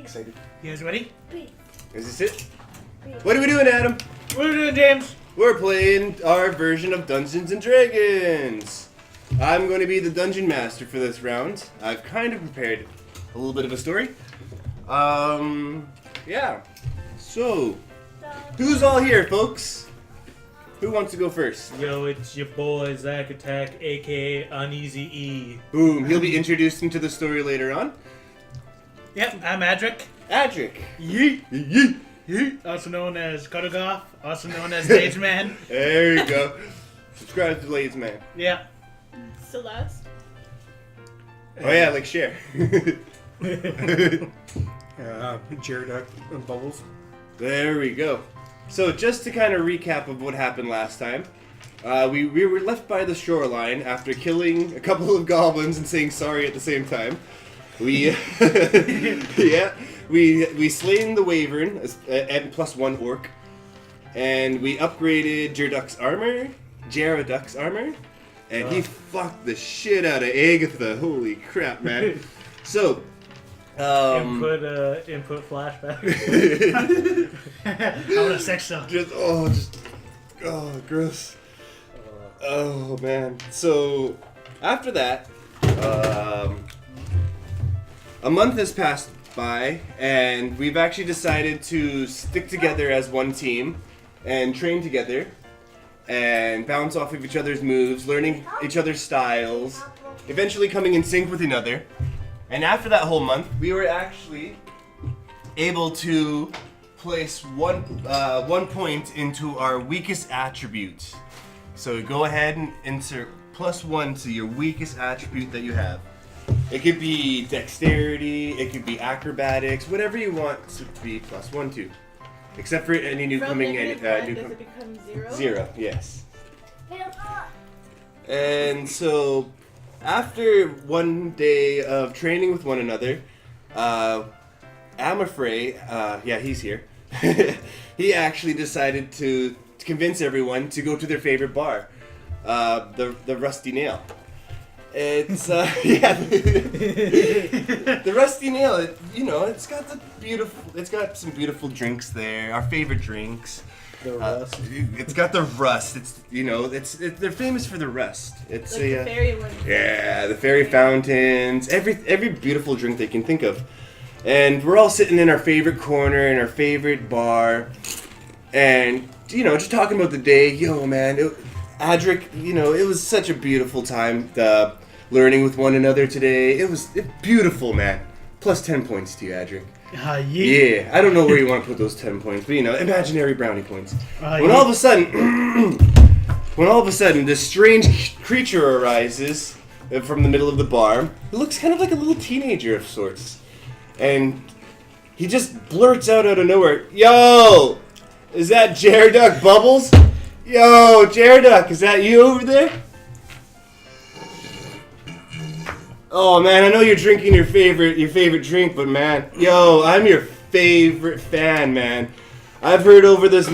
excited. You guys ready? Is this it? What are we doing, Adam? What are we doing, James? We're playing our version of Dungeons and Dragons. I'm going to be the dungeon master for this round. I've kind of prepared a little bit of a story. Yeah. So, who's all here, folks? Who wants to go first? Yo, it's your boy Zack Attack, aka Uneasy E. Boom. He'll be introduced into the story later on. Yep, I'm Adric. Adric. Yeet. Yeet. Yeet. Also known as Kotogoff, also known as Stage Man. There you go. Subscribe to Blades Man. Yeah. Celeste. Oh yeah, like share. Jared Bubbles. There we go. So just to kind of recap of what happened last time, we were left by the shoreline after killing a couple of goblins and saying sorry at the same time. We we slain the wyvern and +1 orc, and we upgraded Jareduk's armor, and he fucked the shit out of Agatha. Holy crap, man! So. Input flashback. I want a sex cell. Gross. Oh man. So after that, a month has passed by, and we've actually decided to stick together as one team and train together and bounce off of each other's moves, learning each other's styles, eventually coming in sync with another. And after that whole month, we were actually able to place one point into our weakest attribute. So go ahead and insert +1 to your weakest attribute that you have. It could be dexterity, it could be acrobatics, whatever you want to be +1 to. Except for any new coming in. Does it become 0? 0, yes. And so, after one day of training with one another, Amafrey, yeah, he's here. He actually decided to convince everyone to go to their favorite bar, the Rusty Nail. It's yeah, the Rusty Nail. It's got some beautiful drinks there. Our favorite drinks. The rust. It's got the rust. They're famous for the rust. It's like the fairy one. Yeah, the fairy fountains. Every beautiful drink they can think of, and we're all sitting in our favorite corner in our favorite bar, and just talking about the day. Yo, man, Adric, it was such a beautiful time. Learning with one another today. It was beautiful, man. +10 points to you, Adric. Yeah, I don't know where you want to put those 10 points, but imaginary brownie points. When all of a sudden, this strange creature arises from the middle of the bar. It looks kind of like a little teenager of sorts, and he just blurts out of nowhere, "Yo, is that Jareduk Bubbles? Yo, Jareduk, is that you over there?" Oh man, I know you're drinking your favorite drink, but man, yo, I'm your favorite fan, man. I've heard over this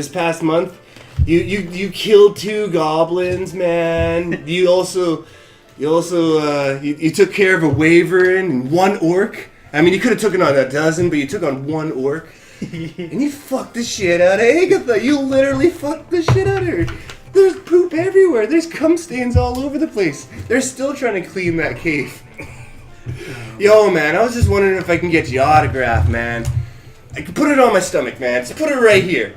past month, you killed 2 goblins, man. You took care of a wyvern and 1 orc. I mean, you could have taken on a dozen, but you took on 1 orc, and you fucked the shit out of Agatha. You literally fucked the shit out of her. There's poop everywhere. There's cum stains all over the place. They're still trying to clean that cave. Yo, man, I was just wondering if I can get your autograph, man. I can put it on my stomach, man. So put it right here.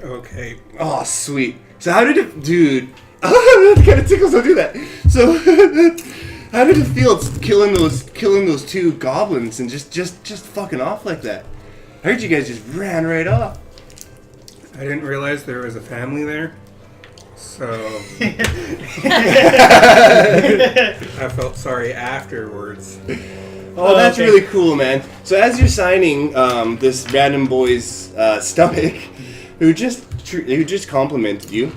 Okay. Oh, sweet. So how did it... Dude. That kind of tickles, don't do that. So, how did it feel killing those 2 goblins and just fucking off like that? I heard you guys just ran right off. I didn't realize there was a family there. So I felt sorry afterwards. Oh, that's okay. Really cool, man. So as you're signing this random boy's stomach, who just complimented you,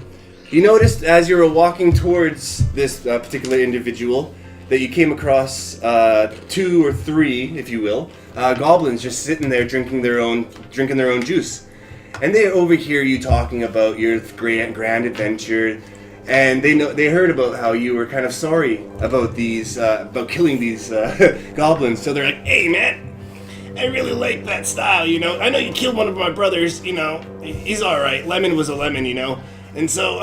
you noticed as you were walking towards this particular individual that you came across 2 or 3, if you will, goblins just sitting there drinking their own juice. And they overhear you talking about your grand adventure, and they heard about how you were kind of sorry about killing these goblins. So they're like, "Hey, man, I really like that style, you know. I know you killed one of my brothers, you know. He's alright. Lemon was a lemon, you know. And so,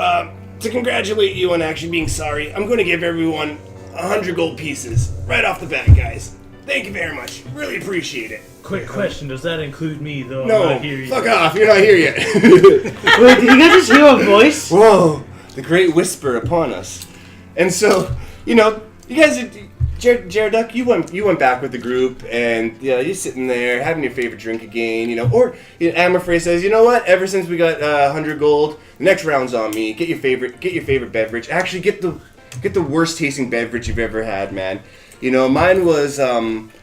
to congratulate you on actually being sorry, I'm going to give everyone 100 gold pieces right off the bat, guys. Thank you very much. Really appreciate it. Quick question, does that include me, though? No, I'm not here yet. fuck off. You're not here yet. Wait, did you guys just hear a voice? Whoa, the great whisper upon us. And so, you know, you guys, Jared Duck, you went back with the group, and you're sitting there having your favorite drink again, you know. Or Amorfrey says, you know what? Ever since we got 100 gold, the next round's on me. Get your favorite beverage. Actually, get the worst tasting beverage you've ever had, man. You know, mine was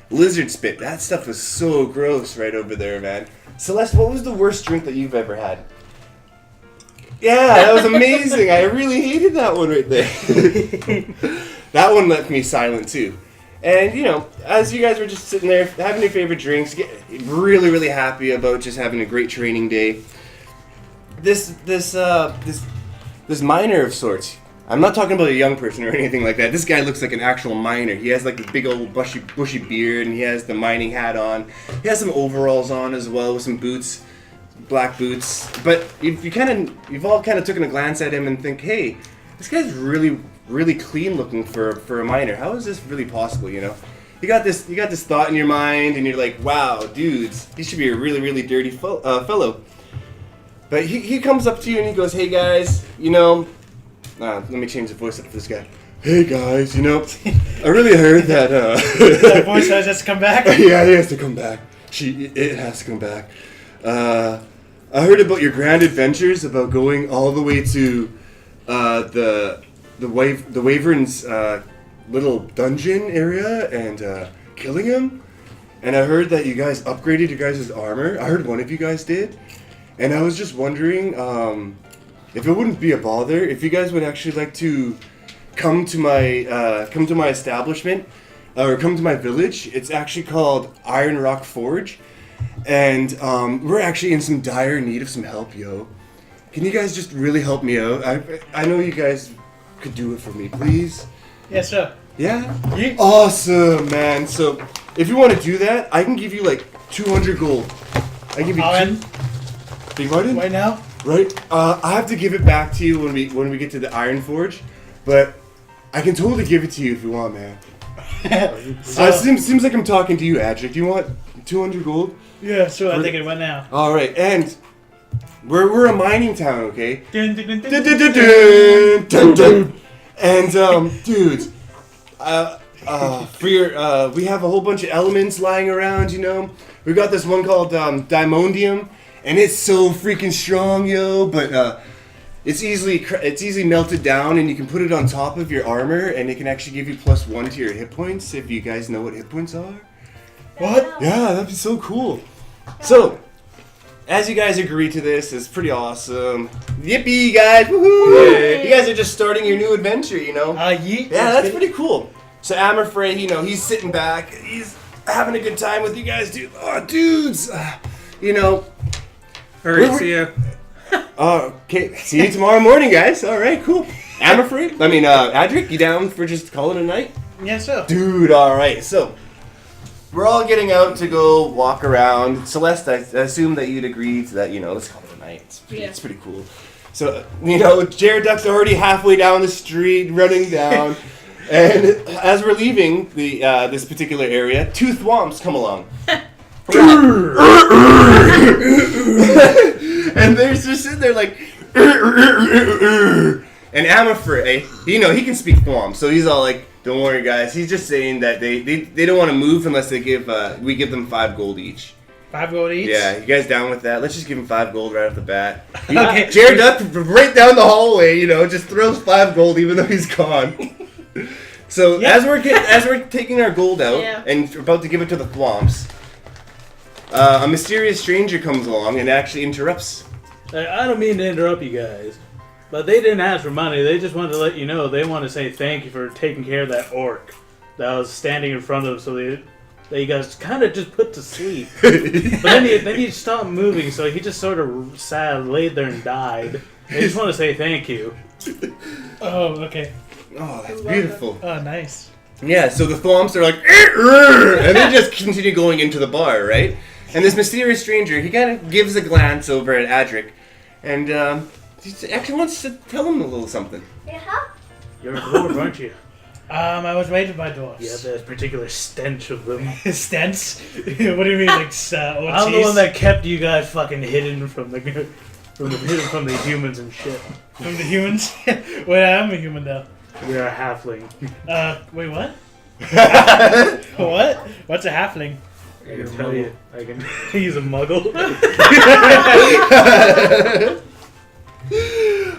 lizard spit. That stuff was so gross right over there, man. Celeste, what was the worst drink that you've ever had? Yeah, that was amazing. I really hated that one right there. That one left me silent too. And you know, as you guys were just sitting there having your favorite drinks, really, really happy about just having a great training day. This miner of sorts. I'm not talking about a young person or anything like that. This guy looks like an actual miner. He has like the big old bushy beard, and he has the mining hat on. He has some overalls on as well with some boots. Black boots, but you've all kind of taken a glance at him and think, hey, this guy's really clean looking for a miner. How is this really possible? You know, you got this thought in your mind, and you're like, wow, dudes, he should be a really dirty fellow. But he comes up to you and he goes, hey guys, you know, let me change the voice up for this guy. Hey guys, you know, I really heard that. That voice has to come back. Yeah, it has to come back. It has to come back. I heard about your grand adventures about going all the way to the Wyvern's little dungeon area and killing him. And I heard that you guys upgraded your guys' armor. I heard one of you guys did. And I was just wondering if it wouldn't be a bother if you guys would actually like to come to my establishment or come to my village. It's actually called Ironforge. And we're actually in some dire need of some help, yo. Can you guys just really help me out? I know you guys could do it for me, please. Yes, sir. Yeah? Awesome, man. So, if you want to do that, I can give you like 200 gold. I can give you Big pardon? Right now? Right? I have to give it back to you when we get to the Ironforge, but I can totally give it to you if you want, man. Seems like I'm talking to you, Adric. Do you want 200 gold? Yeah, sure. I'll take it right now. All right, and we're a mining town, okay? Dun, dun, dun, dun, Dun, dun, dun, dun. dun, dun, dun. And dudes, for your we have a whole bunch of elements lying around. You know, we got this one called diamondium, and it's so freaking strong, yo. But it's easily melted down, and you can put it on top of your armor, and it can actually give you +1 to your hit points if you guys know what hit points are. What? Yeah, that'd be so cool. So, as you guys agree to this, it's pretty awesome. Yippee, guys! Woohoo! Yay. You guys are just starting your new adventure, you know? Yeet. Yeah, that's pretty cool. So Amorfrey, you know, he's sitting back. He's having a good time with you guys, dude. Oh, dudes! You know... Alright, see ya. Okay, see you tomorrow morning, guys. Alright, cool. Amorfrey? Adric, you down for just calling a night? Yes, sir. Dude, alright, so... We're all getting out to go walk around. Celeste, I assume that you'd agree to that, you know, let's call it a night. It's pretty cool. So, you know, Jared Duck's already halfway down the street, running down. And as we're leaving this particular area, two thwomps come along. And they're just sitting there like... And Amorfrey, you know, he can speak thwomp, so he's all like... Don't worry, guys. He's just saying that they don't want to move unless we give them 5 gold each. 5 gold each? Yeah, you guys down with that? Let's just give him 5 gold right off the bat. Okay. Jared Duck right down the hallway, you know, just throws 5 gold even though he's gone. So as we're taking our gold out and about to give it to the thwomps, a mysterious stranger comes along and actually interrupts. I don't mean to interrupt you guys, but they didn't ask for money. They just wanted to let you know they want to say thank you for taking care of that orc that was standing in front of them, so they guys kind of just put to sleep. But then he stopped moving, so he just sort of laid there and died. They just want to say thank you. Oh, okay. Oh, that's beautiful. Oh, nice. Yeah, so the thwomps are like, and they just continue going into the bar, right? And this mysterious stranger, he kind of gives a glance over at Adric, and he actually wants to tell him a little something. You're a dwarf, aren't you? I was raised by dwarves. You have that particular stench of them. Stents? What do you mean, like, I'm the one that kept you guys fucking hidden from the humans and shit. From the humans? Wait, I am a human, though. You're a halfling. Wait, what? What? What's a halfling? I can tell you. I can. He's a muggle.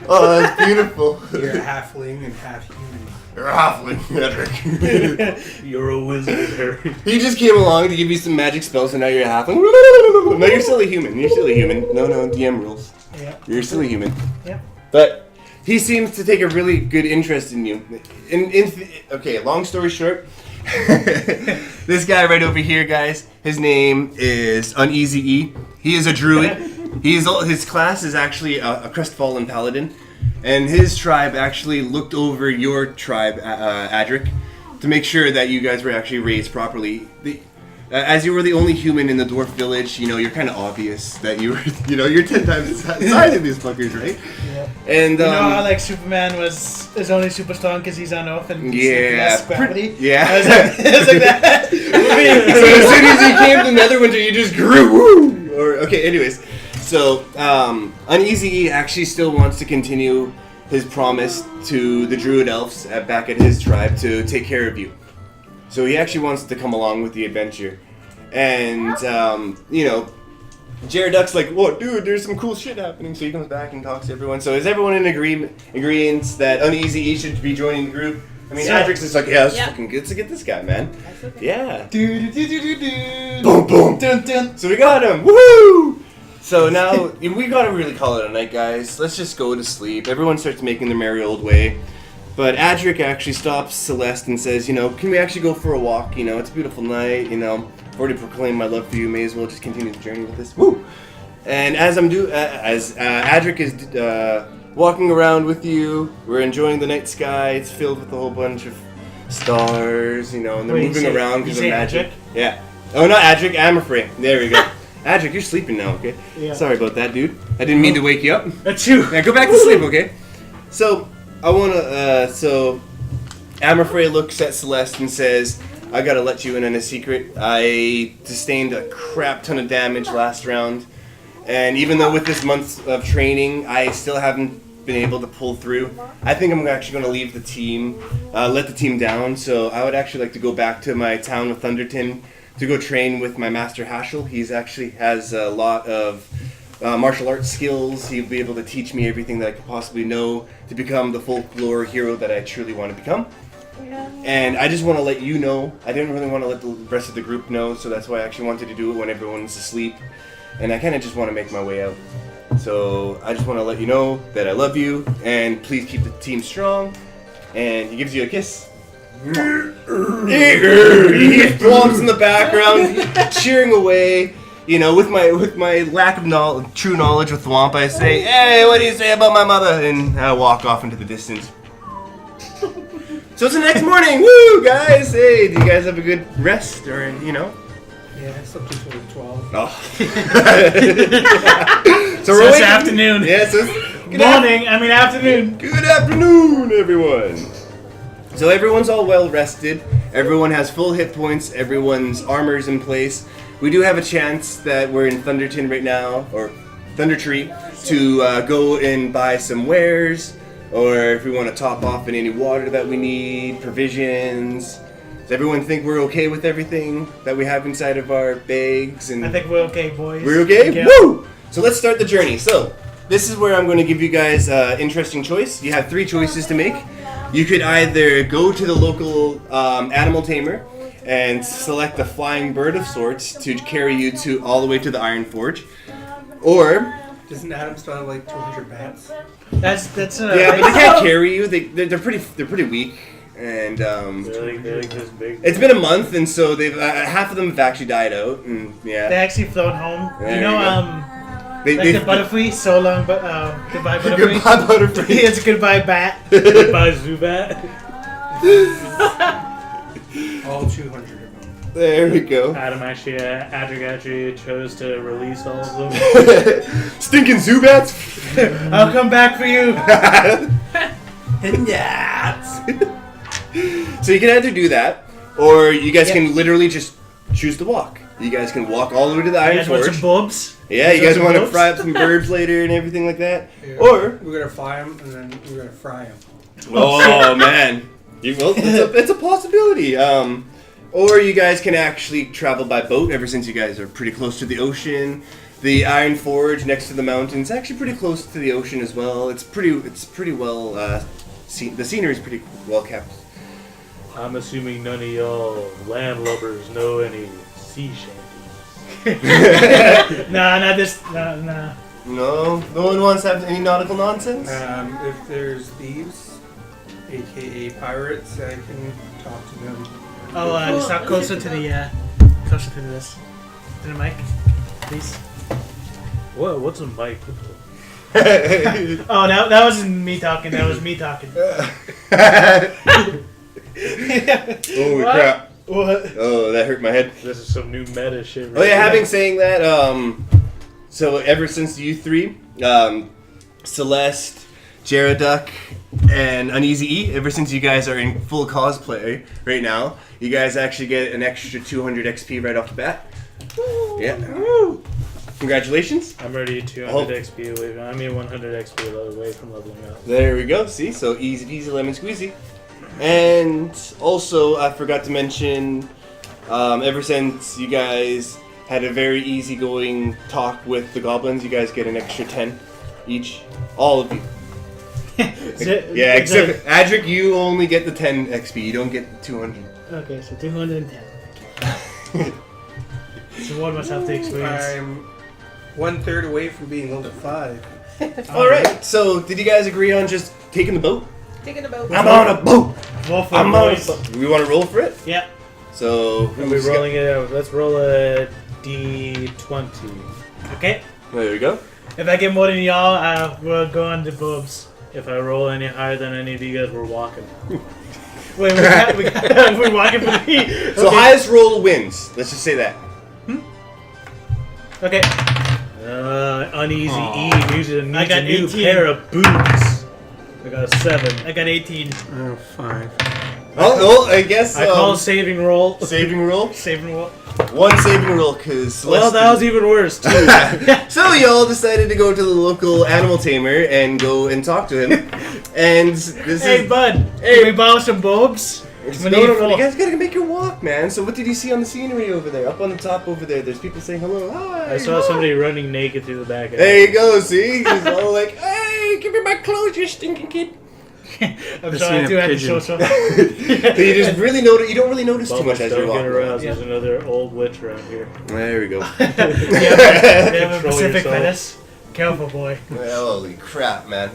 Oh, that's beautiful. You're a halfling and half human. You're a halfling, Edric. You're a wizard, Harry. He just came along to give you some magic spells, and now you're a halfling. No, you're still a human. You're still a human. No, DM rules. Yeah. You're still a human. Yeah. But he seems to take a really good interest in you. Okay, long story short, this guy right over here, guys, his name is Uneasy E. He is a druid. His class is actually a crestfallen paladin, and his tribe actually looked over your tribe, Adric, to make sure that you guys were actually raised properly. As you were the only human in the dwarf village, you're kind of obvious that you were, you're 10 times the size of these fuckers, right? Yeah. And how like Superman is only super strong because he's on Earth and yeah, less gravity? yeah. I was like that. So as soon as you came to Netherwinter, you just grew. Woo! Okay, anyways. So, Uneasy E actually still wants to continue his promise to the Druid Elves back at his tribe to take care of you. So he actually wants to come along with the adventure. And, Jared Duck's like, whoa, dude, there's some cool shit happening. So he comes back and talks to everyone. So is everyone in agreement that Uneasy E should be joining the group? I mean, Adric's is like, yeah, it's fucking good to get this guy, man. That's okay. Yeah. Do. Boom, boom. Dun, dun. So we got him. Woohoo! So now, we gotta really call it a night, guys. Let's just go to sleep. Everyone starts making their merry old way. But Adric actually stops Celeste and says, can we actually go for a walk? It's a beautiful night, I've already proclaimed my love for you. May as well just continue the journey with this. Woo! And as Adric is walking around with you, we're enjoying the night sky. It's filled with a whole bunch of stars, and they're moving around because of magic. Adric? Yeah. Oh, not Adric, Amorfrey. There we go. Adric, you're sleeping now, okay? Yeah. Sorry about that, dude. I didn't mean to wake you up. That's you. Now go back to sleep, okay? So, Amorfrey looks at Celeste and says, I gotta let you in on a secret. I sustained a crap ton of damage last round. And even though with this month of training, I still haven't been able to pull through, I think I'm actually gonna leave the team, let the team down. So I would actually like to go back to my town of Thunderton to go train with my master Hashel. He's actually has a lot of martial arts skills. He'll be able to teach me everything that I could possibly know to become the folklore hero that I truly want to become. And I just want to let you know. I didn't really want to let the rest of the group know, so that's why I actually wanted to do it when everyone's asleep. And I kind of just want to make my way out. So I just want to let you know that I love you, and please keep the team strong. And he gives you a kiss. He thwomps in the background, cheering away. With my lack of true knowledge with Thwomp, I say, "Hey, what do you say about my mother?" And I walk off into the distance. So it's the next morning. Woo, guys! Hey, do you guys have a good rest, or Yeah, I slept until 12. Oh. So we're it's waking- afternoon. Yeah, so Afternoon. Good afternoon, everyone. So everyone's all well rested. Everyone has full hit points. Everyone's armor's in place. We do have a chance that we're in Thunderton right now, or Thundertree, to go and buy some wares, or if we want to top off in any water that we need, provisions. Does everyone think we're okay with everything that we have inside of our bags? And I think we're okay, boys. we're okay? Yeah. Woo! So let's start the journey. So, this is where I'm going to give you guys an interesting choice. You have 3 choices to make. You could either go to the local animal tamer and select a flying bird of sorts to carry you all the way to the Ironforge, or Doesn't Adam still have like 200 bats? That's yeah, but they can't carry you. They're pretty weak, and They're like this big. it's been a month, and so they've half of them have actually died out, and yeah, They actually flown home. There you know, you go. like the Butterfree, so long, but goodbye Butterfree. Goodbye, Butterfree. It's goodbye bat. Goodbye, Zubat. All 200 of them. There we go. Adam actually, Adric actually chose to release all of them. Stinking Zubats! I'll come back for you. So you can either do that, or you guys can literally just choose to walk. You guys can walk all the way to the You guys want some Ironforge. bobs? Yeah, you guys some want to boobs? fry up some birds later and everything like that. Yeah. Or, we're gonna fly them and then we're gonna fry them. oh man, it's a possibility. Or you guys can actually travel by boat. Ever since you guys are pretty close to the ocean, the Ironforge next to the mountains, actually pretty close to the ocean as well. It's pretty well. The scenery is pretty well kept. I'm assuming none of y'all landlubbers know any sea shanties. Nah, not this. Nah. No one wants to have any nautical nonsense. If there's thieves, aka pirates, I can talk to them. Oh, just not closer to the, closer to this. To the mic, please. What? What's a mic? Oh, that wasn't me talking. That was me talking. Holy What? crap! What? Oh, that hurt my head. This is some new meta shit. Oh yeah, having saying that, so ever since you three, Celeste, Jeraduck, and Uneasy E, ever since you guys are in full cosplay right now, you guys actually get an extra 200 XP right off the bat. Yeah. Congratulations. I'm already 200 XP away. I mean 100 XP away from leveling up. There we go. See, so easy peasy lemon squeezy. And also, I forgot to mention, ever since you guys had a very easygoing talk with the goblins, you guys get an extra 10 each. All of you. Yeah, except Adric, you only get the 10 XP. You don't get the 200. Okay, so 210. So what must have to experience? I'm 1/3 away from being level 5. All right. So, did you guys agree on just taking the boat? Taking a boat. I'm on a boat. Roll for I'm on a boys. boat. We want to roll for it. Yeah. So, Are we rolling it out? Let's roll a D20. Okay. There we go. If I get more than y'all, we'll go on the boobs. If I roll any higher than any of you guys, we're walking. Wait, we're walking for me. So Okay. highest roll wins. Let's just say that. Okay. Uneasy E needs a I got new 18. pair of boots. I got a 7. I got 18. Oh, 5. Oh, I guess I call saving roll. saving roll. Saving roll. One saving roll, because Well, that was even worse too. So y'all decided to go to the local animal tamer and go and talk to him. And this Hey, is bud. Hey. Can we borrow some boobs? We need no, four. you guys gotta make your walk, man. So what did you see on the scenery over there? Up on the top over there, there's people saying hello. Hi. I saw somebody running naked through the back. There you go. See, he's all like, "Hey, give me my clothes, you stinking kid." I'm sorry, I do have to show some. So you just really notice. You don't really notice too much as you're Don't get walking aroused. around. There's another old witch around here. There we go. They have a Control Pacific yourself. Menace. Careful, boy. Holy crap, man.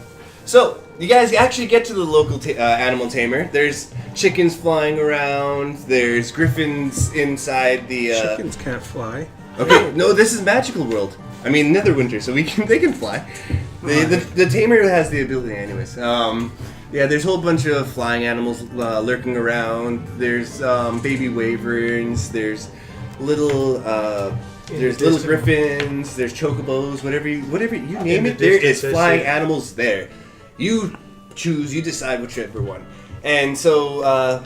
So, you guys actually get to the local animal tamer. There's chickens flying around. There's griffins inside the... Chickens can't fly. Okay, no, this is magical world. I mean, Netherwinter, so they can fly. The tamer has the ability anyways. Yeah, there's a whole bunch of flying animals lurking around. There's baby wyverns. There's little... there's little griffins, there's chocobos, whatever you name it, there is flying animals there. You choose, you decide whichever one. And so,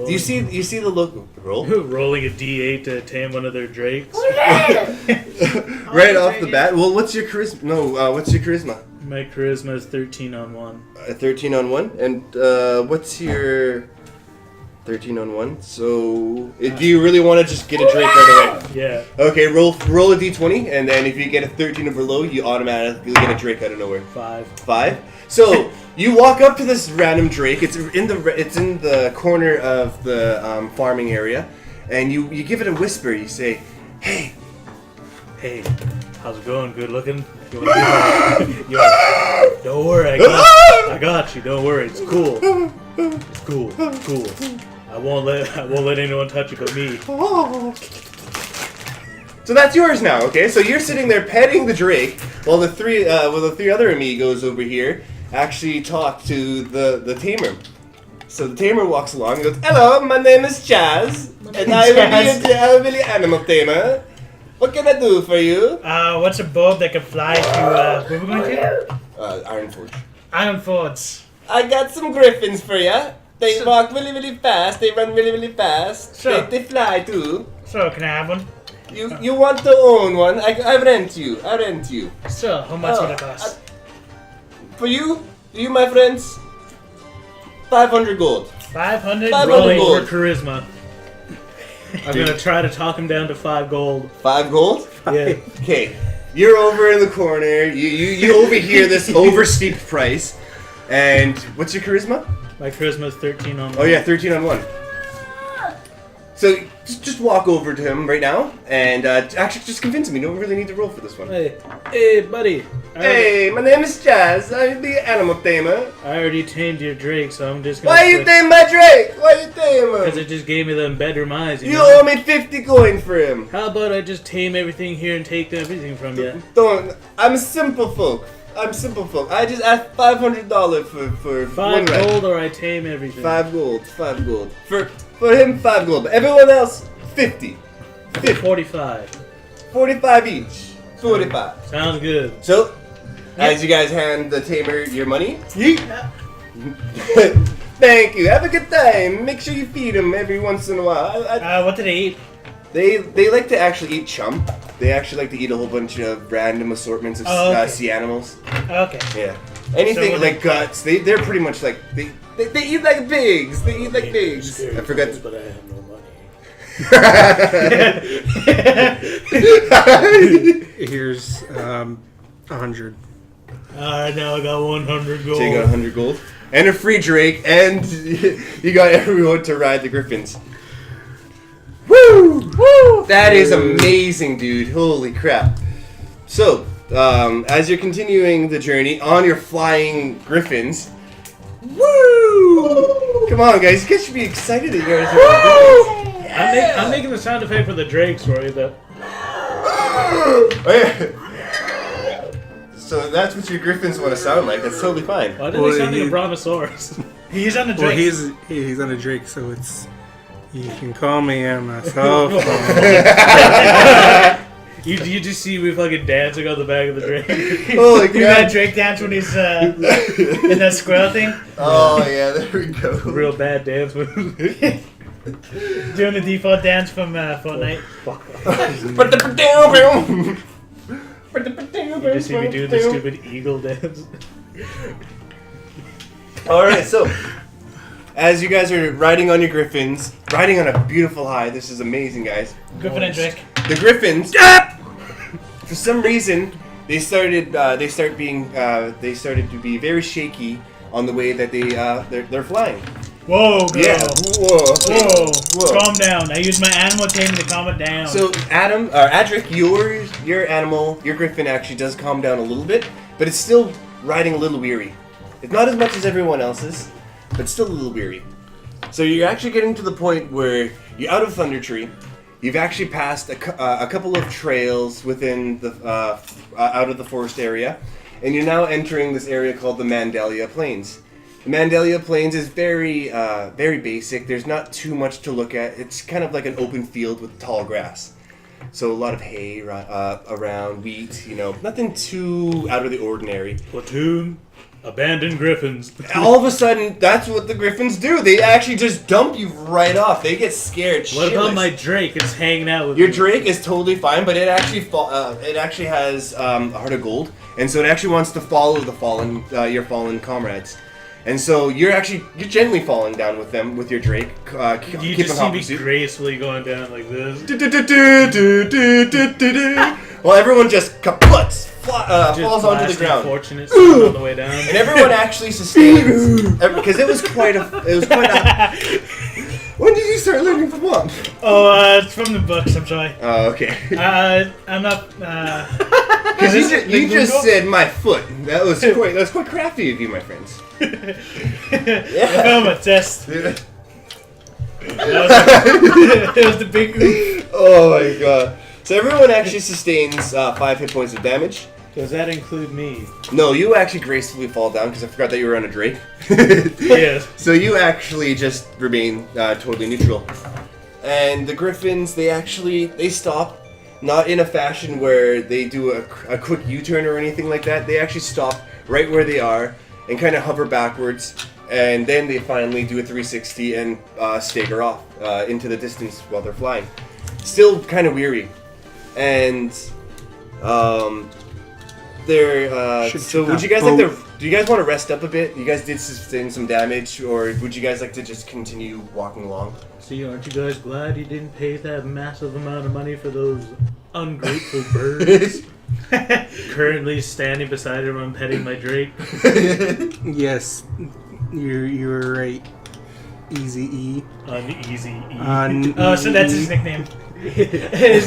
you see the local roll Rolling a D8 to tame one of their drakes. right off the bat. Well, what's your charisma? No, what's your charisma? My charisma is 13 on 1. 13 on 1. And what's your 13 on 1? So, do you really want to just get a drake right away? Yeah. Okay, roll a d20, and then if you get a 13 or below, you automatically get a drake out of nowhere. 5. 5. So you walk up to this random drake. It's in the corner of the farming area, and you give it a whisper. You say, "Hey, Hey, how's it going? Good looking? You wanna don't worry, I got you. Don't worry, it's cool. It's cool. It's cool. I won't let anyone touch it but me. So that's yours now, okay? So you're sitting there petting the drake while the three other amigos over here actually talk to the tamer. So the tamer walks along and goes, "Hello, my name is Chaz, and I will be the animal tamer. What can I do for you?" What's a boat that can fly to, where we going to? Ironforge. Ironforge. I got some griffins for you. They walk really, really fast. They run really, really fast. Sure. They fly too. So, can I have one? You want to own one? I rent you. I rent you. So, how much would it cost? For you, my friends, 500 gold. 500 500 Rolling gold. for charisma. I'm gonna try to talk him down to 5 gold. 5 gold? Yeah. Okay. You're over in the corner. You overhear this oversteeped price. And what's your charisma? My charisma is 13 on. Oh yeah, 13 on 1. So just walk over to him right now, and actually just convince him. You don't really need to roll for this one. Hey, buddy. Hey, my name is Chaz. I'm the animal tamer. I already tamed your Drake, so I'm just gonna. Why you tame my Drake? Why you tame Because him? it just gave me them bedroom eyes. You know? owe me 50 coin for him. How about I just tame everything here and take everything from you? Don't. I'm simple folk. I just asked $500 for 5 one ride. gold or I tame everything. 5 gold. 5 gold. For him, 5 gold. But everyone else, 50. 45. 45 each. 45. Sounds good. So, as you guys hand the tamer your money, thank you. Have a good time. Make sure you feed him every once in a while. What do they eat? They like to actually eat chum. They actually like to eat a whole bunch of random assortments of okay. sea animals. Okay. Yeah. Anything So like guts. They're pretty much like they eat like pigs. They eat like pigs. I forgot. But I have no money. Here's 100. Now I got 100 gold. So you got 100 gold and a free Drake, and you got everyone to ride the griffins. Woo! Woo! That is amazing, dude. Holy crap. So, as you're continuing the journey on your flying griffins, woo! Come on, guys. You guys should be excited that you guys are on griffins. I'm making the sound effect for the Drakes for you, though. So that's what your griffins want to sound like. That's totally fine. Why did they sound like a brontosaurus? He's on the Well, Drake. he's on a Drake, so it's. You can call me on my cell phone. You just see me fucking dancing on the back of the Drake. Holy Do that crap. Drake dance when he's in that squirrel thing? Oh, yeah, there we go. Real bad dance move. Doing the default dance from Fortnite. You just see me doing the stupid eagle dance. Alright, so as you guys are riding on your griffins, riding on a beautiful high, this is amazing, guys. Griffin and Drake. The griffins, for some reason, they started to be very shaky on the way that they're flying. Whoa, girl. Yeah. Whoa. Whoa. Calm down. I use my animal taming to calm it down. So Adric, your animal, your griffin actually does calm down a little bit, but it's still riding a little weary. It's not as much as everyone else's, but still a little weary. So you're actually getting to the point where you're out of Thunder Tree. You've actually passed a couple of trails within the out of the forest area, and you're now entering this area called the Mandalia Plains. The Mandalia Plains is very basic. There's not too much to look at. It's kind of like an open field with tall grass. So a lot of hay around, wheat, nothing too out of the ordinary. Platoon, abandoned griffins. All of a sudden, that's what the griffins do. They actually just dump you right off. They get scared What about shitless. my Drake? It's hanging out with Your me. Drake is totally fine, but it actually has a heart of gold, and so it actually wants to follow your fallen comrades. And so you're gently falling down with them with your Drake. You just see me gracefully going down like this. Well, everyone just kaputs, falls onto the ground. Fortunate on the way down. And everyone actually sustains because it was quite a. When did you start learning from mom? Oh, it's from the books. I'm sorry. Oh, okay. I'm not. Because you just said my foot. That was quite crafty of you, my friends. I found my test. It was the big oof. Oh my god. So everyone actually sustains 5 hit points of damage. Does that include me? No, you actually gracefully fall down because I forgot that you were on a Drake. Yes. So you actually just remain totally neutral. And the Griffins, they stop, not in a fashion where they do a quick U-turn or anything like that. They actually stop right where they are and kind of hover backwards. And then they finally do a 360 and stagger off into the distance while they're flying. Still kind of weary. And they're so would you guys like to, do you guys want to rest up a bit? You guys did sustain some damage, or would you guys like to just continue walking along? See, aren't you guys glad you didn't pay that massive amount of money for those ungrateful birds? Currently standing beside him, I'm petting my Drake. Yes, you're right. Easy E. Uneasy E. Oh, so that's his nickname. His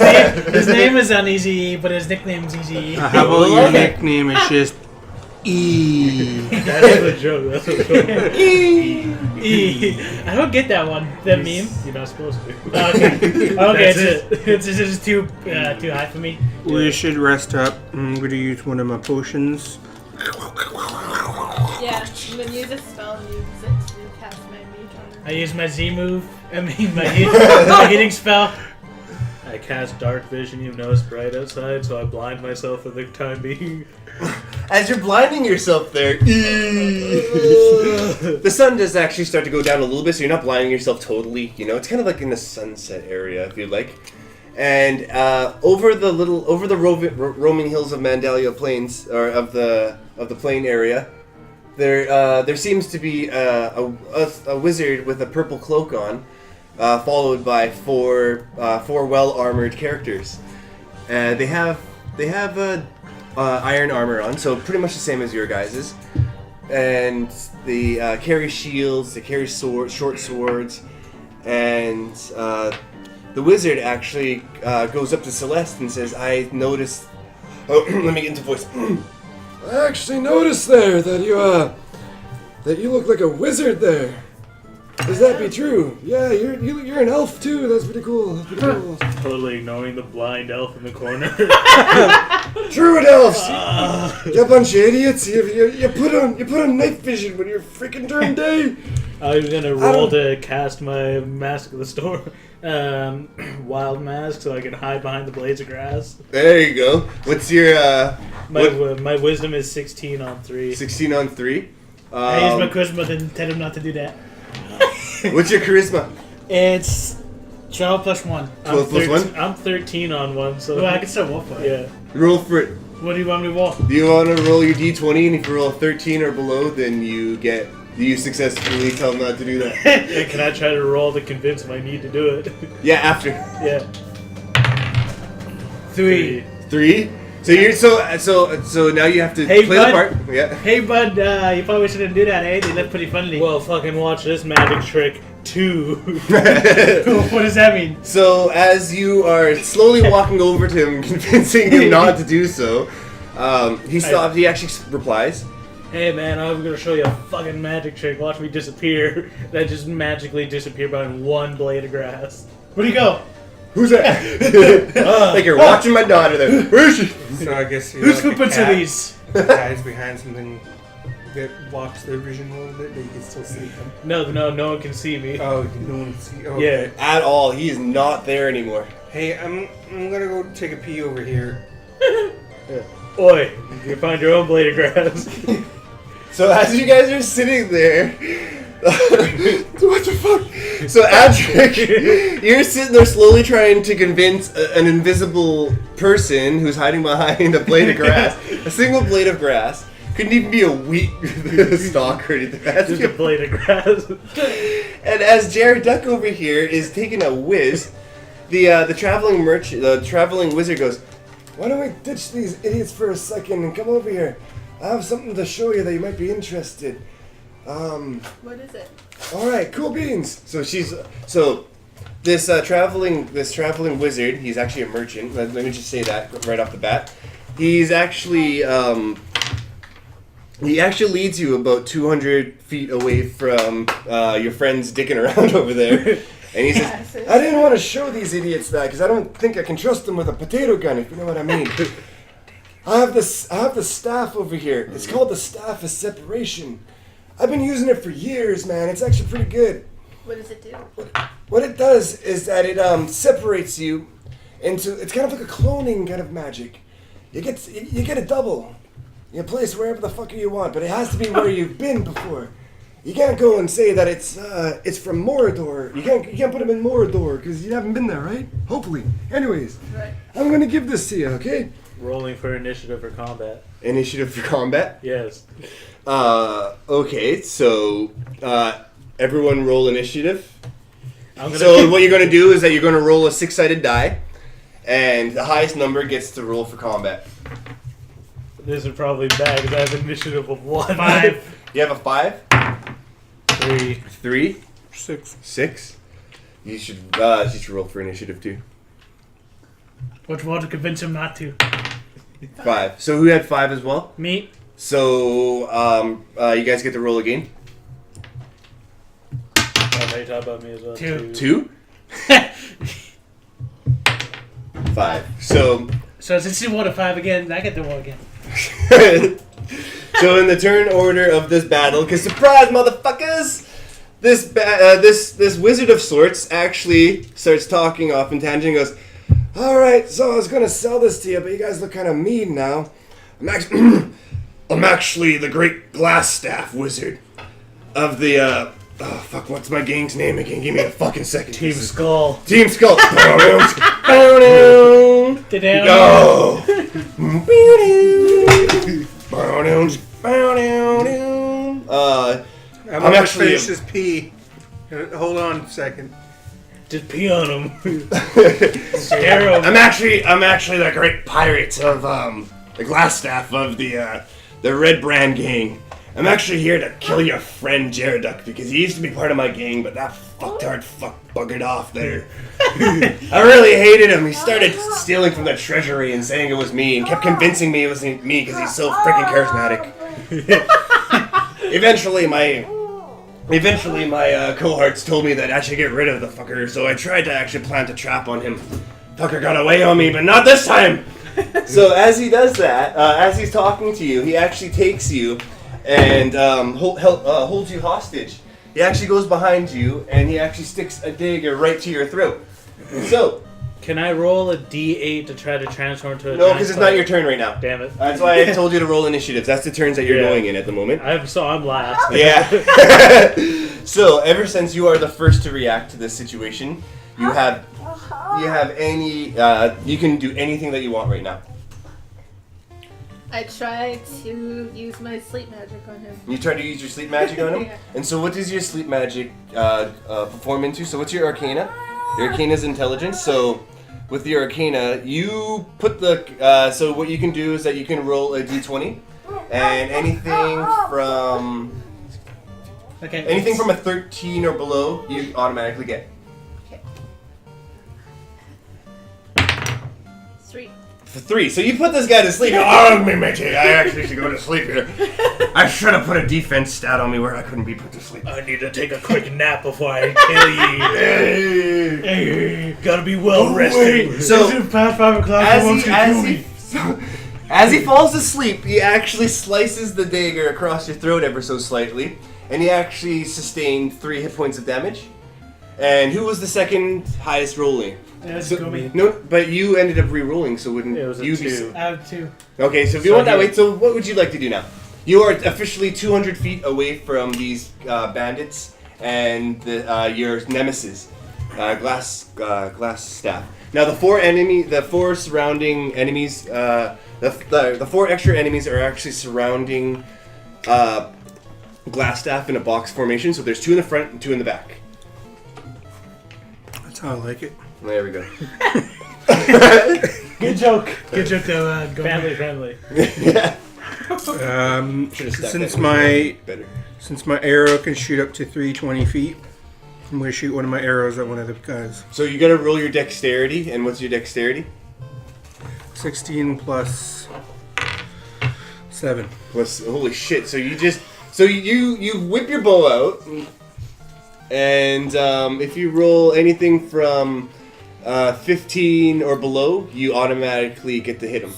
name is Uneasy E, but his nickname is Easy E. How about your nickname is just E? That's the joke. That's the joke. E. I don't get that one. That meme. You're not supposed to. Okay, That's it's just too high for me. We should rest up. I'm going to use one of my potions. Yeah, I'm gonna use a spell and use it to cast my mage on I use my Z move. I mean my healing spell. I cast dark vision. You know it's bright outside, so I blind myself for the time being. As you're blinding yourself there, the sun does actually start to go down a little bit, so you're not blinding yourself totally. You know, it's kind of like in the sunset area, if you like. And over the roaming hills of Mandalia Plains, or of the plain area, there seems to be a wizard with a purple cloak on, followed by four well armored characters. They have iron armor on, so pretty much the same as your guys's. And they carry shields, they carry short swords, and the wizard actually goes up to Celeste and says, "I noticed." Oh, let me get into voice. I actually noticed there that you look like a wizard there. Does that be true? Yeah, you're an elf too. That's pretty cool. That's pretty cool. Totally ignoring the blind elf in the corner. Druid elves, you bunch of idiots. You put on night vision when you're freaking during day. I was gonna roll to cast my Mask of the Storm, Wild Mask, so I can hide behind the blades of grass. There you go. What's your My wisdom is 16 on 3. 16 on 3? I use my charisma to tell him not to do that. What's your charisma? It's 12 plus 1. 12 plus 1? I'm 13 on 1, so Well, I can still roll for it. yeah. Roll for it. What do you want me to roll? Do you want to roll your d20, and if you roll a 13 or below, then you successfully tell them not to do that. Yeah, can I try to roll to convince him I need to do it? Yeah, after. Yeah. 3. 3? So you're so now you have to Hey, play bud. the part. Yeah. Hey, bud, you probably shouldn't do that, eh? They look pretty friendly. Well, fucking watch this magic trick 2. What does that mean? So as you are slowly walking over to him, convincing him not to do so, he stops. He actually replies, Hey man, I'm gonna show you a fucking magic trick. Watch me disappear. Then just magically disappear behind one blade of grass. Where'd he go? "Who's that?" Like you're watching my daughter there. Where is she? So I guess you're Whose like a footprints are cat these? that hides behind something that blocks their vision a little bit, but you can still see them. No one can see me. Oh, no one can see. Oh, Yeah. At all. He is not there anymore. Hey, I'm gonna go take a pee over here. Oi, you find your own blade of grass. So as you guys are sitting there, what the fuck? So Adric, you're sitting there slowly trying to convince an invisible person who's hiding behind a blade of grass, a single blade of grass. Couldn't even be a wheat stalk or anything. That's Just a blade of grass. And as Jared Duck over here is taking a whiz, the traveling wizard goes, Why don't we ditch these idiots for a second and come over here? I have something to show you that you might be interested. What is it? All right, cool beans. So this traveling wizard, he's actually a merchant. Let me just say that right off the bat. He's actually he actually leads you about 200 feet away from your friends dicking around over there. And he says, I didn't want to show these idiots that because I don't think I can trust them with a potato gun, if you know what I mean. I have the staff over here. It's called the Staff of Separation. I've been using it for years, man. It's actually pretty good. What does it do? What it does is that it separates you into. It's kind of like a cloning kind of magic. You get a double. You place wherever the fuck you want, but it has to be where you've been before. You can't go and say that it's from Mordor. You can't put him in Mordor because you haven't been there, right? Hopefully. Anyways, Right. I'm gonna give this to you, okay? Rolling for initiative or combat. Initiative for combat. Yes. Okay, so everyone roll initiative. I'm gonna So what you're going to do is that you're going to roll a 6-sided die, and the highest number gets to roll for combat. This is probably bad because I have initiative of 1. 5. You have a 5, 3. 3, 6. 6. You should roll for initiative too. Which one to convince him not to? 5. So who had 5 as well? Me. So you guys get to roll again. Oh, they talk about me as well. 2. 2. 5. So Since you want a 5 again, I get the 1 again. so in the turn order of this battle, because surprise, motherfuckers, this wizard of sorts actually starts talking off in tangent and goes, All right, so I was gonna sell this to you, but you guys look kind of mean now. I'm actually the great glass staff wizard of the oh fuck, what's my gang's name again? Give me a fucking second. Team Skull. Team Skull. Go. I'm actually- finish this pee. Hold on a second. Just pee on him. Scare him. I'm actually the great pirate of the glass staff of the Red Brand gang. I'm actually here to kill your friend Jareduk because he used to be part of my gang, but that fucktard fuck buggered off there. I really hated him. He started stealing from the treasury and saying it was me, and kept convincing me it was me because he's so freaking charismatic. Eventually, my cohorts told me that I should get rid of the fucker, so I tried to actually plant a trap on him. Fucker got away on me, but not this time! So as he does that, as he's talking to you, he actually takes you and holds you hostage. He actually goes behind you and he actually sticks a dagger right to your throat. So, Can I roll a D8 to try to transform into a no, because it's not your turn right now. Damn it. That's why I told you to roll initiatives. That's the turns that you're Yeah. going in at the moment. I'm last. Yeah. So ever since you are the first to react to this situation, you can do anything that you want right now. I try to use my sleep magic on him. You try to use your sleep magic on him? Yeah. And so what does your sleep magic perform into? So what's your arcana? Your arcana is intelligence. So with your arcana, you put the... so what you can do is that you can roll a d20. And anything from a 13 or below, you automatically get. Okay. 3. For 3. So you put this guy to sleep. Oh, mmkay, I actually should go to sleep here. I should have put a defense stat on me where I couldn't be put to sleep. I need to take a quick nap before I kill you. Hey, gotta be well rested. So past 5 o'clock. as he falls asleep, he actually slices the dagger across your throat ever so slightly, and he actually sustained 3 hit points of damage. And who was the second highest rolling? No, but you ended up re-rolling, so wouldn't Yeah, it was a you 2. I have 2. Okay, so if you want that way, so what would you like to do now? You are officially 200 feet away from these bandits and your nemesis, glass staff. Now the 4 surrounding enemies, the 4 extra enemies are actually surrounding glass staff in a box formation. So there's 2 in the front and 2 in the back. That's how I like it. There we go. Good joke. Good joke, though. Family friendly. Yeah. Should've stacked Since that my better. since my arrow can shoot up to 320 feet, I'm gonna shoot one of my arrows at one of the guys. So you gotta roll your dexterity, and what's your dexterity? 16 plus 7. Plus, holy shit! So you whip your bow out, and if you roll anything from 15 or below, you automatically get to hit him.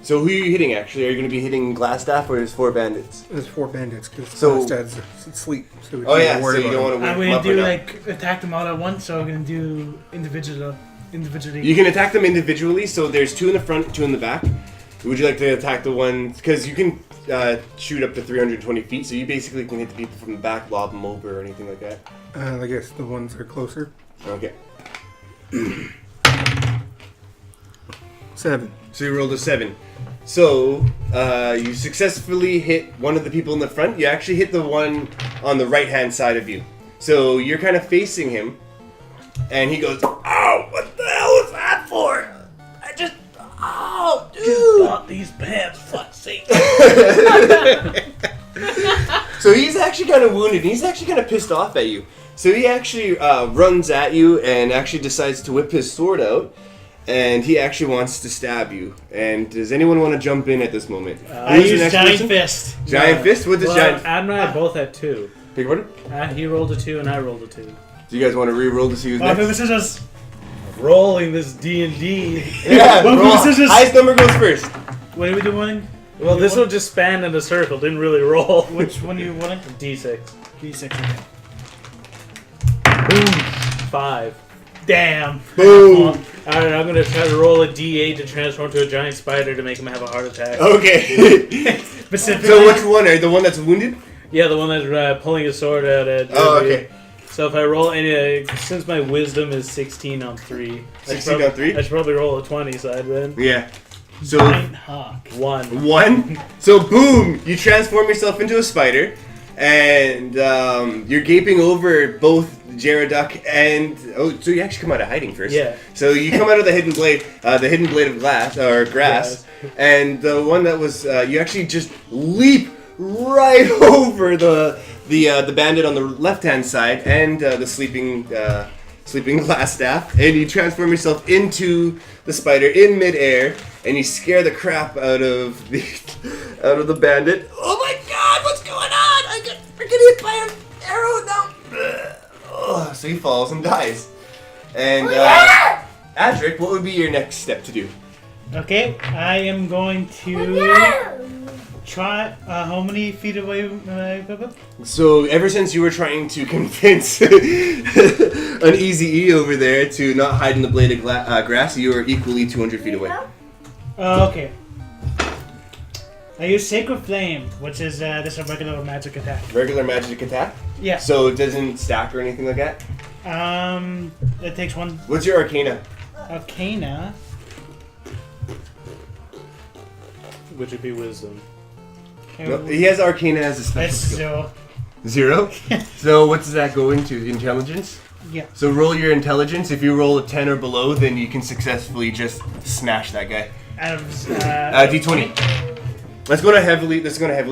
So who are you hitting actually? Are you going to be hitting Glassstaff or there's 4 bandits? There's 4 bandits because So- Dad's asleep. So we Oh can't yeah, so worry you about don't him. want to I'm wake them gonna up do right now. like attack them all at once, so I'm gonna do individually. You can attack them individually, so there's 2 in the front, 2 in the back. Would you like to attack the one, because you can shoot up to 320 feet, so you basically can hit the people from the back, lob them over or anything like that. I guess the ones that are closer. Okay. 7. So you rolled a 7. So, you successfully hit one of the people in the front. You actually hit the one on the right-hand side of you. So you're kind of facing him, and he goes, "Oh, what the hell was that for? Oh, dude!" Bought these pants, fuck's sake. So he's actually kind of wounded, and he's actually kind of pissed off at you. So he actually runs at you and actually decides to whip his sword out. And he actually wants to stab you. And does anyone want to jump in at this moment? I Who's the use next giant person? fist. Giant fist? What does Well, giant... Adam and I both had 2. Big pardon? He rolled a 2 and I rolled a 2. Do you guys want to re-roll to see who's Rock, paper, next? scissors. Rolling this D&D. Yeah, Rock, roll. paper, scissors. Highest number goes first. What are we doing? Well, this will just span in a circle. Didn't really roll. Which one are you wanting? D6. D6. Okay. Boom. 5. Damn. Boom. Alright, I'm gonna try to roll a D8 to transform to a giant spider to make him have a heart attack. Okay. Specifically. So which one? Are you the one that's wounded? Yeah, the one that's pulling his sword out at. Oh, okay. So if I roll any, since my wisdom is 16 on 3, 16 on 3? I should probably roll a 20 side then. Yeah. So Giant hawk. 1. 1. So boom, you transform yourself into a spider, and you're gaping over both Jeraduck and so you actually come out of hiding first. Yeah. So you come out of the hidden blade of glass or grass, and the one that was you actually just leap right over the bandit on the left-hand side and the sleeping Glassstaff, and you transform yourself into the spider in midair, and you scare the crap out of the bandit. Oh my God! What's going on? I get hit by an arrow now. Oh, so he falls and dies. And Adric, what would be your next step to do? Okay, I am going to try. How many feet away am I? So ever since you were trying to convince an Easy E over there to not hide in the blade of grass, you are equally 200 feet away. Okay. I use Sacred Flame, which is this a regular magic attack. Regular magic attack? Yeah. So it doesn't stack or anything like that? It takes 1 What's your Arcana? Arcana. Which would be wisdom. No, he has Arcana as a special That's skill. 0. 0? So what does that go into? Intelligence? Yeah. So roll your intelligence. If you roll a 10 or below, then you can successfully just smash that guy. Out of D20. Let's go to heavily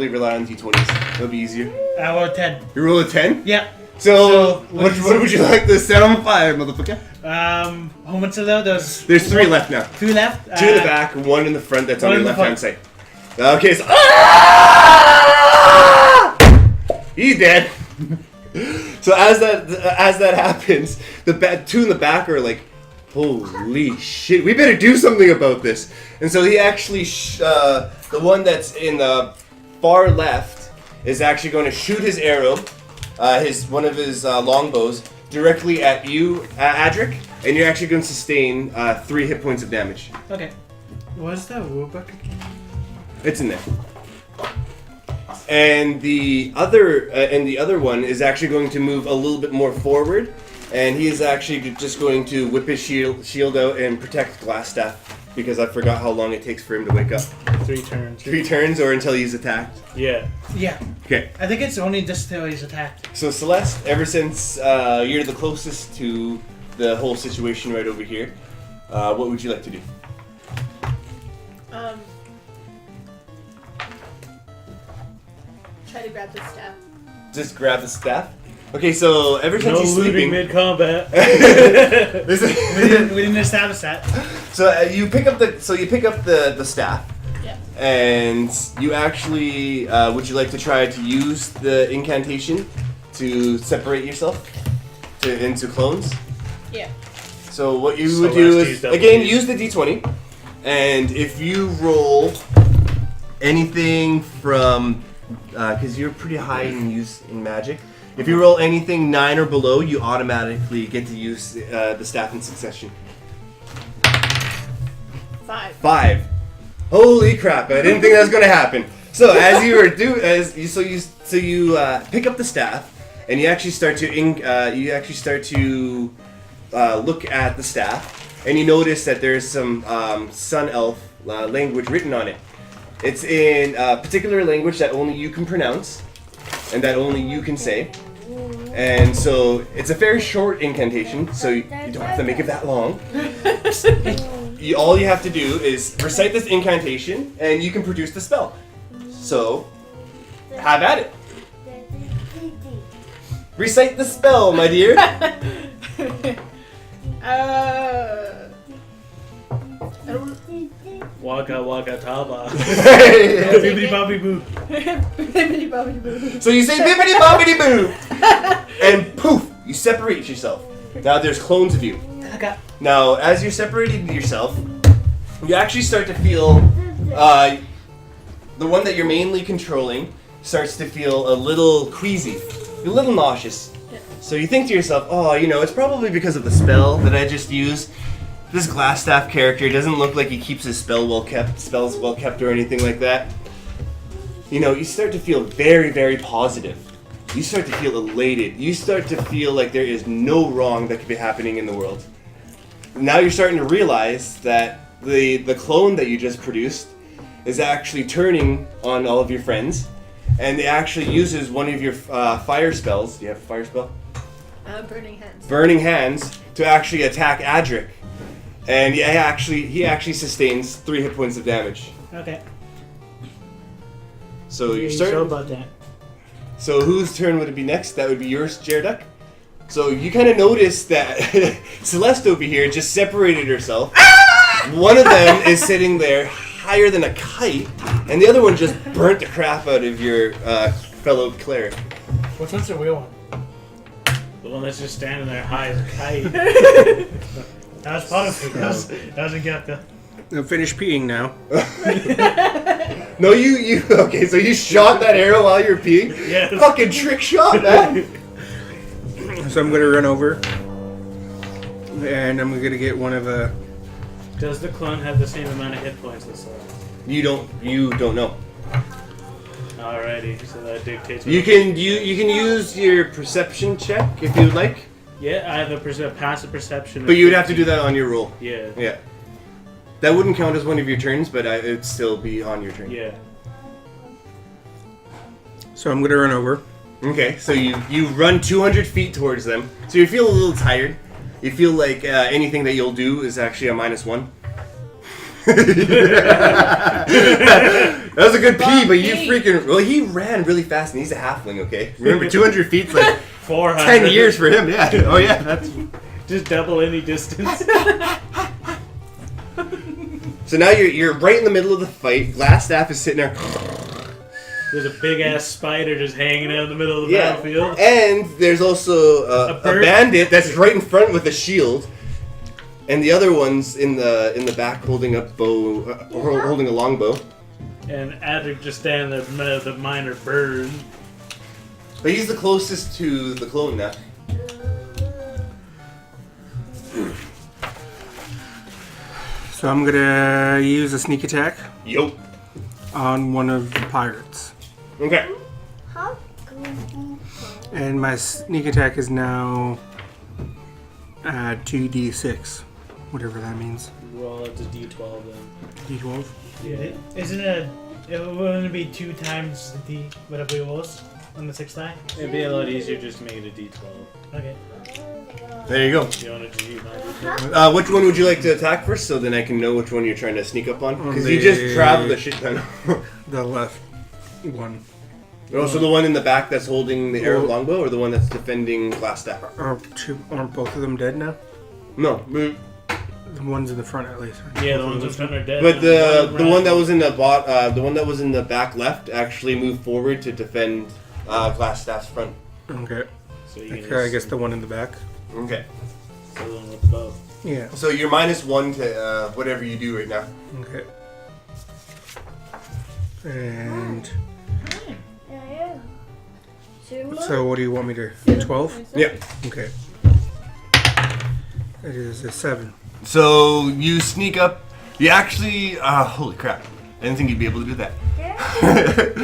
rely on D20s. That'll be easier. I rolled 10. You roll a 10? Yeah. So what would you like to set on fire, motherfucker? How much of those? There's 3 left now. 2 left. 2 in the back, 1 in the front. That's on one your in the left hand front. side. Okay, so he's dead. So as that happens, the 2 in the back are like, holy shit, we better do something about this. And so he actually, the one that's in the far left is actually going to shoot his arrow, one of his longbows, directly at you, Adric, and you're actually going to sustain 3 hit points of damage. Okay. What's the rulebook again? It's in there. And the other one is actually going to move a little bit more forward, and he is actually just going to whip his shield out and protect Glassstaff, because I forgot how long it takes for him to wake up. 3 turns. 3 turns or until he's attacked. Yeah. Yeah. Okay. I think it's only just till he's attacked. So Celeste, ever since you're the closest to the whole situation right over here, what would you like to do? Try to grab the staff. Just grab the staff. Okay, so ever since No he's looting sleeping, mid-combat. We didn't establish that. so you pick up the staff. Yeah. And you actually, would you like to try to use the incantation to separate yourself into clones? Yeah. So what you So would do last is, use double again, use. use the d20, And if you roll anything from, because you're pretty high in magic, if you roll anything 9 or below, you automatically get to use the staff in succession. 5. 5. Holy crap! I didn't think that was going to happen. So as you were you pick up the staff, and you actually start to look at the staff, and you notice that there's some Sun Elf language written on it. It's in a particular language that only you can pronounce, and that only you can say. And so it's a very short incantation, so you don't have to make it that long. All you have to do is recite this incantation, and you can produce the spell. So, have at it. Recite the spell, my dear. Waka waka taba. Bibbidi bobbidi boo. Bibbidi bobbidi boo. So you say bibbidi bobbidi boo, and poof, you separate yourself. Now there's clones of you. Okay. Now, as you're separating yourself, you actually start to feel the one that you're mainly controlling starts to feel a little queasy, a little nauseous. So you think to yourself, oh, it's probably because of the spell that I just used. This Glassstaff character doesn't look like he keeps his spells well kept or anything like that. You start to feel very, very positive. You start to feel elated. You start to feel like there is no wrong that could be happening in the world. Now you're starting to realize that the clone that you just produced is actually turning on all of your friends, and it actually uses one of your fire spells. Do you have a fire spell? Burning Hands. Burning Hands to actually attack Adric. And he actually sustains 3 hit points of damage. Okay. So you're Sure starting. about that. So whose turn would it be next? That would be yours, Jareduk. So you kind of notice that Celeste over here just separated herself. One of them is sitting there higher than a kite, and the other one just burnt the crap out of your fellow cleric. Which one's the real one? The one that's just standing there high as a kite. That was part of it. That was a Gekka. I'm finished peeing now. No, you okay? So you shot that arrow while you're peeing? Yes. Fucking trick shot, man. So I'm gonna run over, and I'm gonna get one of the. Does the clone have the same amount of hit points as Celeste? You don't know. Alrighty, so that dictates. You can use your perception check if you would like, Yeah, I have a passive perception. but you would have to do that on your roll. Yeah. Yeah. That wouldn't count as one of your turns, but it'd still be on your turn. Yeah. So I'm gonna run over. Okay, so you run 200 feet towards them. So you feel a little tired. You feel like anything that you'll do is actually a -1. That was a good pee, but you freaking... Well, he ran really fast, and he's a halfling, okay? Remember, 200 feet's like 400. 10 years for him, yeah. Oh, yeah, that's... Just double any distance. So now you're right in the middle of the fight. Glassstaff is sitting there... There's a big ass spider just hanging out in the middle of the Yeah, battlefield. and there's also a bandit that's right in front with a shield, and the other one's in the back holding a bow, holding a longbow. And Adric just standing there with the minor bird. But he's the closest to the clone now. So I'm gonna use a sneak attack Yo. on one of the pirates, Okay. and my sneak attack is now 2d6, whatever that means. Roll up to D12 then. D12. It wouldn't be 2 times the whatever it was on the 6th die? It'd be a lot easier just to make it a D12. Okay. There you go. You want to use my D12? Which one would you like to attack first, so then I can know which one you're trying to sneak up on? Because you The- just traveled a shit ton. The left one. Also, the one in the back that's holding the arrow longbow, or the one that's defending Glassstaff? Aren't both of them dead now? No. The ones in the front, at least. Yeah, the ones in front are dead. But the one that was in the back left actually moved forward to defend Glassstaff's front. Okay. So you can Okay, I guess the one in the back. Okay. So the one with the bow. Yeah. So you're -1 to whatever you do right now. Okay. And so, what do you want me to? 12. Yeah. Okay. It is a 7. So you sneak up. You actually, holy crap! I didn't think you'd be able to do that.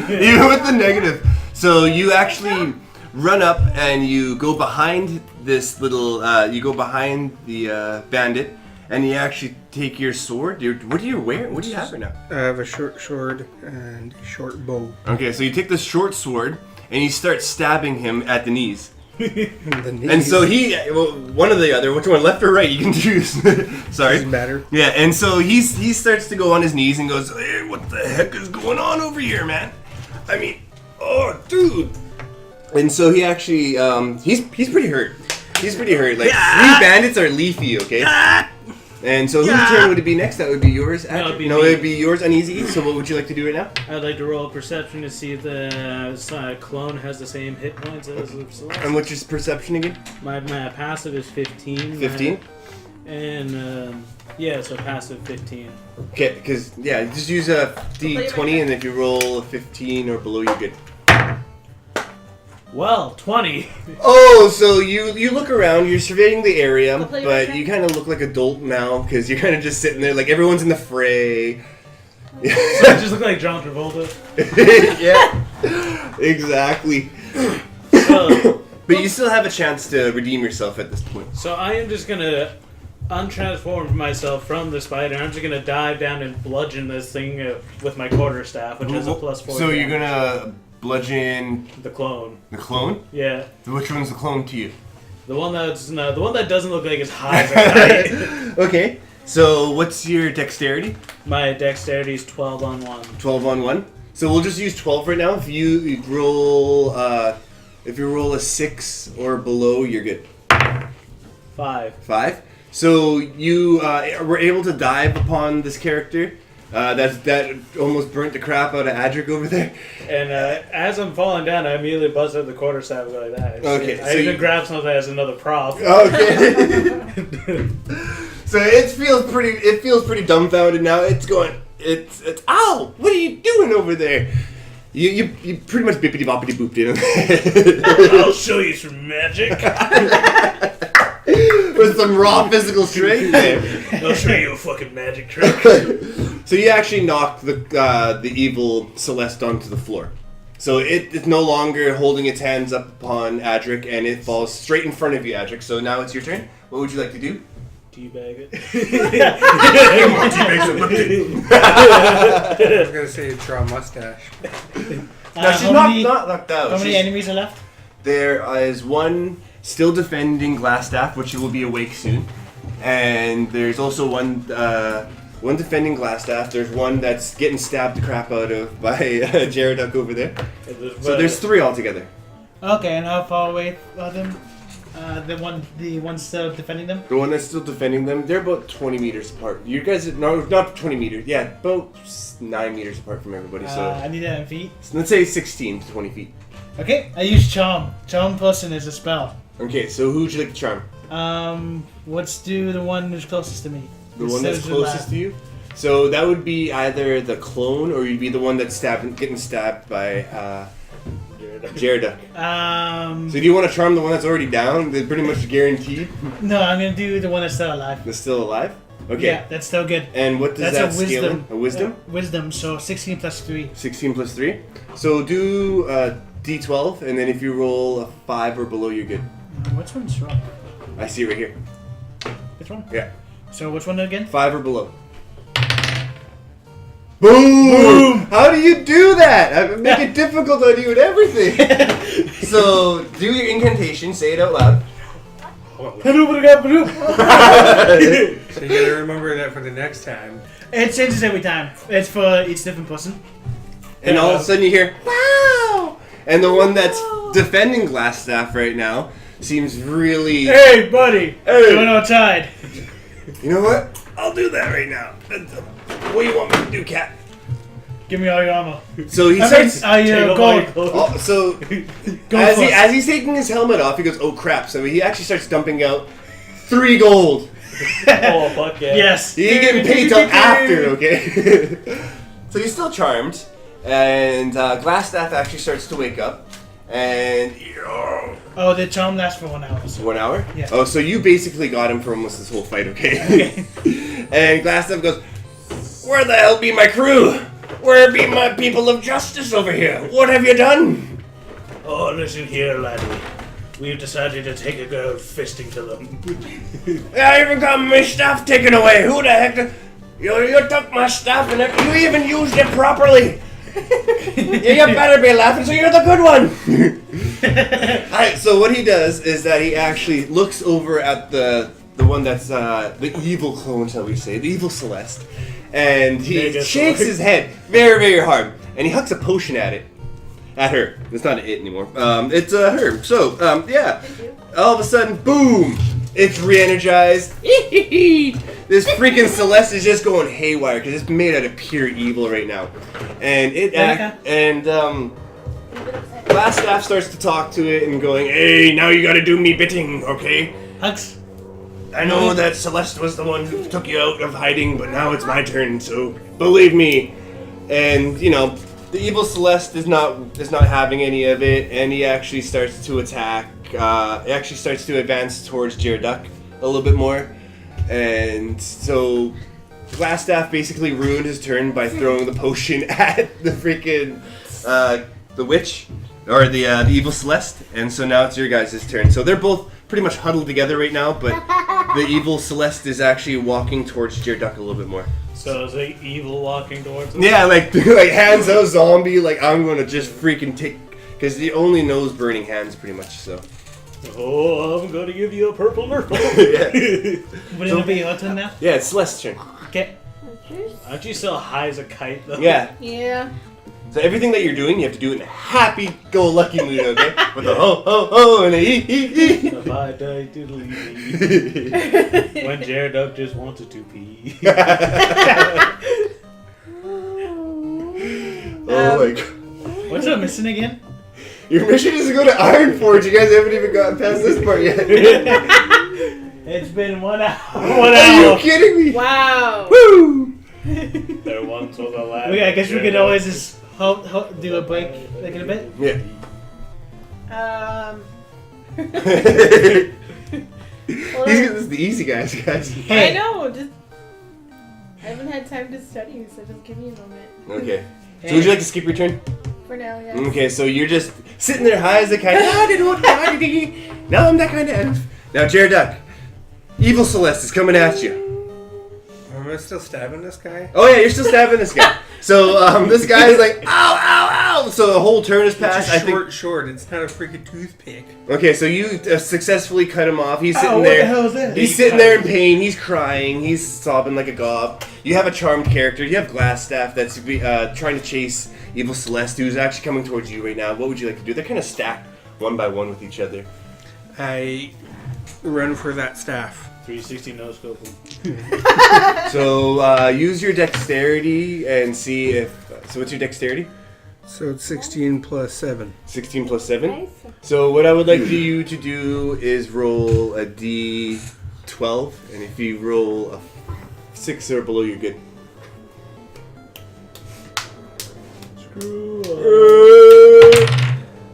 Even with the negative. So you actually run up and you go behind this little. You go behind the bandit, and you actually take your sword. What do you wear? What do you have right now? I have a short sword and a short bow. Okay, so you take the short sword and you start stabbing him at the knees. The knees. And so one or the other, which one, left or right, you can choose. Sorry. Doesn't matter. Yeah, and so he starts to go on his knees and goes, "Hey, what the heck is going on over here, man? I mean, oh, dude." And so he actually, he's pretty hurt. He's pretty hurt. Like, 3 bandits are leafy, okay? And so whose turn would it be next? That would be yours. No, it'd be no, me. it'd be yours uneasy. So what would you like to do right now? I'd like to roll a perception to see if the clone has the same hit points as the Celeste. And what's your perception again? My passive is 15. 15? And, so passive 15. Okay, because, just use a D20, and if you roll a 15 or below, you're good. Well, 20. Oh, so you look around, you're surveying the area, play your but turn. you kind of look like a dolt now, because you're kind of just sitting there, like everyone's in the fray. So I just look like John Travolta. Yeah, exactly. But you still have a chance to redeem yourself at this point. So I am just going to untransform myself from the spider. I'm just going to dive down and bludgeon this thing with my quarterstaff, which has a +4. So you're gonna bludgeon The clone. the clone? Yeah. Which one's the clone to you? The one that doesn't look like his highs are tight. Okay. So what's your dexterity? My dexterity is 12 on 1. 12 on 1. So we'll just use 12 right now. If you roll a 6 or below, you're good. 5. 5. So you were able to dive upon this character. That almost burnt the crap out of Adric over there. And as I'm falling down, I immediately buzz out the quarterstaff and go like that. Okay, I so even you- grab something as another prop. Okay. So it feels pretty dumbfounded now. It's going. It's. Ow! What are you doing over there? You pretty much bippity boppity booped in. I'll show you some magic. With some raw physical strength there. I'll show you a fucking magic trick. So you actually knocked the evil Celeste onto the floor. So it's no longer holding its hands up upon Adric, and it falls straight in front of you, Adric. So now it's your turn. What would you like to do? Teabag it. I was gonna say draw a mustache. No, she's how not many, knocked out. how many She's- enemies are left? There is one still defending Glassstaff, which will be awake soon, and there's also one defending Glassstaff. There's one that's getting stabbed the crap out of by Jareduk over there. So there's 3 altogether. Okay, and how far away are them? The ones still defending them? The one that's still defending them, they're about 20 meters apart. You guys, no, not 20 meters. Yeah, about 9 meters apart from everybody. So I need that in feet. let's say 16 to 20 feet. Okay, I use charm. Charm person is a spell. Okay, so who would you like to charm? Let's do the one who's closest to me. The one that's closest to you? So that would be either the clone, or you'd be the one that's getting stabbed by Jareduk. So do you want to charm the one that's already down? They're pretty much guaranteed. No, I'm gonna do the one that's still alive. That's still alive? Okay. Yeah, that's still good. And what does That's that a scale wisdom. in? A wisdom? Wisdom, so 16 plus 3. 16 plus 3. So do D12, and then if you roll a 5 or below, you're good. Which one's wrong? I see it right here. Which one? Yeah. So which one again? 5 or below. Boom! How do you do that? I make it difficult on you and everything. So do your incantation. Say it out loud. So you gotta remember that for the next time. It changes every time. It's for each different person. And all of a sudden you hear, wow! And the one that's defending Glassstaff right now seems really... Hey, buddy! Hey. Going outside. You know what? I'll do that right now. What do you want me to do, cat? Give me all your armor. So he I starts... mean, gold. Oh, so Go as he's taking his helmet off, he goes, oh crap. So he actually starts dumping out 3 gold. Oh, fuck yeah. Yes. You ain't getting paid till after, okay? So he's still charmed, and Glassstaff actually starts to wake up, and Oh, the charm lasts for 1 hour. So. 1 hour? Yeah. Oh, so you basically got him for almost this whole fight, okay? Okay. And Glassstaff goes, "Where the hell be my crew? Where be my people of justice over here? What have you done?" Oh, listen here, laddie. We've decided to take a go fisting to them. I even got my stuff taken away. Who the heck? You took my stuff and you even used it properly. You better be laughing, so you're the good one. Alright, so what he does is that he actually looks over at the one that's the evil clone, shall we say, the evil Celeste, and he Mega shakes sword. his head very, very hard, and he hucks a potion at it. At her. It's not it anymore. It's her. So, yeah. All of a sudden, boom! It's re-energized. This freaking Celeste is just going haywire because it's made out of pure evil right now. And Glassstaff starts to talk to it and going, "Hey, now you gotta do me bidding, okay? Hugs. I know that Celeste was the one who took you out of hiding, but now it's my turn, so believe me." And, you know, the evil Celeste is not having any of it, and he actually starts to attack. He actually starts to advance towards Gyaraduck a little bit more, and so Glassstaff basically ruined his turn by throwing the potion at the freaking the witch or the evil Celeste, and so now it's your guys' turn. So they're both pretty much huddled together right now, but the evil Celeste is actually walking towards Gyaraduck a little bit more. So is it evil walking towards us? Yeah, like hands out zombie, like I'm gonna just freaking take, because he only knows burning hands pretty much, so. Oh, I'm gonna give you a purple Nerf. Yeah. Will it be your turn now? Yeah, it's Celeste's turn. Okay. Aren't you still high as a kite, though? Yeah. Yeah. So everything that you're doing, you have to do it in a happy-go-lucky mood, okay? With a ho, ho, ho, and a hee, hee, hee. If I die, diddly dee. When Gyaraduck just wanted to pee. Oh my god. What's up missing again? Your mission is to go to Ironforge. You guys haven't even gotten past this part yet. It's been 1 hour. 1 Are hour. you kidding me? Wow. Woo! There once was a lad. I guess we could always just do a break like in a bit. Yeah. Hold This on. is the easy guys. I know. Just I haven't had time to study, so just give me a moment. Okay. So would you like to skip your turn? For now, yeah. Okay, so you're just sitting there high as a kite. Now I'm that kind of elf. Now, Gyaraduck, evil Celeste is coming at you. Am I still stabbing this guy? Oh yeah, you're still stabbing this guy. So this guy's like, ow, ow, ow. So the whole turn has passed. It's a short. It's not a freaking toothpick. Okay, so you successfully cut him off. He's sitting what there. the hell is that? He's sitting there in pain. He's crying. He's sobbing like a gob. You have a charmed character. You have Glassstaff that's trying to chase evil Celeste, who's actually coming towards you right now. What would you like to do? They're kind of stacked one by one with each other. I run for that staff. 360 no scope. So use your dexterity and see if. So what's your dexterity? So it's 16 plus 7. 16 plus 7. So what I would like you to do is roll a d12, and if you roll a 6 or below, you're good. Screw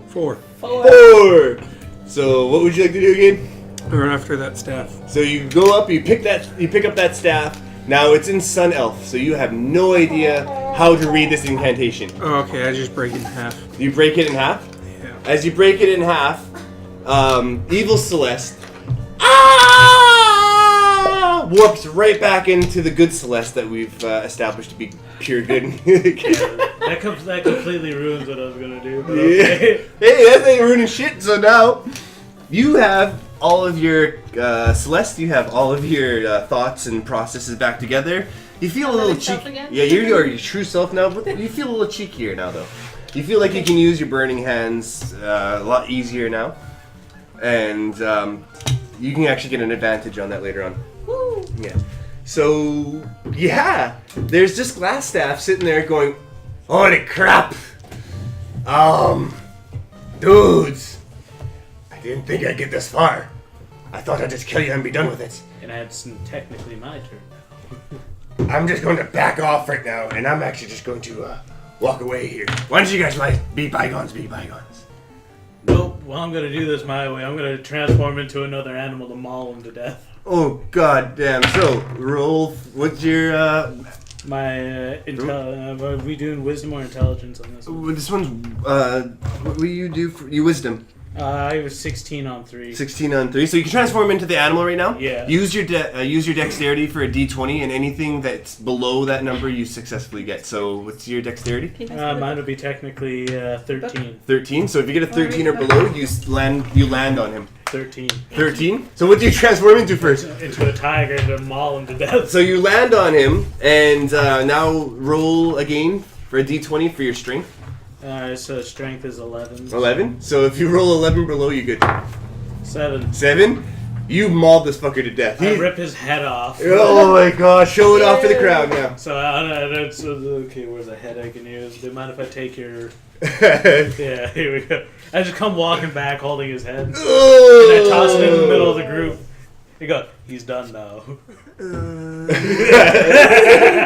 4. 4. So what would you like to do again? I run after that staff. So you go up, you pick up that staff. Now it's in Sun Elf, so you have no idea how to read this incantation. Oh, okay. I just break it in half. You break it in half. Yeah. As you break it in half, evil Celeste warps right back into the good Celeste that we've established to be pure good. That completely ruins what I was gonna do. But Yeah. okay. Hey, that ain't ruining shit. So now you have all of your Celeste. You have all of your thoughts and processes back together. You feel a little myself cheeky. again? Yeah, you're your true self now, but you feel a little cheekier now, though. You feel like you can use your burning hands a lot easier now, and you can actually get an advantage on that later on. Woo. Yeah. So yeah, there's just Glassstaff sitting there going, "Holy crap! Dudes, I didn't think I'd get this far. I thought I'd just kill you and be done with it. And it's technically my turn. I'm just going to back off right now, and I'm actually just going to walk away here. Why don't you guys be bygones, be bygones? Nope. Well, I'm gonna do this my way. I'm gonna transform into another animal to maul him to death. Oh god damn! So roll. What's your My are we doing wisdom or intelligence on this one? This one's what will you do for your wisdom? I was 16 on 3. 16 on 3. So you can transform into the animal right now. Yeah. Use your dexterity for a d20, and anything that's below that number you successfully get. So what's your dexterity? Mine would be technically 13. 13. So if you get a 13 or below, you land on him. 13. 13. So what do you transform into first? Into a tiger to maul him to death. So you land on him, and now roll again for a d20 for your strength. So strength is 11. 11. So if you roll 11 below, you're good. 7. 7. You mauled this fucker to death. I rip his head off. Oh my gosh! Show it off to the crowd now. So okay, where's the head I can use? Do you mind if I take your? Yeah, here we go. I just come walking back, holding his head, and I toss it in the middle of the group. You go. He's done now.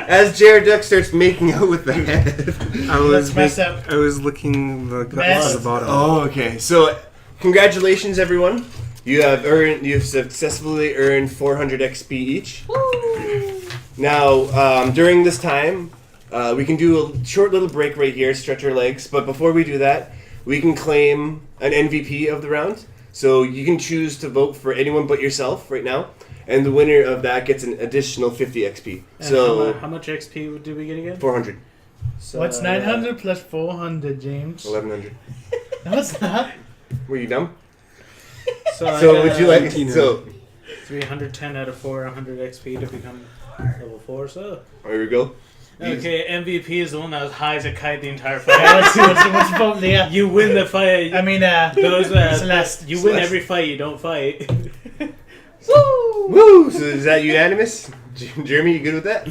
As Jared Duck starts making out with the head. I was mess up. I was looking the Mess. to the bottom. Oh, okay. So, congratulations, everyone. You've successfully earned 400 XP each. Woo! Now, during this time, we can do a short little break right here, stretch our legs. But before we do that, we can claim an MVP of the round. So you can choose to vote for anyone but yourself right now, and the winner of that gets an additional 50 XP. And So how much XP do we get again? 400, So, What's 900 plus 400, James? 1100. No, it's not. Were you dumb? So So would you like? So 310 out of 400 XP to become level 4. So there we go. okay, MVP is the one that was high as a kite the entire fight. Let's see what's the vote there. You win the fight. I mean, Celeste. You win Celeste. every fight. You don't fight. Woo! Woo! So is that unanimous? Jeremy, you good with that?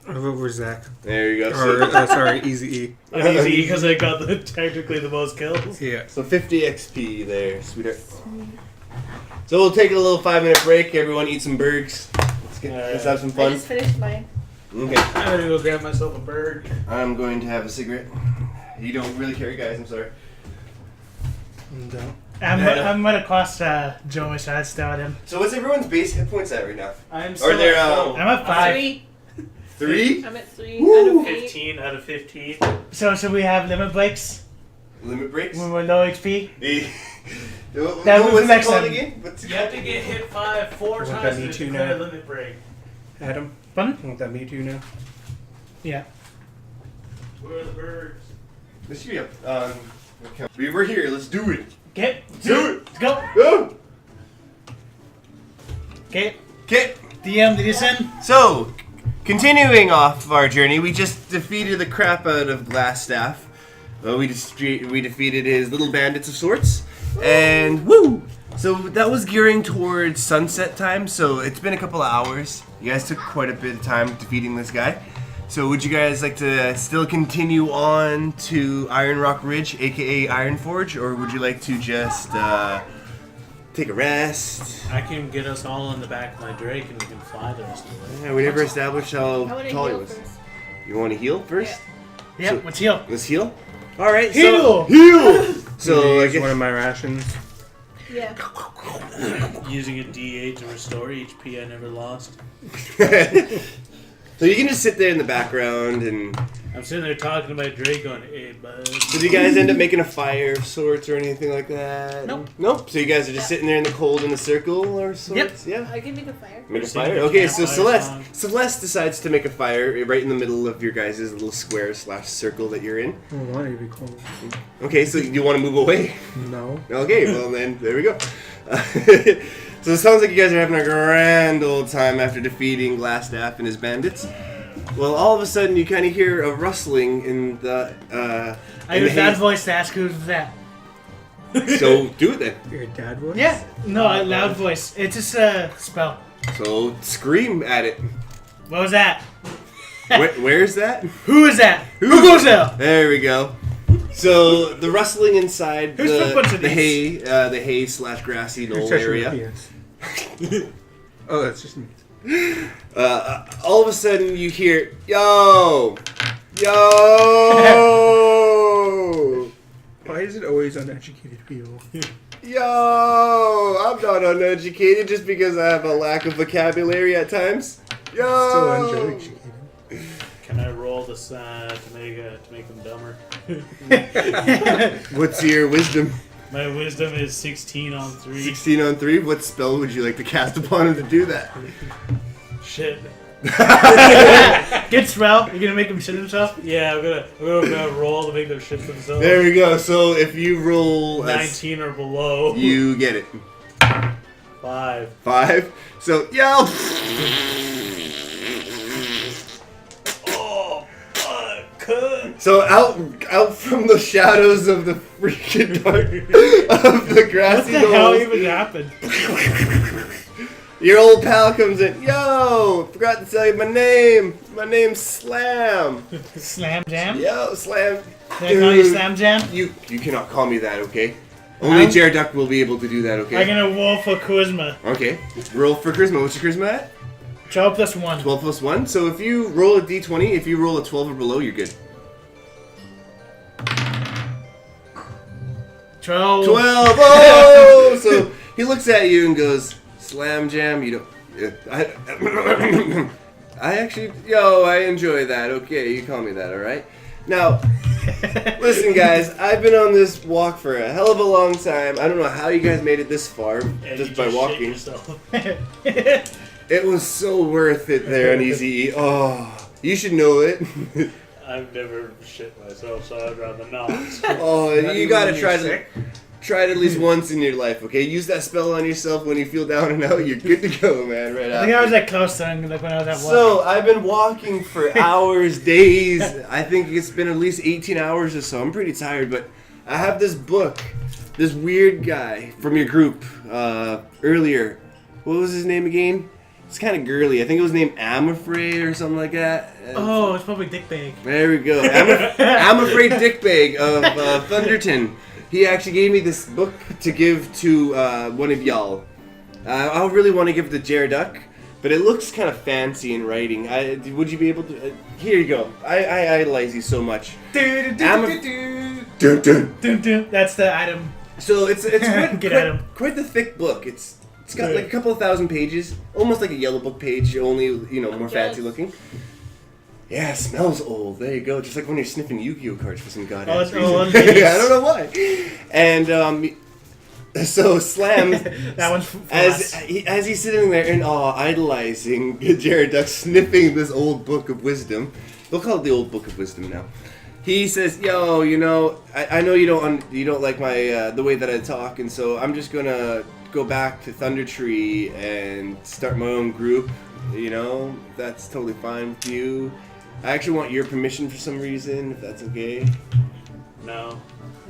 I vote for Zack. There you go. Or, So, sorry, Easy E. I'm easy because I got technically the most kills. Yeah. so 50 XP there, sweetheart. So we'll take a little 5-minute break. Everyone eat some burgers. Let's have some I fun. just finished mine. Okay. I'm gonna go grab myself a bird. I'm going to have a cigarette. You don't really care, guys. I'm sorry. No. I'm gonna cost Joey, so I'd start him. So what's everyone's base hit points at right now? I'm Are still there at full. I'm at 5. 3. 3? I'm at 3 Woo! out of 8. 15 out of 15. So we have limit breaks Limit breaks? when we're low XP. That was what's the it next called one. again? What's it You have called to again? get hit 4 Want times that to Me Too declare a now? limit break. Adam, Pardon? want that Me Too now? Yeah. Where are the birds? This should be up. We're here. Let's do it. Get. Do it. Let's go. Go. Okay. Okay. DM, did you send? So, continuing off our journey, we just defeated the crap out of Glassstaff. We defeated his little bandits of sorts, and woo! So that was gearing towards sunset time. So it's been a couple of hours. You guys took quite a bit of time defeating this guy. So would you guys like to still continue on to Iron Rock Ridge, aka Ironforge, or would you like to just take a rest? I can get us all on the back of my Drake and we can fly the rest of the way. Yeah, we never established I how want to tall he heal was. first. You want to heal first? Yep, So- let's heal. Let's heal. All right. Heal! So, heal. So So I use one guess, of my rations. Yeah. Using a D8 to restore HP I never lost. so you can just sit there in the background and. I'm sitting there talking to my Drake going, hey, bud. Did you guys end up making a fire of sorts or anything like that? Nope. Nope. So you guys are just sitting there in the cold in a circle or sorts? Yeah. I can make a fire. Make a Sing fire? the Okay, so campfire song. Celeste decides to make a fire right in the middle of your guys' little square / circle that you're in. Oh, why would be cold? Okay, so you want to move away? No. Okay, well then, there we go. So it sounds like you guys are having a grand old time after defeating Glassstaff and his bandits. Well, all of a sudden you kind of hear a rustling in the. I in the use that hay. voice to ask who's that. So do it then. Your dad voice? Yeah. No, a loud voice. It's just a spell. So scream at it. What was that? Where's that? Who is that? Who goes there? There we go. So the rustling inside Whose footprints are the hay / grassy knoll Who's touching area. my penis? Oh, that's just me. All of a sudden you hear, yo! Why is it always uneducated people? Yo! I'm not uneducated just because I have a lack of vocabulary at times. Yo! Still uneducated. Can I roll this to make them dumber? What's your wisdom? My wisdom is 16 on 3. 16 on 3? What spell would you like to cast upon him to do that? Shit. Good spell. You're gonna make him shit himself. Yeah, I'm gonna roll to make them shit themselves. There we go. So if you roll 19 or below. you get it. 5. 5. So, yo! Oh, fuck. So out from the shadows of the freaking dark of the What grassy the hell knolls, even happened? your old pal comes in. Yo, forgot to tell you my name. My name's Slam. Slam Jam? Yo, Slam. Can I call you Slam Jam? You cannot call me that, okay? Only Jared will be able to do that, I'm okay? gonna roll for charisma. Okay. Roll for charisma. What's your charisma at? 12 plus 1. 12 plus 1. So if you roll a d20, if you roll a 12 or below, you're good. 12. 12! Oh! So he looks at you and goes, Slam Jam, you don't... I actually... Yo, I enjoy that. Okay, you call me that, alright? Now, listen guys, I've been on this walk for a hell of a long time. I don't know how you guys made it this far, And just you by shit walking. yourself. It was so worth it there on Easy E. Oh, you should know it. I've never shit myself, so I'd rather not. Oh, Not you even gotta when try you're to... sick? Try it at least once in your life, okay? Use that spell on yourself when you feel down and out. You're good to go, man. Right I think I was after. that close to him, like when I was at walk. So I've been walking for hours, days. I think it's been at least 18 hours or so. I'm pretty tired, but I have this book. This weird guy from your group earlier. What was his name again? It's kind of girly. I think it was named I'm Afraid or something like that. Oh, it's probably Dick Bag. There we go. I'm Afraid Dickbag of Thunderton. He actually gave me this book to give to one of y'all. I really want to give it to Jareduck, but it looks kind of fancy in writing. Would you be able to? Here you go. I idolize you so much. Dun, Dun, dun. dun. That's the item. So it's Get at him. quite the thick book. It's got like a couple of thousand pages, almost like a yellow book page, only more fancy looking. Yeah, it smells old. There you go. Just like when you're sniffing Yu-Gi-Oh cards for some goddamn it's reason. old. I don't know why. And so Slam, That one's for as us. as he's sitting there in awe, idolizing Jared Duck, sniffing this old book of wisdom. They'll call it the old book of wisdom now. He says, "Yo, I know you don't like my the way that I talk, and so I'm just gonna go back to Thunder Tree and start my own group. That's totally fine with you. I actually want your permission for some reason, if that's okay." No.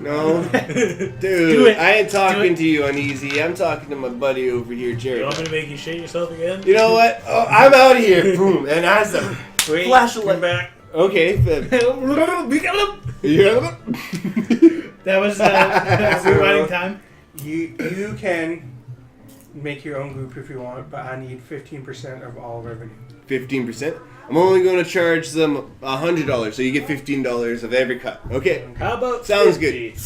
No? Do Dude, it. I ain't Do talking it. to you on Easy. I'm talking to my buddy over here, You Jared. want me to make you shit yourself again? You know what? Oh, I'm out of here. Boom. And as a Wait, flash of come light. back. Okay. Yeah. That was rewinding time. You can make your own group if you want, but I need 15% of all revenue. 15%. I'm only going to charge them $100, so you get $15 of every cut. Okay. How about Sounds 50?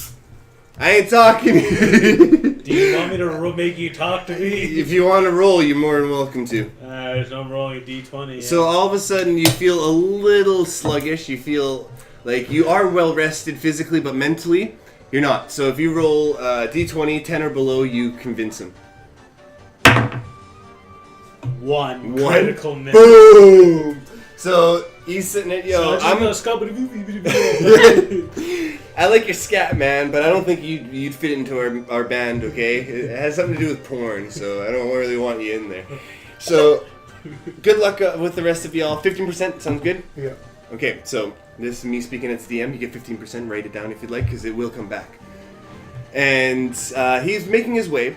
I ain't talking. Do you want me to make you talk to me? If you want to roll, you're more than welcome to. There's no rolling a d20 yet. So all of a sudden, you feel a little sluggish. You feel like you are well rested physically, but mentally, you're not. So if you roll d20, 10 or below, you convince him. One One. critical miss. Boom! So he's sitting at So I'm. I like your scat, man, but I don't think you'd fit into our band. Okay, it has something to do with porn, so I don't really want you in there. So good luck with the rest of y'all. 15% sounds good. Yeah. Okay, so this is me speaking as DM. You get 15%. Write it down if you'd like, because it will come back. And he's making his way.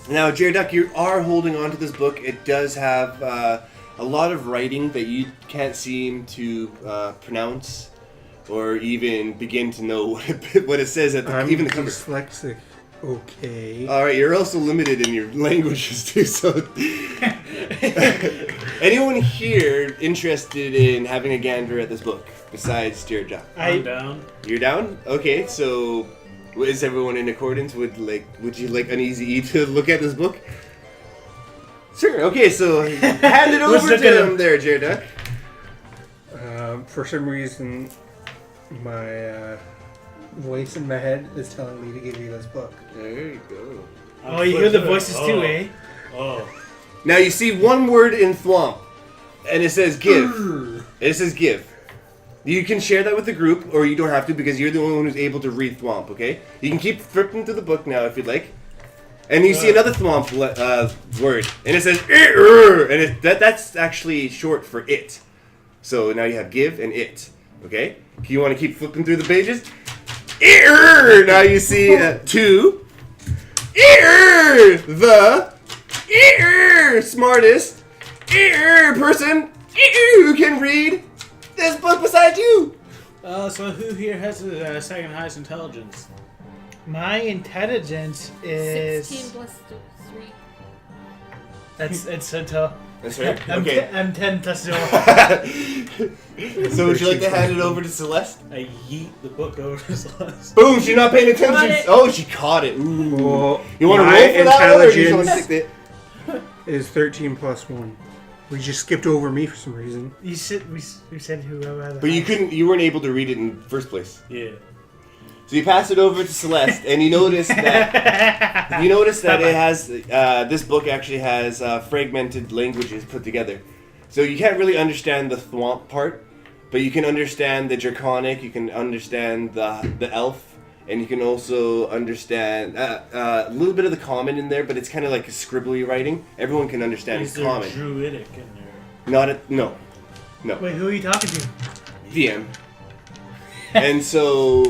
Now, Jareduck, you are holding on to this book. It does have a lot of writing that you can't seem to pronounce or even begin to know what it says at I'm even the cover. dyslexic. Okay. All right, you're also limited in your languages too. So, anyone here interested in having a gander at this book besides Jared John? I'm down. You're down? Okay, so is everyone in accordance? Would you like Uneasy E to look at this book? Sure. Okay, so hand it over to him there, Jared Duck. For some reason, my voice in my head is telling me to give you this book. There you go. Oh, you hear the voices too, eh? Oh. Now you see one word in Thwomp, and it says give. It says give. You can share that with the group, or you don't have to because you're the only one who's able to read Thwomp, okay? You can keep flipping through the book now if you'd like. And you see another Thwomp word, and it says and that's actually short for it. So now you have give and it, okay? You want to keep flipping through the pages? Now you see two. The smartest person who can read this book besides you. So who here has the second highest intelligence? My intelligence is 16 plus 3. It's so tough. That's right. I'm, Okay. I'm 10 plus 0. So would you like to hand it over to Celeste? I yeet the book over to Celeste. Boom! She's not paying attention. Got it. Oh, she caught it. Ooh. Well, You want to my roll for that one, or do you just want to intelligence stick it? is 13 plus 1. We just skipped over me for some reason. You said we said whoever. But you weren't able to read it in the first place. Yeah. So you pass it over to Celeste, and you notice that it has this book actually has fragmented languages put together. So you can't really understand the Thwomp part, but you can understand the Draconic, you can understand the Elf, and you can also understand a little bit of the Common in there, but it's kind of like a scribbly writing. Everyone can understand Is there Common. Druidic in there? No. Wait, who are you talking to? VM. And so,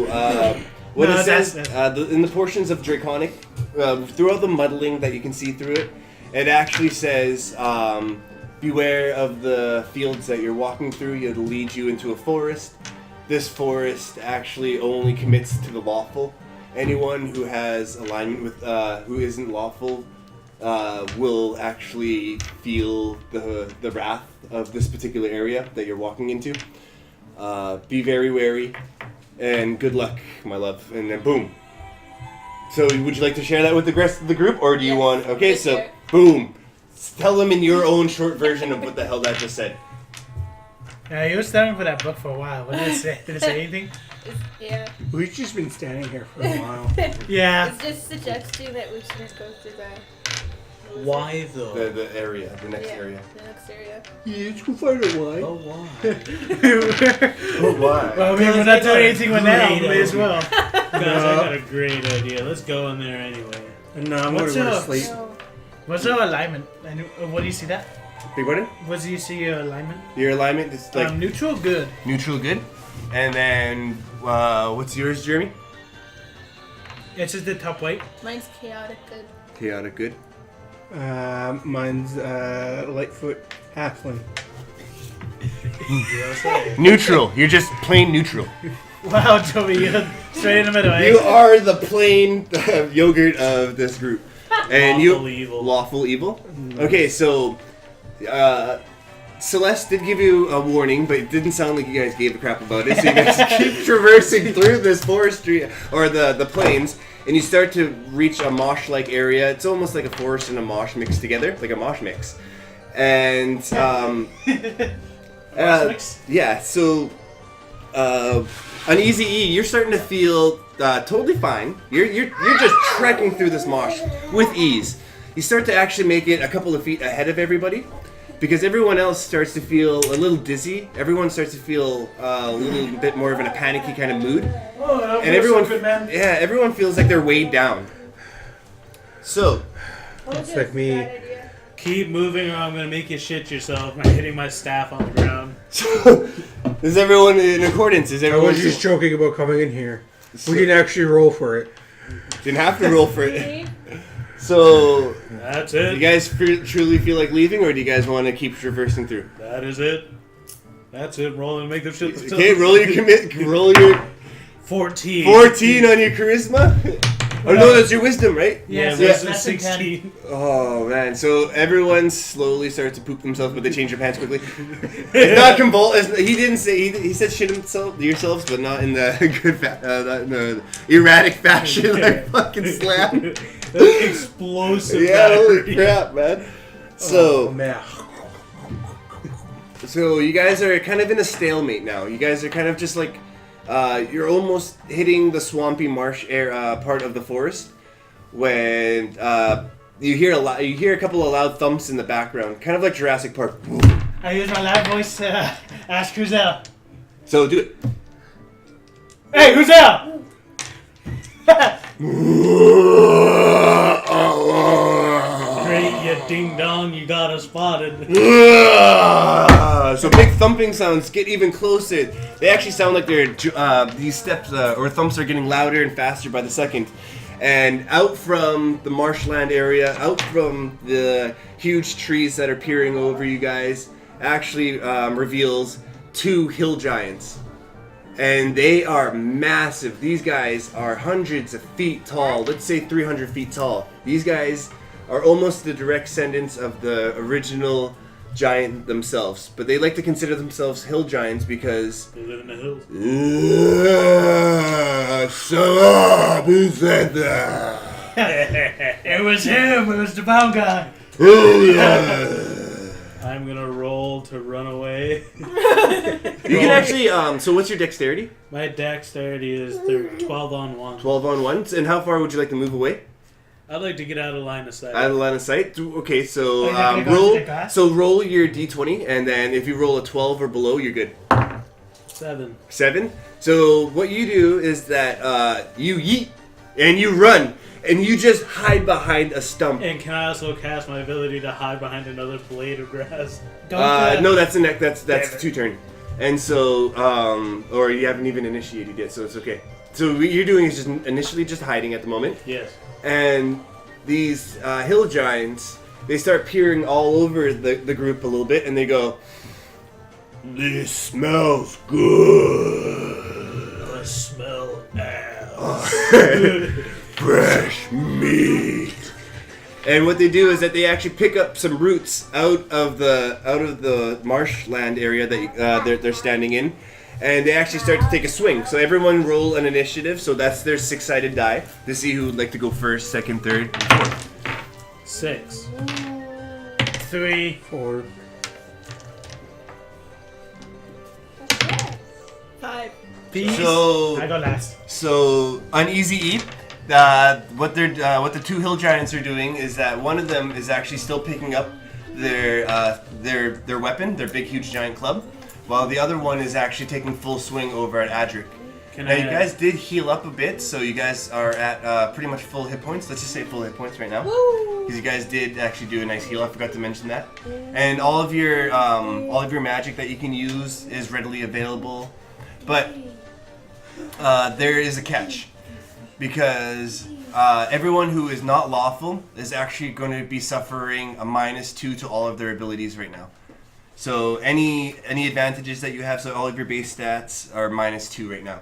what No, it says that's- in the portions of Draconic, throughout the muddling that you can see through it, it actually says, beware of the fields that you're walking through. It'll lead you into a forest. This forest actually only commits to the lawful. Anyone who has alignment with, who isn't lawful, will actually feel the wrath of this particular area that you're walking into. Be very wary, and good luck, my love. And then boom. So would you like to share that with the rest of the group, or do you Yes, want... Okay, let's so share. boom. Tell them in your own short version of what the hell that just said. You were studying for that book for a while. What did it say? Did it say anything? Yeah. We've just been standing here for a while. Yeah. It's just suggesting that we shouldn't go through the... Why though? The area, the next area. The next area. Yeah, let's go find out why. Oh, why? Oh, why? Well, we're not doing anything with now. May as well. Guys, I got a great idea. Let's go in there anyway. No, I'm going What's to go to up? sleep. No. What's our alignment? And what do you see that? Big button? What do you see your alignment? Your alignment is like Neutral, good. neutral good. And then, what's yours, Jeremy? It's just the top right. Mine's chaotic good. Chaotic good. Mine's Lightfoot Halfling. Neutral. You're just plain neutral. Wow, Joey, you're straight in the middle, eh? You are the plain yogurt of this group. And Lawful evil. Lawful evil? Okay, so Celeste did give you a warning, but it didn't sound like you guys gave a crap about it. So you guys keep traversing through this forestry, or the plains, and you start to reach a mosh-like area. It's almost like a forest and a mosh mixed together, like a mosh mix. And, mix? yeah, so, Uneasy E, you're starting to feel totally fine. You're just trekking through this mosh with ease. You start to actually make it a couple of feet ahead of everybody, because everyone else starts to feel a little dizzy. Everyone starts to feel a little bit more of in a panicky kind of mood, and everyone feels like they're weighed down. So, It's like me. Keep moving or I'm gonna make you shit yourself by hitting my staff on the ground. is everyone in accordance? Is I everyone was just joking about coming in here. We didn't actually roll for it. didn't have to roll for it? So, That's do it. you guys truly feel like leaving, or do you guys want to keep traversing through? That is it. That's it. Roll and make them shit. Okay, roll your 14 14. on your charisma. Oh no, that's your wisdom, right? Yeah, Yeah, wisdom that's 16. Oh man, so everyone slowly starts to poop themselves, but they change their pants quickly. It's not he didn't say, he said shit yourselves, but not in the good, not in the erratic fashion, like fucking slam. That's explosive. Yeah, holy battery. crap, man. Oh, So, man. so you guys are kind of in a stalemate now. You guys are kind of just like, you're almost hitting the swampy marsh air part of the forest when you hear a couple of loud thumps in the background, kind of like Jurassic Park. I use my loud voice to ask who's there. So do it. Hey, who's there? Great, you ding dong, you got us spotted. So big thumping sounds get even closer. They actually sound like these steps or thumps are getting louder and faster by the second. And out from the marshland area, out from the huge trees that are peering over you guys, actually reveals two hill giants. And they are massive. These guys are hundreds of feet tall. Let's say 300 feet tall. These guys are almost the direct descendants of the original giant themselves. But they like to consider themselves hill giants because... They live in the hills. Shut up! Who said that? It was him, it was the bound guy. I'm gonna roll to run away. You can actually... so what's your dexterity? My dexterity is 12 on 1. 12 on 1. And how far would you like to move away? I'd like to get out of line of sight. Out of line of sight. Okay, so you're gonna go roll. to the grass? So roll your d20, and then if you roll a 12 or below, you're good. 7. 7. So what you do is that you yeet and you run and you just hide behind a stump. And can I also cast my ability to hide behind another blade of grass? No, that's the next. That's Damn the it. 2 turn. And so or you haven't even initiated yet, so it's okay. So what you're doing is just initially just hiding at the moment. Yes. And these hill giants, they start peering all over the group a little bit, and they go, "This smells good. I smell ass. Fresh meat." And what they do is that they actually pick up some roots out of the marshland area that they're standing in, and they actually start to take a swing. So everyone roll an initiative. So that's their 6-sided die to see who would like to go first, second, third, and fourth. 6. 3. 4. 5. Peace. So I go last. So on Easy Eat, what the two hill giants are doing is that one of them is actually still picking up their weapon, their big huge giant club, while the other one is actually taking full swing over at Adric. Now you guys did heal up a bit, so you guys are at pretty much full hit points. Let's just say full hit points right now, because you guys did actually do a nice heal. I forgot to mention that. And all of your magic that you can use is readily available, but there is a catch, because everyone who is not lawful is actually going to be suffering a -2 to all of their abilities right now. So any advantages that you have, so all of your base stats are -2 right now.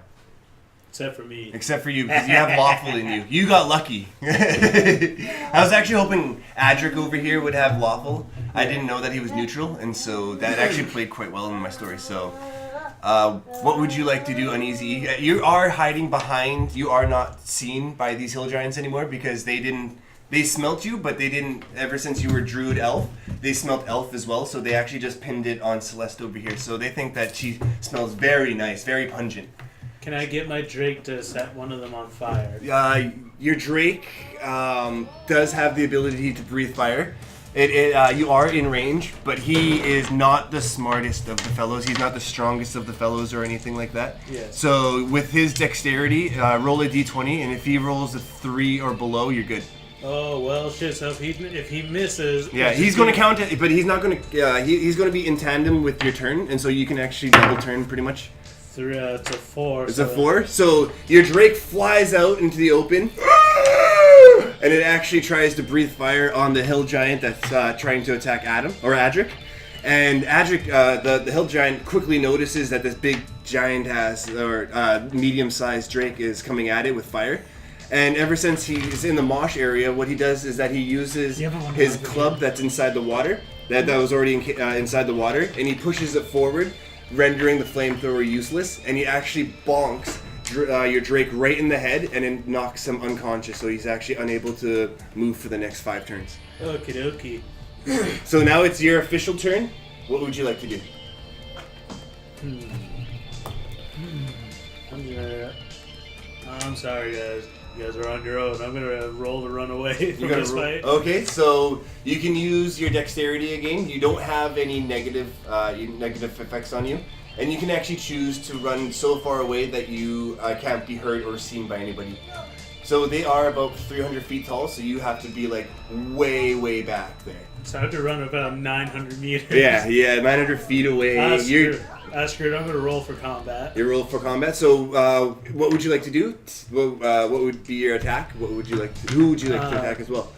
Except for me. Except for you, because you have lawful in you. You got lucky. I was actually hoping Adric over here would have lawful. I didn't know that he was neutral, and so that actually played quite well in my story. So, what would you like to do, Uneasy? You are hiding behind. You are not seen by these hill giants anymore because they didn't. They smelt you, but they didn't. Ever since you were druid elf, they smelt elf as well. So they actually just pinned it on Celeste over here. So they think that she smells very nice, very pungent. Can I get my Drake to set one of them on fire? Your Drake does have the ability to breathe fire. You are in range, but he is not the smartest of the fellows. He's not the strongest of the fellows or anything like that. Yes. So with his dexterity, roll a d20, and if he rolls a 3 or below, you're good. Oh well, shit. So if he misses, Yeah, he's going to count it, but he's not going to. He's going to be in tandem with your turn, and so you can actually double turn pretty much. It's a 4. It's a 4. So your Drake flies out into the open, and it actually tries to breathe fire on the hill giant that's trying to attack Adric. And Adric, the hill giant, quickly notices that this big giant medium-sized Drake is coming at it with fire. And ever since he's in the mosh area, what he does is that he uses You ever wonder his why the club that's inside the water, that was already inside the water, and he pushes it forward, rendering the flamethrower useless, and he actually bonks your Drake right in the head and then knocks him unconscious, so he's actually unable to move for the next 5 turns. Okie dokie. So now it's your official turn. What would you like to do? I'm sorry, guys. You guys are on your own. I'm gonna roll to run away from You gotta this fight. Okay, so you can use your dexterity again. You don't have any negative effects on you, and you can actually choose to run so far away that you can't be heard or seen by anybody. So they are about 300 feet tall, so you have to be like way back there. So I have to run about 900 meters. Yeah, 900 feet away. Screwed. I'm gonna roll for combat. You roll for combat. So what would you like to do? What would be your attack? What would you like? Who would you like to attack as well?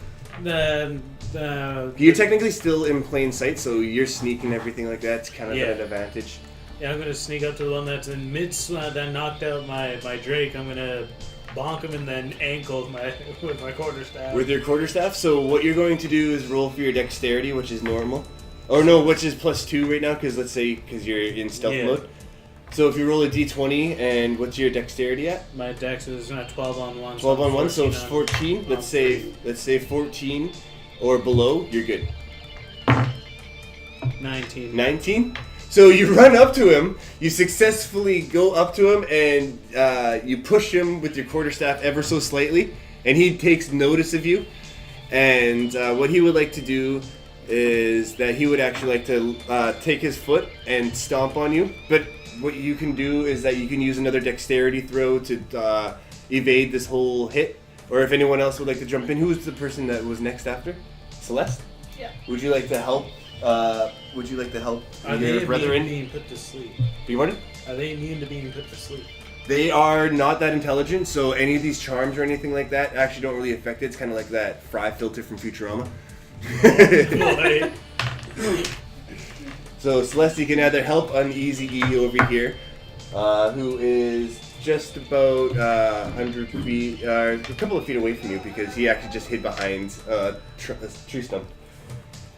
You're technically still in plain sight, so you're sneaking everything like that. It's kind of at an advantage. Yeah, I'm gonna sneak up to the one that's in mid that knocked out my Drake. I'm gonna bonk him in the ankle with my quarterstaff. With your quarterstaff. So what you're going to do is roll for your dexterity, which is normal. Or no, which is +2 right now, because you're in stealth mode. So if you roll a d20, and what's your dexterity at? My dex is 12 on 1. 12 on 1, so it's 14. Let's say 14 or below, you're good. 19. 19? So you run up to him, you successfully go up to him, and you push him with your quarterstaff ever so slightly, and he takes notice of you. And what he would like to do is that he would actually like to take his foot and stomp on you. But what you can do is that you can use another dexterity throw to evade this whole hit. Or if anyone else would like to jump in, who's the person that was next after? Celeste? Yeah. Would you like to help? Would you like to help Are your they brethren? being put to sleep? Do you want it? Are they immune to being put to sleep? They are not that intelligent, so any of these charms or anything like that actually don't really affect it. It's kind of like that fry filter from Futurama. Boy. So Celeste can either help Uneasy E over here, who is just about 100 feet, a couple of feet away from you, because he actually just hid behind a tree stump.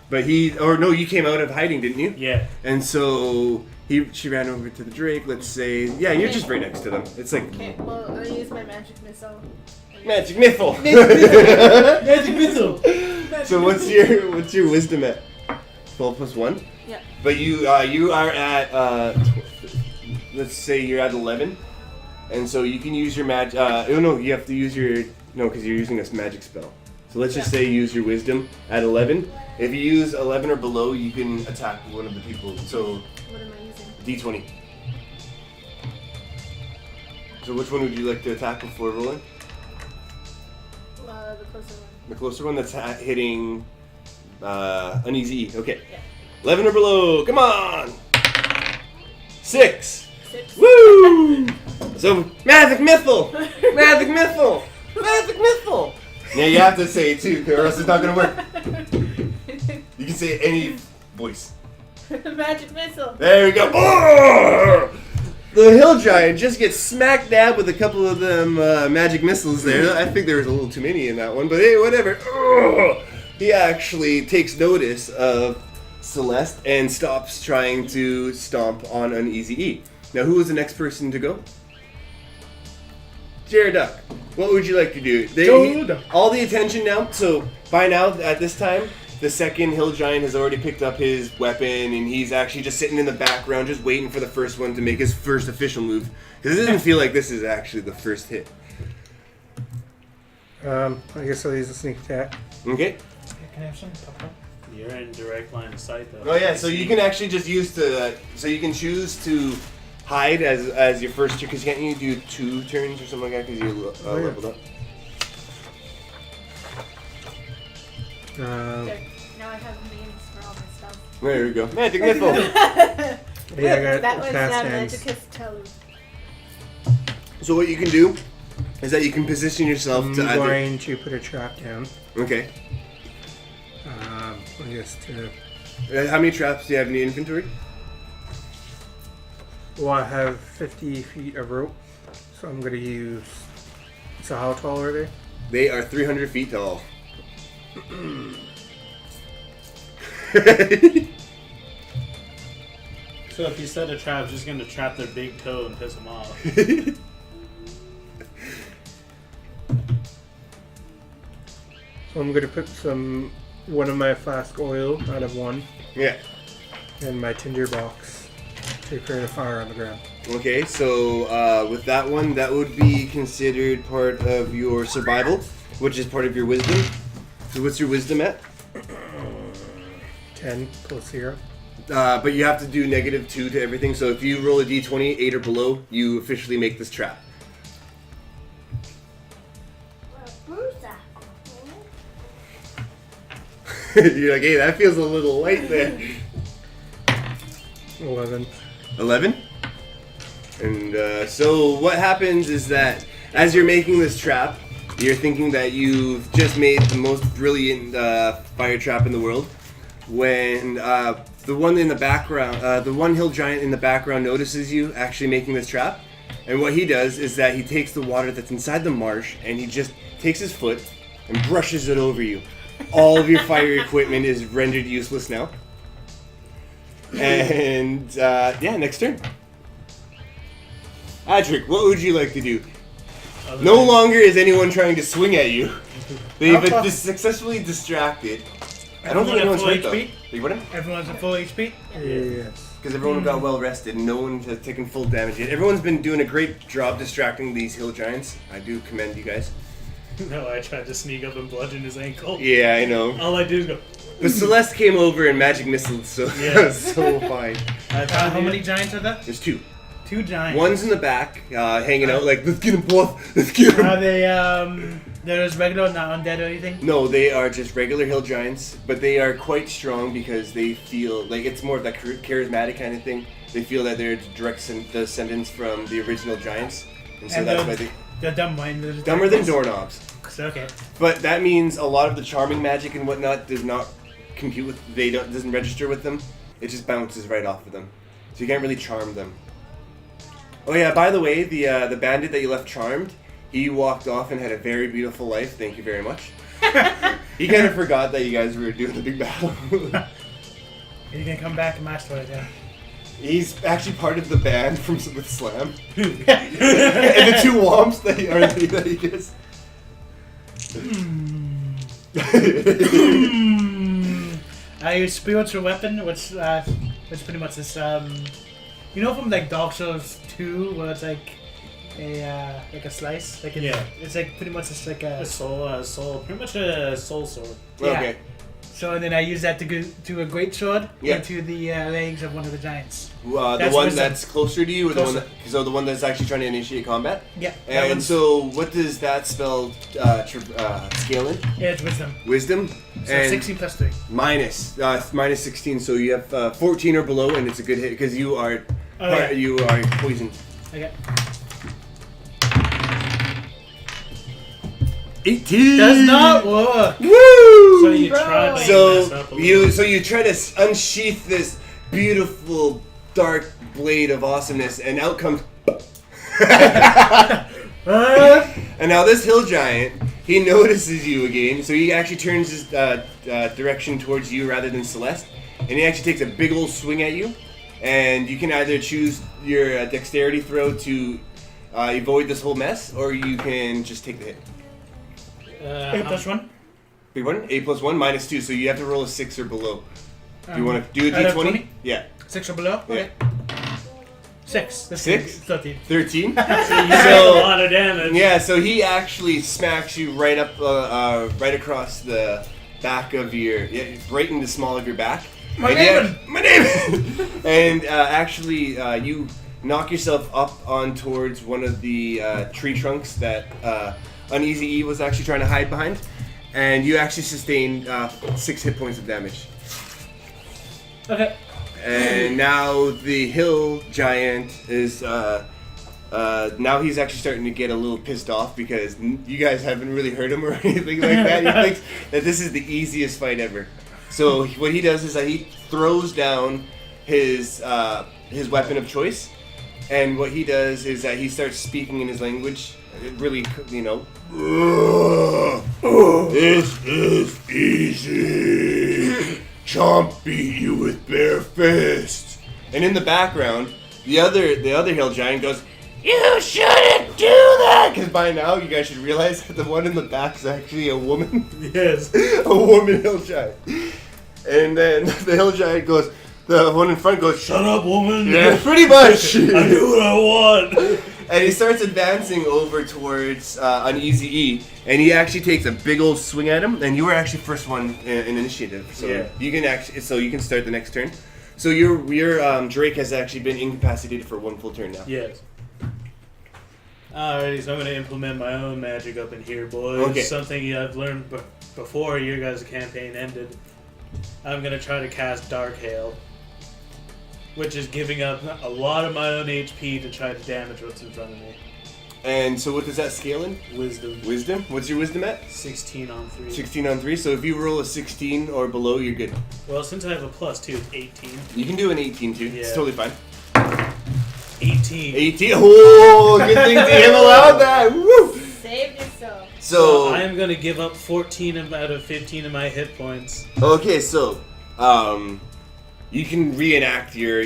But you came out of hiding, didn't you? Yeah. And so she ran over to the Drake. Let's say, yeah, you're just right next to them. It's like Okay, well, I'll use my magic missile. magic missile. Magic missile. So what's your wisdom at? 12 plus 1? Yeah. But you are at let's say you're at 11, and so you can use your magic. You have to use your because you're using a magic spell. So let's just say you use your wisdom at 11. If you use 11 or below, you can attack one of the people. So What am I using? D20. So which one would you like to attack before rolling? The closer one. The closer one that's hitting Uneasy. Okay. Yeah. 11 or below. Come on. 6. 6. Woo! So magic missile. Magic missile. Magic missile. Yeah, you have to say it too, or else it's not gonna work. You can say any voice. Magic missile. There we go. Oh! The hill giant just gets smack dab with a couple of them magic missiles there. I think there was a little too many in that one, but hey, whatever. Oh! He actually takes notice of Celeste and stops trying to stomp on Uneasy E. Now, who was the next person to go? Jared Duck. What would you like to do? All the attention now. So by now, at this time, the second hill giant has already picked up his weapon, and he's actually just sitting in the background, just waiting for the first one to make his first official move. Because it doesn't feel like this is actually the first hit. I guess I'll use a sneak attack. Okay. Can I have some popcorn? You're in direct line of sight, though. Oh yeah. So you can actually just use so you can choose to hide as your first turn, because can't you do 2 turns or something like that because you leveled up? There. Now I have names for all my stuff. There we go. Magic missile. Yeah, I got That was fast hands. Magicus Tellu. So what you can do is that you can position yourself I'm to either. going to put a trap down. Okay. I guess to. How many traps do you have in the inventory? Well, I have 50 feet of rope, so I'm going to use So how tall are they? They are 300 feet tall. So if you set a trap, just gonna trap their big toe and piss them off. So I'm gonna put one of my flask oil out of one Yeah. in my tinder box to create a fire on the ground. Okay, so with that one, that would be considered part of your survival, which is part of your wisdom. So what's your wisdom at? 10 plus 0. But you have to do -2 to everything. So if you roll a d20, 8 or below, you officially make this trap. You're like, hey, that feels a little light there. 11. 11? And so what happens is that as you're making this trap, you're thinking that you've just made the most brilliant fire trap in the world. When the one in the background, the one hill giant in the background notices you actually making this trap. And what he does is that he takes the water that's inside the marsh and he just takes his foot and brushes it over you. All of your fire equipment is rendered useless now. And yeah, next turn. Adric, what would you like to do? No longer is anyone trying to swing at you. They've been successfully distracted. I don't think anyone's hurt though. You wouldn't? Everyone's at full HP? Yes. Because everyone got well rested and no one has taken full damage yet. Everyone's been doing a great job distracting these hill giants. I do commend you guys. No, I tried to sneak up and bludgeon his ankle. Yeah, I know. All I do is go. But Celeste came over and magic missile, so Yeah. that was so fine. How many giants are there? There's 2. 2 giants. One's in the back, hanging out like, let's get him, both. Let's get him. Are they, they're just regular, not undead or anything? No, they are just regular hill giants, but they are quite strong because they feel like it's more of that charismatic kind of thing. They feel that they're direct descendants from the original giants, and so And that's why they're dumb, right? They're just dumber than doorknobs. So, okay. But that means a lot of the charming magic and whatnot does not compute with. Doesn't register with them. It just bounces right off of them, so you can't really charm them. Oh yeah, by the way, the bandit that you left charmed, he walked off and had a very beautiful life. Thank you very much. He kind of forgot that you guys were doing the big battle. You can come back and master it, yeah. He's actually part of the band with Slam. And the 2 womps that he gets. I use spiritual weapon, which pretty much is you know from like Dark Souls 2 where it's like a slice, like it's like pretty much just like A soul, pretty much a soul sword. Yeah. Okay. So and then I use that to go to a great sword Yeah. into the legs of one of the giants. The That's one wisdom. that's closer to you, or Closer. the one that's actually trying to initiate combat. Yeah. that And one's- so, what does that spell scale in? yeah, it's wisdom. Wisdom. So And 16 plus 3. minus 16, so you have 14 or below, and it's a good hit because you are yeah. you are poisoned. Okay. 18 Does not work. Woo! So you try to mess up a little. So you try to unsheath this beautiful dark blade of awesomeness, and out comes. And now this hill giant, he notices you again, so he actually turns his direction towards you rather than Celeste, and he actually takes a big old swing at you, and you can either choose your dexterity throw to avoid this whole mess, or you can just take the hit. 8 plus 1. Big one, 8 plus 1 minus 2, so you have to roll a 6 or below. Do you want to do a out of d20? 20? Yeah. 6 or below? Yeah. Okay. 6. That's 6? 13. 13? You take a lot of damage. Yeah, so he actually smacks you right up, right across the back of your, right in the small of your back. My name! And actually, you knock yourself up on towards one of the tree trunks that Uneasy E was actually trying to hide behind, and you actually sustain 6 hit points of damage. Okay. And now the hill giant is now he's actually starting to get a little pissed off because you guys haven't really hurt him or anything like that. He thinks that this is the easiest fight ever. So what he does is that he throws down his weapon of choice, And what he does is that he starts speaking in his language. It really, This is easy. Chomp beat you with bare fists. And in the background, the other hill giant goes, "You shouldn't do that!" Because by now you guys should realize that the one in the back is actually a woman. Yes. A woman hill giant. And then the hill giant goes, the one in front goes, Shut up, woman. yeah, pretty much. I do what I want. And he starts advancing over towards Uneasy E, and he actually takes a big old swing at him. And you were actually first one in initiative, so Yeah. you can start the next turn. So your Drake has actually been incapacitated for one full turn now. Yes. Alrighty, so I'm going to implement my own magic up in here, boys. Okay. Something I've learned before your guys' campaign ended. I'm going to try to cast Dark Hail, which is giving up a lot of my own HP to try to damage what's in front of me. And so what does that scale in? Wisdom. Wisdom? What's your wisdom at? 16 on 3. 16 on 3, so if you roll a 16 or below, you're good. Well, since I have a +2, it's 18. You can do an 18 too, it's Yeah. totally fine. 18. 18, oh, good thing DM allowed that, woo! Saved yourself. So, I am going to give up 14 out of 15 of my hit points. okay, so, you can reenact your,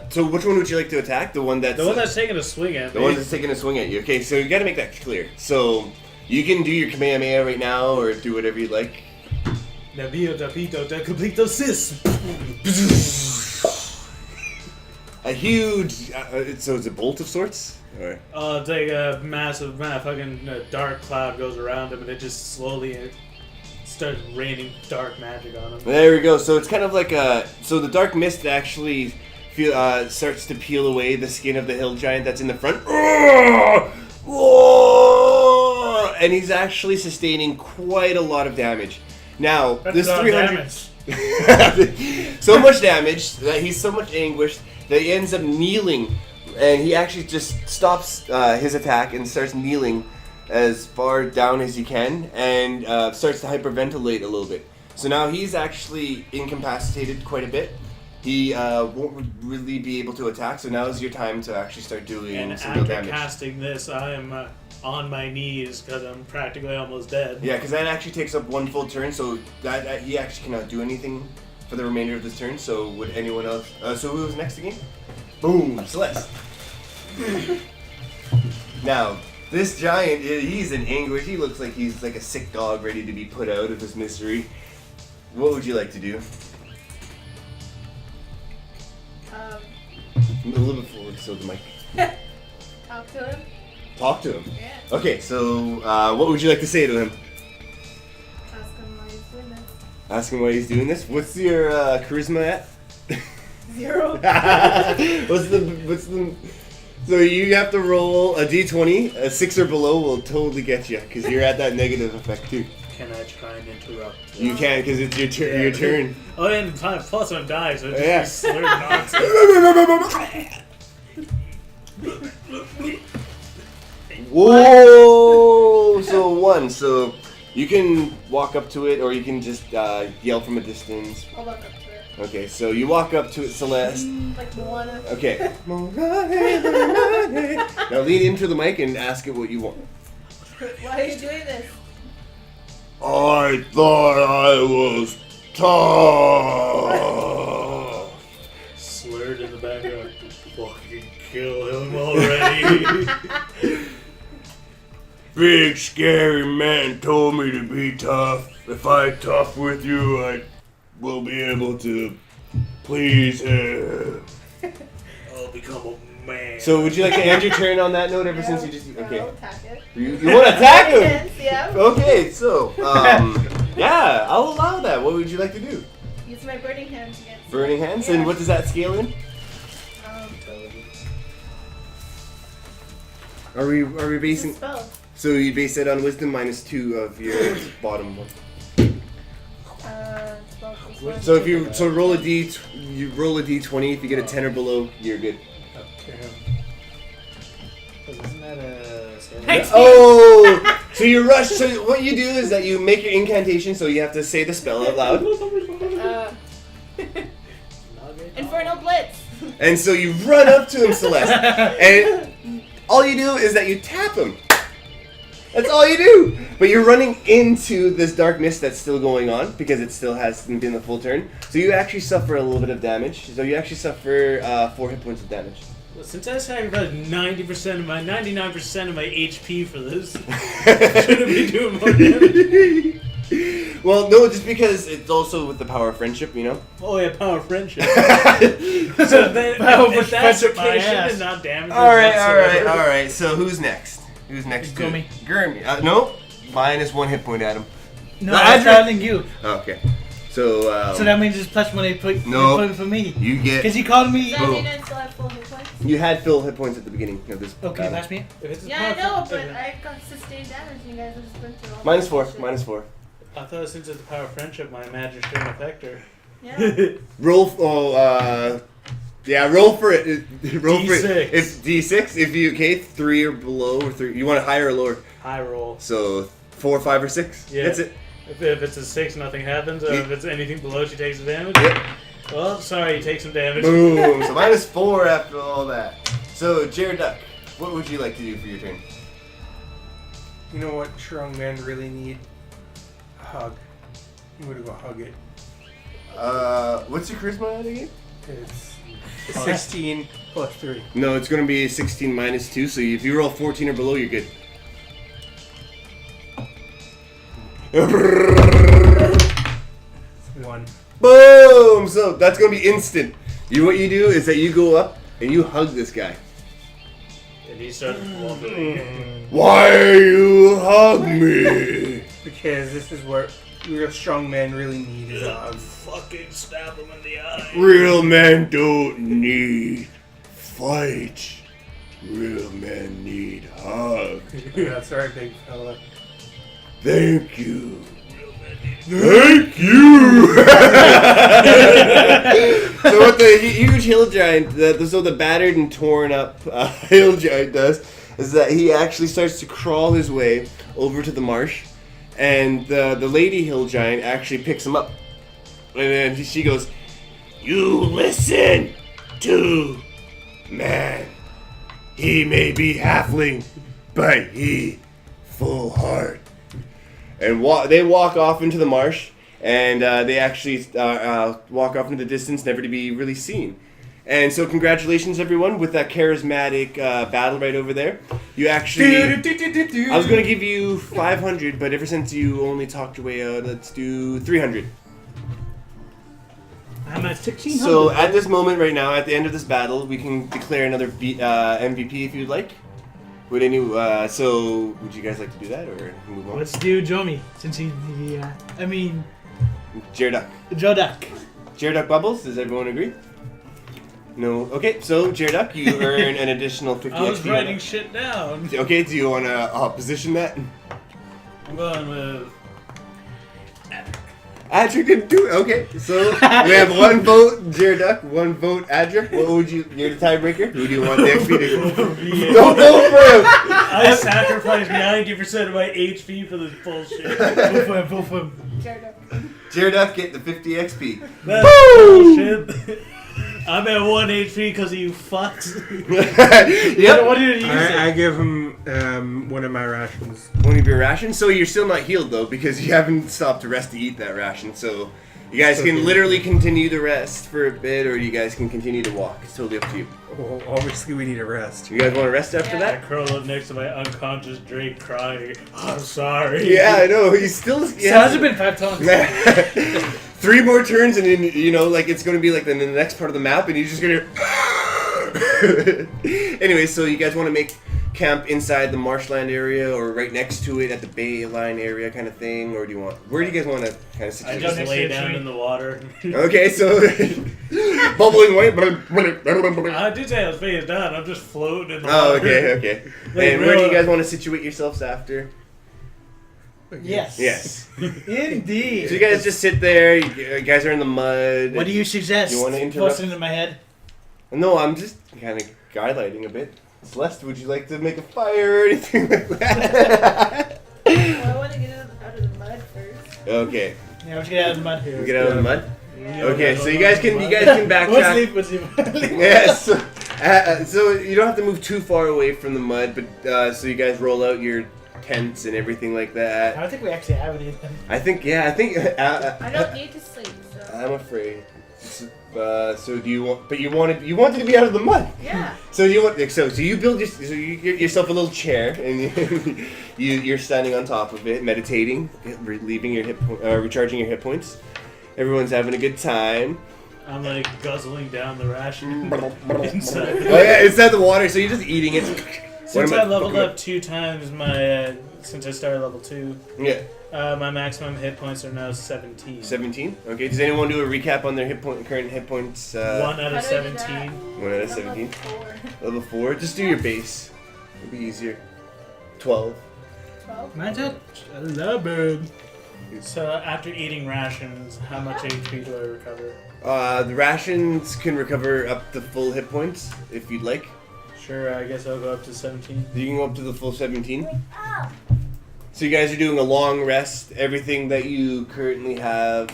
so which one would you like to attack? The one that's... The one that's taking a swing at me. The one that's taking a swing at you. Okay, so you gotta make that clear. So, you can do your Kamehameha right now, or do whatever you'd like. Nabio Dabito da Complito Sis. A huge, so it's a bolt of sorts? Or? It's like a massive, fucking dark cloud goes around him, and it just slowly starts raining dark magic on him. There we go. So it's kind of like so the dark mist actually starts to peel away the skin of the hill giant that's in the front. And he's actually sustaining quite a lot of damage. Now, That's this a lot of 300... damage. So much damage that he's so much anguished that he ends up kneeling, and he actually just stops his attack and starts kneeling as far down as he can, and starts to hyperventilate a little bit. So now he's actually incapacitated quite a bit. He won't really be able to attack, so now is your time to actually start doing And some real after damage. casting this, I am on my knees because I'm practically almost dead. Yeah, because that actually takes up one full turn, so that he actually cannot do anything for the remainder of this turn. So would anyone else? So who was next again? Boom, Celeste. Now, this giant, he's in anguish. He looks like he's like a sick dog ready to be put out of his misery. What would you like to do? A little bit forward so the mic. Talk to him. Talk to him. Yeah. Okay, so what would you like to say to him? Ask him why he's doing this. Ask him why he's doing this. What's your charisma at? 0. what's the? So you have to roll a d20. A 6 or below will totally get you because you're at that negative effect too. Can I try and interrupt? You can because it's your turn. Your turn. Oh, and time plus I'm dying, so it's Yeah. just slurred nonsense. Whoa! So 1. So you can walk up to it, or you can just yell from a distance. I'll walk up to it. Okay, so you walk up to it, Celeste. Like Moana. Okay. Now lean into the mic and ask it what you want. Why are you doing this? I thought I was tough. Slurred in the background. Fucking kill him already. Big scary man told me to be tough. If I tough with you, I will be able to please him. I'll become a man. So would you like to end your turn on that note ever since you just... I'll Okay. attack it. You want to attack him? Yes, yeah. Okay, so, yeah, I'll allow that. What would you like to do? Use my burning hands against Burning hands? Yeah. And what does that scale in? Are we It's a basing... spell. So you base it on wisdom minus 2 of your bottom one. Spell plus 1. So if you roll a roll a d20. If you get a 10 or below, you're good. Isn't that a... Oh! So you rush. So what you do is that you make your incantation. So you have to say the spell out loud. Infernal Blitz. And so you run up to him, Celeste, and all you do is that you tap him. That's all you do. But you're running into this dark mist that's still going on because it still hasn't been the full turn. So you actually suffer a little bit of damage. So you actually suffer 4 hit points of damage. Well, since I sacrificed 99% of my HP for this, shouldn't be doing more damage. Well, no, just because it's also with the power of friendship, you know? Oh yeah, power of friendship. So then, if that's okay, shouldn't it not damage Alright. So who's next? Who's next? Gurmy. Gurmy. No, minus 1 hit point, Adam. No, I'm telling you. Oh, okay. So, So that means it's plus 1 hit point for me. You get. Because you called me. Does that mean I still have full hit points? You had full hit points at the beginning of this. Okay, battle. that's me. If it's a Yeah, I power know, of but friendship- I got sustained damage and you guys have just been through all Minus that 4. shit. Minus 4. I thought since it's the power of friendship, my magic shouldn't affect her. Yeah. Roll. Roll for it. Roll for D6. it. It's D6. If you 3 or below or 3, you want it higher or lower. High roll. So 4, 5, or 6. Yeah. That's it. If it's a 6, nothing happens. Or Yeah. if it's anything below, she takes the damage. Yep. Well, sorry, you take some damage. Boom. So minus 4 after all that. So Jared Duck, what would you like to do for your turn? You know what strong men really need? A hug. I'm gonna go hug it. What's your charisma at again? It's 16 plus 3. No, it's going to be 16 minus 2. So if you roll 14 or below, you're good. 1. Boom! So that's going to be instant. What you do is that you go up and you hug this guy. And he starts walking. Why you hug me? Because this is what real strong men really need is a hug. Fucking stab him in the eye. Real men don't need fight. Real men need hug. That's right, big fella. Thank you. Thank you. So what the huge hill giant, the battered and torn up hill giant does is that he actually starts to crawl his way over to the marsh, and the lady hill giant actually picks him up, and then she goes, "You listen to man. He may be halfling, but he full heart." And they walk off into the marsh, and they actually walk off into the distance, never to be really seen. And so congratulations, everyone, with that charismatic battle right over there. You actually... I was going to give you 500, but ever since you only talked your way out, let's do 300. I'm at 1600. So at this moment right now, at the end of this battle, we can declare another MVP if you'd like. Would so would you guys like to do that or move on? Let's do Jomi, since Jared Duck. Joe Duck. Jared Duck Bubbles, does everyone agree? No. Okay, so Jared Duck, you earn an additional 50 I was XP. writing shit down. Okay, do you want to position that? I'm going with... Adric didn't do it. Okay, so we have 1 vote Jared Duck, 1 vote Adric. What would you? You're the tiebreaker. Who do you want the XP to go? Don't vote for him. I sacrificed 90% of my HP for this bullshit. Vote for him. Jared Duck. Jared Duck get the 50 XP. That's bullshit. I'm at 1 HP because of you fucks. Yep. What did you say? I give him one of my rations. One of your rations. So you're still not healed though because you haven't stopped to rest to eat that ration. So you guys can literally continue to rest for a bit, or you guys can continue to walk. It's totally up to you. Well, obviously, we need a rest. You guys want to rest after I that? curl up next to my unconscious Drake crying. I'm sorry. Yeah, I know. He's still. So has it been 5 times? 3 more turns, and then it's going to be like the next part of the map, and he's just going to. Anyway, so you guys want to make camp inside the marshland area, or right next to it at the bay line area, kind of thing, or do you want? Where do you guys want to kind of I situate? just next lay to the down tree. in the water. Okay, so bubbling away. I did say I was face down. I'm just floating in the Oh, water. okay. And where do you guys want to situate yourselves after? Yes. Yes. Indeed. So you guys just sit there. You guys are in the mud. What do you suggest? You wanna interrupt? Posting into my head. No, I'm just kind of guideline a bit. Celeste, would you like to make a fire or anything like that? Well, I want to get out of the mud first. Okay, Yeah, let's get out of the mud here. we get out of the mud. Yeah. Okay, so you guys can backtrack. What's sleep? Yes. So you don't have to move too far away from the mud, but so you guys roll out your tents and everything like I that. don't think we actually have any of them. I think I don't need to sleep, so. I'm afraid. So do you want? But you wanted to be out of the mud. Yeah. So you build yourself a little chair and you're standing on top of it, meditating, relieving your recharging your hit points. Everyone's having a good time. I'm like guzzling down the ration inside. Oh yeah, inside the water, so you're just eating it. Since I leveled up 2 times my since I started level 2, Yeah. my maximum hit points are now 17. 17. Okay. Does anyone do a recap on their current hit points? 1 out How of do I do 17. 1 out of 17. Level 4. Just do your base. It'll be easier. 12. 12? Mine's at 11. So after eating rations, how much HP do I recover? The rations can recover up to full hit points if you'd like. Sure, I guess I'll go up to 17. You can go up to the full 17. So you guys are doing a long rest. Everything that you currently have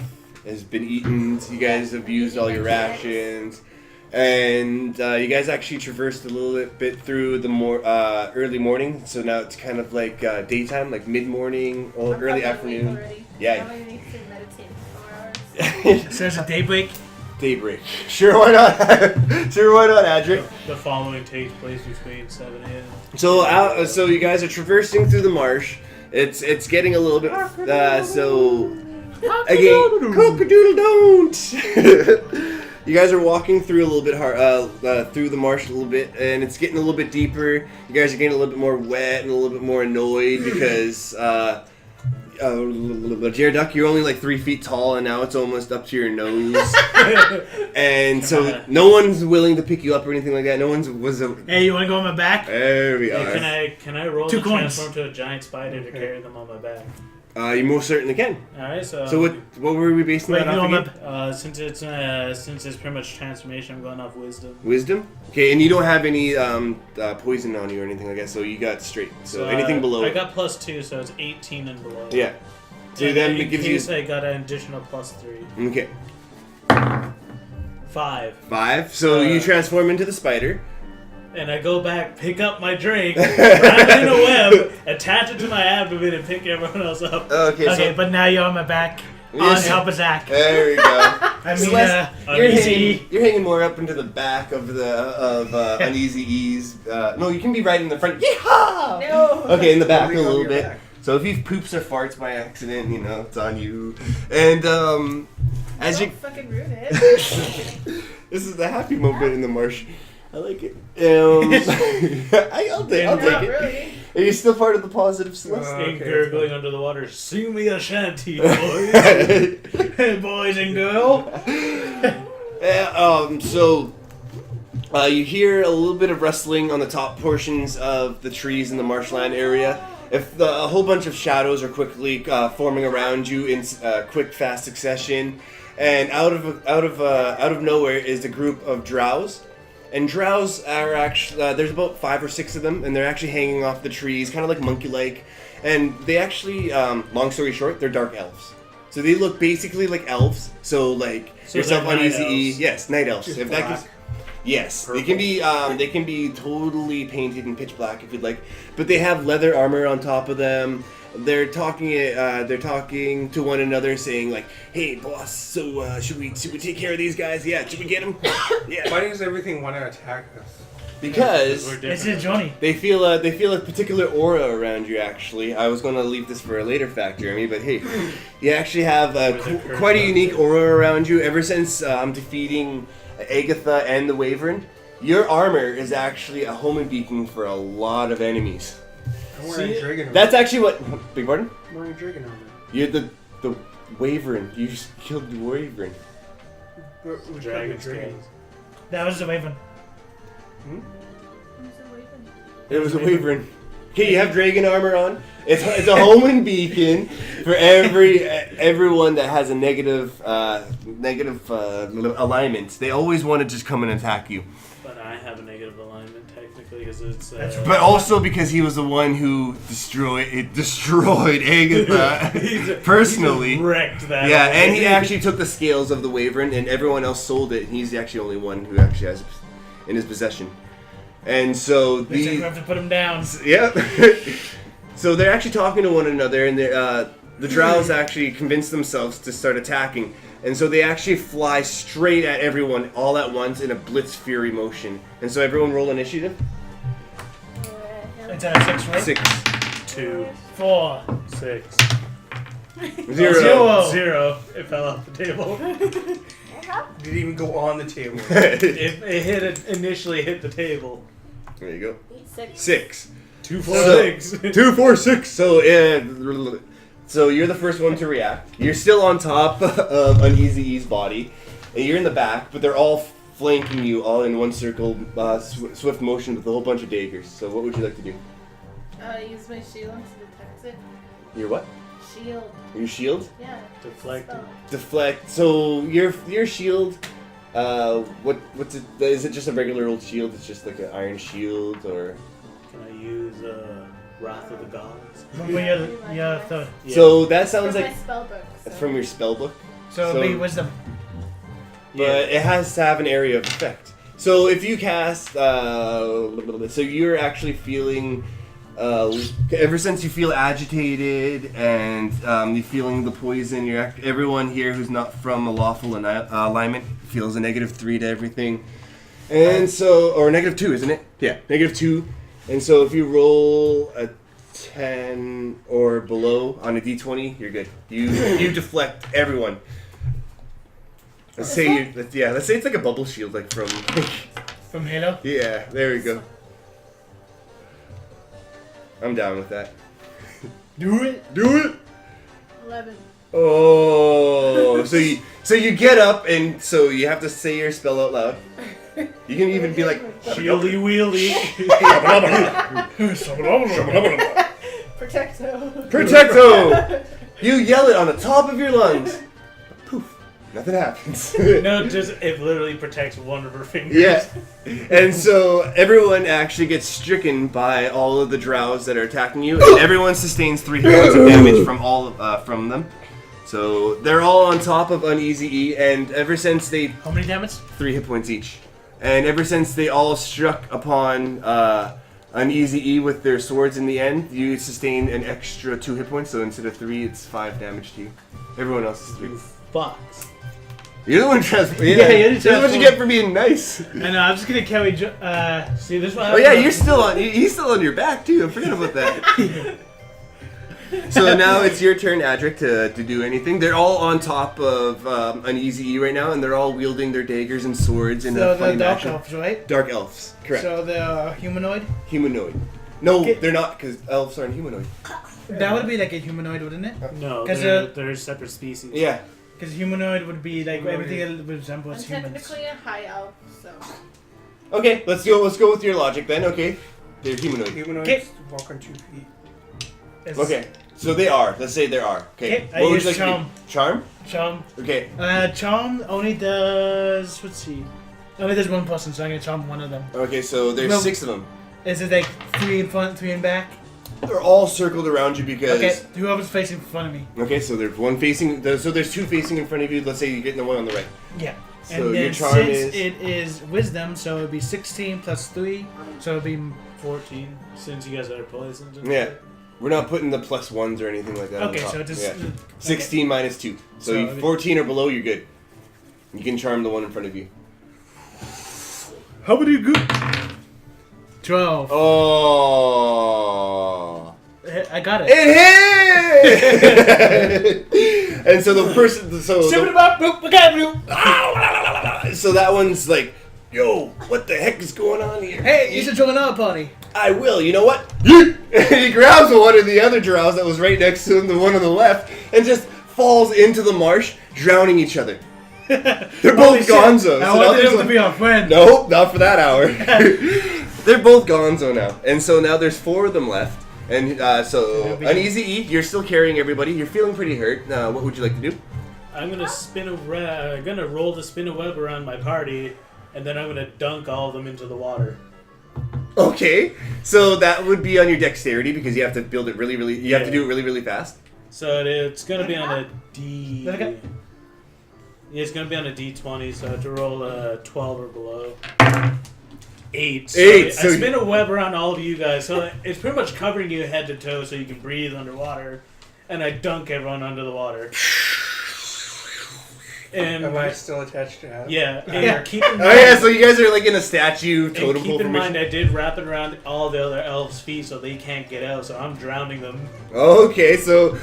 has been eaten. So you guys have used all your rations. And you guys actually traversed a little bit through the early morning. So now it's kind of like daytime, like mid-morning or I'm early probably afternoon. awake already. Yeah. Probably need to meditate for 4 hours. So there's a daybreak. Daybreak. Sure, why not? Sure, why not, Adric? The following takes place between 7 a.m. So you guys are traversing through the marsh. It's getting a little bit so again, cock-a-doodle don't. You guys are walking through a little bit through the marsh a little bit, and it's getting a little bit deeper. You guys are getting a little bit more wet and a little bit more annoyed because Gyaraduck, you're only like 3 feet tall, and now it's almost up to your nose. And so no one's willing to pick you up or anything like that. No one's Hey, you want to go on my back? There we Hey, are. can I roll 2 to coins. transform to a giant spider to carry them on my back? You most certainly can. Alright, so So what were we basing Wait, that you off know again? since it's pretty much transformation, I'm going off wisdom. Wisdom? Okay, and you don't have any poison on you or anything like that, so you got straight. So anything below I it. got +2, so it's 18 and below. Yeah. So And then in it gives case you... I got an additional +3. Okay. 5. 5. So you transform into the spider. And I go back, pick up my drink, wrap it in a web, attach it to my abdomen, and pick everyone else up. Okay, Okay, so... but now you're on my back. Yes. On top of Zack. There we go. I mean, Celeste, uneasy. you're hanging more up into the back of the Uneasy Ease. No, you can be right in the front. Yeehaw! No! Okay, in the back a Totally on little your bit. back. So if he poops or farts by accident, you know, it's on you. And as you... Don't fucking ruin it. This is the happy moment in the marsh. I like it. I'll take Not it. really. Are you still part of the positive Celeste? And Okay. gurgling under the water. Sing me a shanty, boys. Hey, boys and girl. So you hear a little bit of rustling on the top portions of the trees in the marshland area. If a whole bunch of shadows are quickly forming around you in quick, fast succession, and out of nowhere is a group of drows. And drows are actually there's about 5 or 6 of them, and they're actually hanging off the trees, kind of like monkey-like. And they actually, long story short, they're dark elves. So they look basically like elves. So like So yourself they're on night Easy E, elves. yes, night elves. Just If that black. gives, yes, they can be totally painted in pitch black if you'd like. But they have leather armor on top of them. They're talking to one another, saying like, "Hey, boss, so should we take care of these guys? Yeah, should we get them? Yeah." Why does everything want to attack us? Because We're This different. is Johnny. they feel a particular aura around you. Actually, I was going to leave this for a later fact, Jeremy, but hey, you actually have quite a unique aura around you. Ever since defeating Agatha and the Wyvern, your armor is actually a homing beacon for a lot of enemies. I'm wearing See, dragon armor. That's actually what. Big pardon? I'm wearing dragon armor. You're the Wyvern. You just killed the Wyvern. Which Dragon dragon? scales. That was the Raven. It was a Wyvern. Okay, you have dragon armor on. It's a homing beacon for everyone that has a negative alignment. They always want to just come and attack you. But I have a negative alignment, technically. because it's. But also because he was the one who destroyed Agatha personally. He wrecked that. Yeah, and he actually took the scales of the Wyvern, and everyone else sold it. And he's actually the only one who actually has it in his possession. And so Looks like we have to put him down. yeah. So they're actually talking to one another, and the drows actually convince themselves to start attacking. And so they actually fly straight at everyone all at once in a blitz fury motion. And so everyone roll initiative. It's at 6, right? 6. 2, 4. 6, 0. 0. It fell off the table. Didn't even go on the table. it initially hit the table. There you go. 6. 6. 2, 4, So- 6. 2, 4, 6. So you're the first one to react. You're still on top of Uneasy E's body, and you're in the back, but they're all flanking you, all in one circle, swift motion with a whole bunch of daggers. So what would you like to do? Use my shield to detect it. Your what? Shield. Your shield? Yeah. Deflect. Spell. Deflect. So your shield. What's it? Is it just a regular old shield? It's just like an iron shield, or? Can I use Wrath of the Gods? Yeah, third. Yeah. So that sounds From like my spell book. that's from your spell book. So it'll be wisdom. But it has to have an area of effect. So if you cast, so you're actually feeling, ever since you feel agitated and you're feeling the poison, everyone here who's not from a lawful alignment feels a -3 to everything. And so, or -2, isn't it? Yeah, -2. And so if you roll a 10 or below on a d20, you're good. You deflect everyone. Let's say let's say it's like a bubble shield, like from. From Halo. Yeah, there we go. I'm down with that. Do it. Do it. 11. Oh, so you get up and so you have to say your spell out loud. You can even be like Shieldy wheelie. Protecto. Protecto. You yell it on the top of your lungs. Poof, nothing happens. No, just it literally protects one of her fingers. Yeah, and so everyone actually gets stricken by all of the drows that are attacking you, and everyone sustains 3 hit points of damage from them. So they're all on top of Uneasy E, and ever since they How many damage? 3 hit points each, and ever since they all struck upon Uneasy E with their swords in the end, you sustain an extra 2 hit points. So instead of 3, it's 5 damage to you. Everyone else is 3. Fox. You're the one transform. Yeah, you're the that's what you transform. get for being nice. I know. I'm just gonna carry. See this one. Oh yeah, you're still on. He's still on your back too. I forgot about that. So now it's your turn, Adric, to do anything. They're all on top of Uneasy E right now, and they're all wielding their daggers and swords in So a funny the dark fashion. elves, right? Dark elves, correct. So they're humanoid. Humanoid. No, Okay. they're not, because elves aren't humanoid. That would be like a humanoid, wouldn't it? No, 'Cause, they're separate species. Yeah. Because humanoid would be like everything that resembles I'm humans. technically a high elf, so. Okay, let's go with your logic then. Okay, they're humanoid. Humanoids Okay. walk on 2 feet. It's Okay, so they are. Let's say they are. Okay. Okay, I What would use you like to charm. do? Charm. Charm. Okay. Charm only does. Let's see. Only does one person, so I'm gonna charm one of them. Okay, so there's Well- 6 of them. Is it like 3 in front, 3 in back? They're all circled around you because. Okay, whoever's facing in front of me. Okay, so there's one facing. So there's 2 facing in front of you. Let's say you're getting the one on the right. Yeah. So And your then charm since is. it is wisdom, so it'd be 16 plus 3, so it'd be 14, since you guys are poisoned. and Yeah. shit. We're not putting the +1s or anything like that. on okay. top. So just Yeah. okay. 16 minus 2. So, So you, it'd be- 14 or below, you're good. You can charm the one in front of you. How about you good? 12. Oh. I got it. It hit! And so the person. So that one's like, yo, what the heck is going on here? Hey, you should join our party. I will. You know what? And he grabs one of the other drows that was right next to him, the one on the left, and just falls into the marsh, drowning each other. They're both gonzo. I So now wanted there's him to be our friend. Nope, not for that hour. They're both gonzo now. And so now there's 4 of them left. And so, Uneasy E, you're still carrying everybody. You're feeling pretty hurt. What would you like to do? I'm gonna gonna roll to spin a web around my party, and then I'm gonna dunk all of them into the water. Okay, so that would be on your dexterity because you have to build it really. You have to do it really fast. So it's gonna be on a D. Okay. Yeah, it's gonna be on a D20, so I have to roll a 12 or below. 8. So Eight, I so spin a web around all of you guys, so it's pretty much covering you head to toe, so you can breathe underwater. And I dunk everyone under the water. And Am I still attached to Adam? yeah, and keep in mind, Oh yeah, so you guys are like in a statue totem and keep pole in mind, formation. I did wrap it around all the other elves' feet, so they can't get out. So I'm drowning them. Okay, so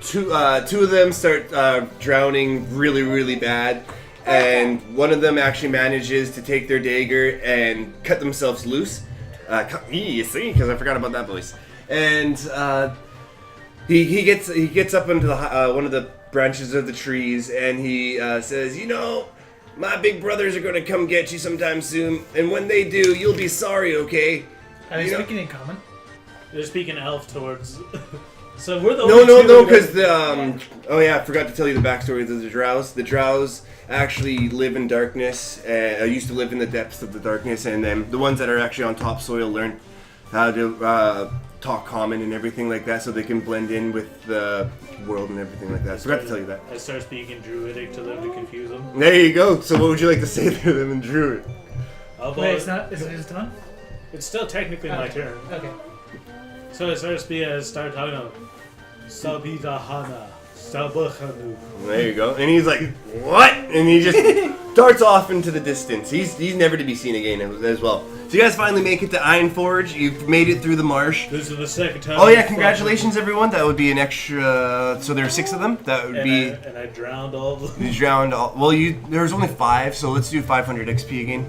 two of them start drowning really bad, and one of them actually manages to take their dagger and cut themselves loose. You see, because I forgot about that voice. And he gets up into the one of the branches of the trees, and he says, "You know, my big brothers are gonna come get you sometime soon, and when they do, you'll be sorry, okay?" Are you You know- speaking in common? They're speaking elf towards. So we're the No, only two because that- oh yeah, I forgot to tell you the backstory of the Drows. The Drows actually live in darkness. Used to live in the depths of the darkness, and then the ones that are actually on topsoil learn how to talk common and everything like that, so they can blend in with the world and everything like that. Forgot to tell you that. I start speaking Druidic to them to confuse them. There you go. So what would you like to say to them in Druid? Wait, it's not. Is it his turn? It's still technically my turn. Okay. So I start talking to him. Sabidahana. Sabachanu. There you go. And he's like, "What?" And he just darts off into the distance. He's never to be seen again as well. So you guys finally make it to Ironforge. You've made it through the marsh. This is the second time. Oh yeah, congratulations everyone. That would be an extra. So there are 6 of them. That would be. And I drowned all of them. You drowned all. Well, there's only 5, so let's do 500 XP again.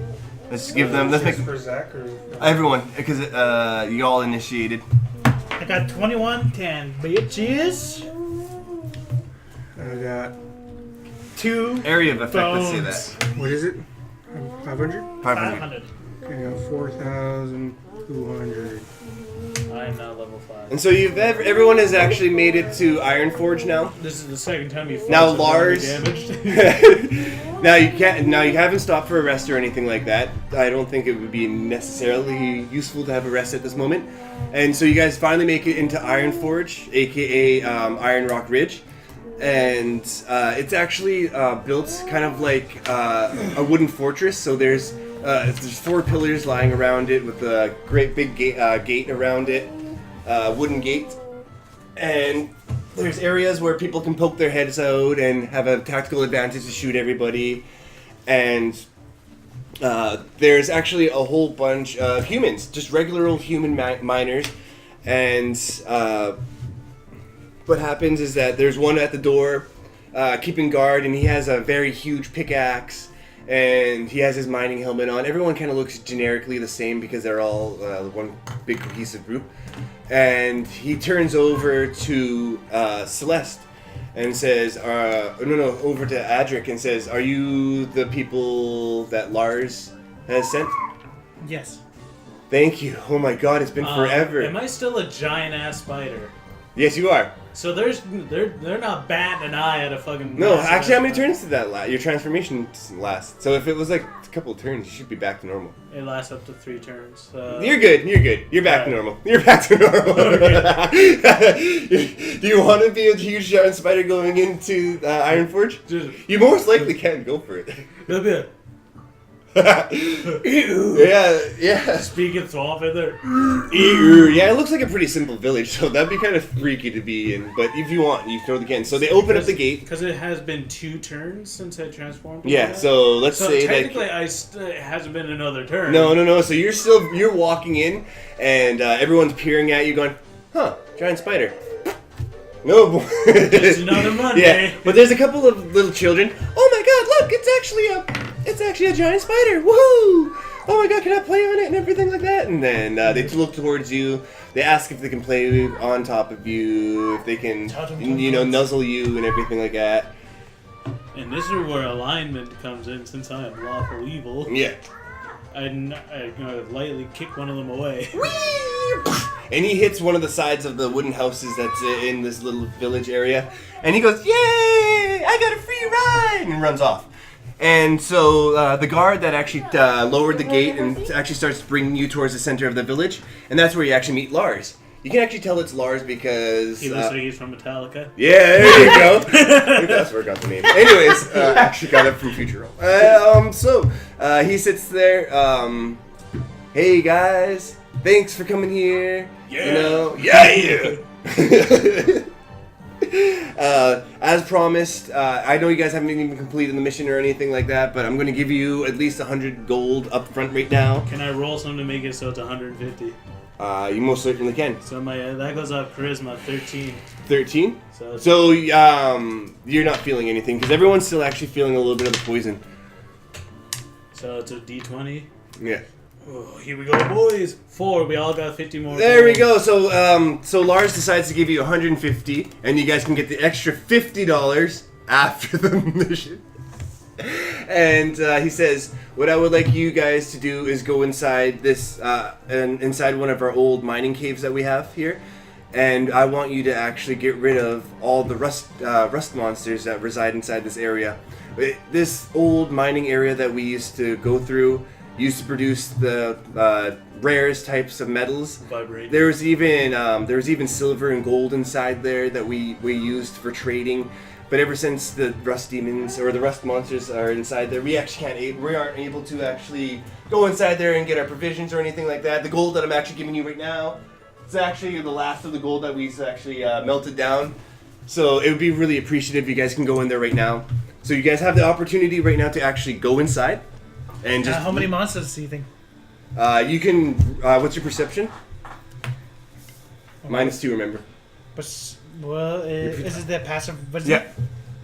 Let's give them. Let's make for Zack or everyone because you all initiated. I got 2110 bitches. I got 2 Area of effect. bones. Let's say that. what is it? 500. 500. 500. I got 4,200. I'm now level 5. And so everyone has actually made it to Ironforge now. This is the second time you've Now, fought Lars- damaged. Now you can't. Now you haven't stopped for a rest or anything like that. I don't think it would be necessarily useful to have a rest at this moment. And so you guys finally make it into Ironforge, aka Iron Rock Ridge, and it's actually built kind of like a wooden fortress. So there's 4 pillars lying around it with a great big gate around it, wooden gate, and there's areas where people can poke their heads out and have a tactical advantage to shoot everybody, and there's actually a whole bunch of humans, just regular old human miners, and what happens is that there's one at the door keeping guard, and he has a very huge pickaxe, and he has his mining helmet on. Everyone kind of looks generically the same because they're all one big cohesive group. And he turns over to Celeste and says, over to Adric and says, "Are you the people that Lars has sent?" Yes. Thank you. Oh my god, it's been forever. Am I still a giant ass spider? Yes, you are. So they're not batting an eye at a fucking. No, massive actually, how many ass spider. turns did that last? Your transformation last. So if it was like a couple of turns, you should be back to normal. It lasts up to 3 turns. You're good. You're back to normal. You're back to normal. Do you want to be a huge giant spider going into Ironforge? You most likely can. Go for it. It'll be a Yeah. speaking swamp in there. Yeah, it looks like a pretty simple village, so that'd be kind of freaky to be in. But if you want, you totally can. So they open up the gate. Because it has been 2 turns since I transformed. Yeah, into that. so let's So say technically, that. it hasn't been another turn. No. So you're walking in, and everyone's peering at you, going, "Huh, giant spider." No, boy. It's another Monday. Yeah, but there's a couple of little children. Oh my God! Look, it's actually a giant spider. Woohoo! Oh my God, can I play on it and everything like that? And then they look towards you. They ask if they can play on top of you, if they can, nuzzle you and everything like that. And this is where alignment comes in, since I am lawful evil. Yeah. I'm gonna lightly kick one of them away. And he hits one of the sides of the wooden houses that's in this little village area. And he goes, "Yay! I got a free ride!" And runs off. And so the guard that actually lowered the gate and actually starts bringing you towards the center of the village, and that's where you actually meet Lars. You can actually tell it's Lars because... He looks like he's from Metallica. Yeah, there you go. I think that's where I got the name. Anyways, actually got it from Futurama. So he sits there. Hey guys, thanks for coming here. Yeah. You know, yeah. As promised, I know you guys haven't even completed the mission or anything like that, but I'm going to give you at least 100 gold up front right now. Can I roll something to make it so it's 150? You most certainly can. So my that goes off charisma 13. 13? So, So, you're not feeling anything, because everyone's still actually feeling a little bit of the poison. so it's a D20. Yeah. Oh, here we go, boys. 4. We all got 50 more. There we gold. go. So Lars decides to give you 150, and you guys can get the extra $50 after the mission. And he says, what I would like you guys to do is go inside this, inside one of our old mining caves that we have here, and I want you to actually get rid of all the rust monsters that reside inside this area. This old mining area that we used to go through used to produce the rarest types of metals. Vibrate. There was even silver and gold inside there that we used for trading. But ever since the rust demons or the rust monsters are inside there, we aren't able to actually go inside there and get our provisions or anything like that. The gold that I'm actually giving you right now, it's actually the last of the gold that we've actually melted down. So it would be really appreciative if you guys can go in there right now. So you guys have the opportunity right now to actually go inside. And just How many monsters do you think? you can. What's your perception? -2, remember. But, well, is it the passive? What's Yeah. it?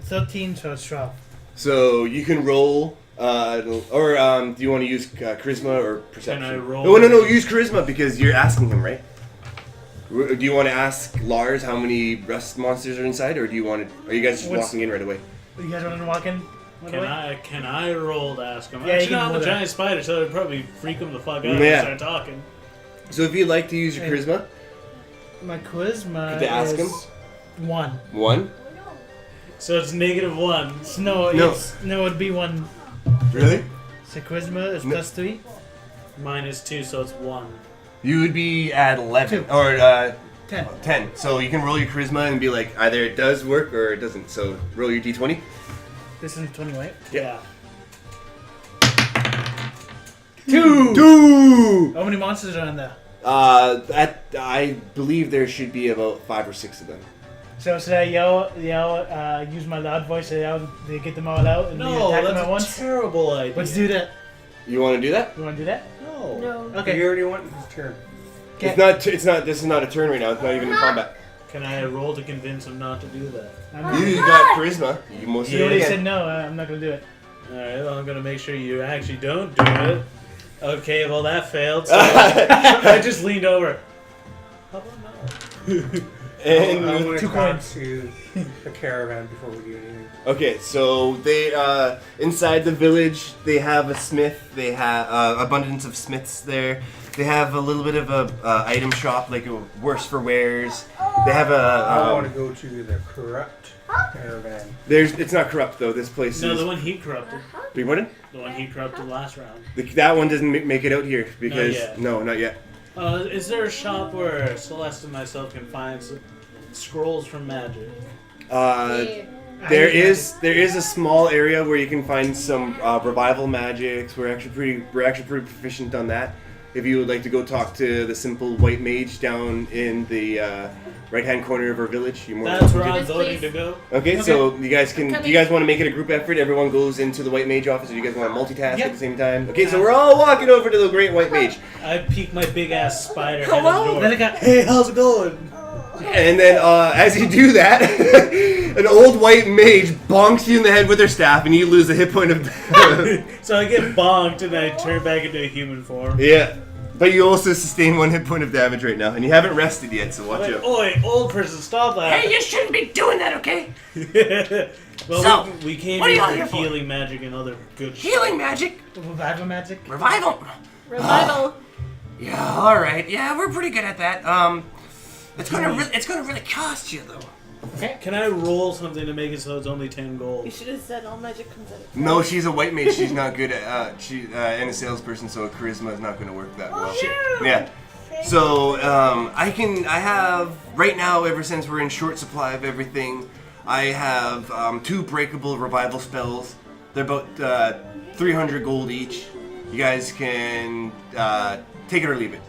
13, so it's 12. So you can roll, or do you want to use charisma or perception? Can I roll? No. Use charisma because you're asking him, right? Do you want to ask Lars how many rust monsters are inside, or do you want to? Are you guys just walking in right away? You guys want to walk in? Can I roll to ask him? Yeah, Actually, you no, can I'm a roll that. giant spider, so it'd probably freak him the fuck out Yeah. and start talking. So if you'd like to use your Hey. charisma, My charisma Could they ask is him? 1. 1. So it's -1. No, No. it'd be 1. Really? So charisma is No. +3. -2, so it's 1. You would be at 11 2. or 10. 10. So you can roll your charisma and be like, either it does work or it doesn't. So roll your d20. This is 20, right? Yeah. 2. How many monsters are in there? I believe there should be about 5 or 6 of them. So should I yell, use my loud voice to yell to get them all out and No, attack them at that's once? a terrible idea. Let's do that. You want to do that? You want to do that? No. No. Okay. You already went his turn. Okay. It's not. This is not a turn right now. It's not even in combat. Can I roll to convince him not to do that? You got charisma. You most You already certainly said can. no. I'm not gonna do it. Alright, well, I'm gonna make sure you actually don't do it. Okay, well, that failed. So I just leaned over. How about no? And I'm going 2 to talk coins. to the caravan before we do anything. okay, so they inside the village they have a smith. They have abundance of smiths there. They have a little bit of a item shop, like a worse for wares. They have I want a. to go to the corrupt caravan. It's not corrupt though. This place No, is. the one he corrupted. Big one? The one he corrupted last round. That one doesn't make it out here because yet. no, not yet. Is there a shop where Celeste and myself can find some scrolls from magic? Hey. There is a small area where you can find some revival magics. We're actually pretty proficient on that. If you would like to go talk to the simple white mage down in the right-hand corner of our village, you're more than That's where welcome I'm This voting place- to go. to. Okay, so you guys can. Come Do you in. guys want to make it a group effort? Everyone goes into the white mage office, or you guys want to multitask Yep. at the same time? Okay, so we're all walking over to the great white mage, I peek my big ass spider head Hello? at the door. Then I got Hey, how's it going? and then as you do that, an old white mage bonks you in the head with her staff, and you lose a hit point of. So I get bonked and I turn back into a human form. Yeah, but you also sustain 1 hit point of damage right now, and you haven't rested yet, so watch Like, out. oi, old person, stop that. Hey, you shouldn't be doing that, okay? Well, So, we came what are here y'all for here for? healing magic and other good shit. Healing magic, revival magic. revival. Revival. Yeah, all right. Yeah, we're pretty good at that. It's gonna really cost you though. Okay. Can I roll something to make it so it's only 10 You gold? should have said all magic comes out of No, she's a white mage. She's not good at and a salesperson, so charisma is not going to work that well. Yeah. So I have right now. Ever since we're in short supply of everything, I have 2 breakable revival spells. They're about 300 gold each. You guys can take it or leave it.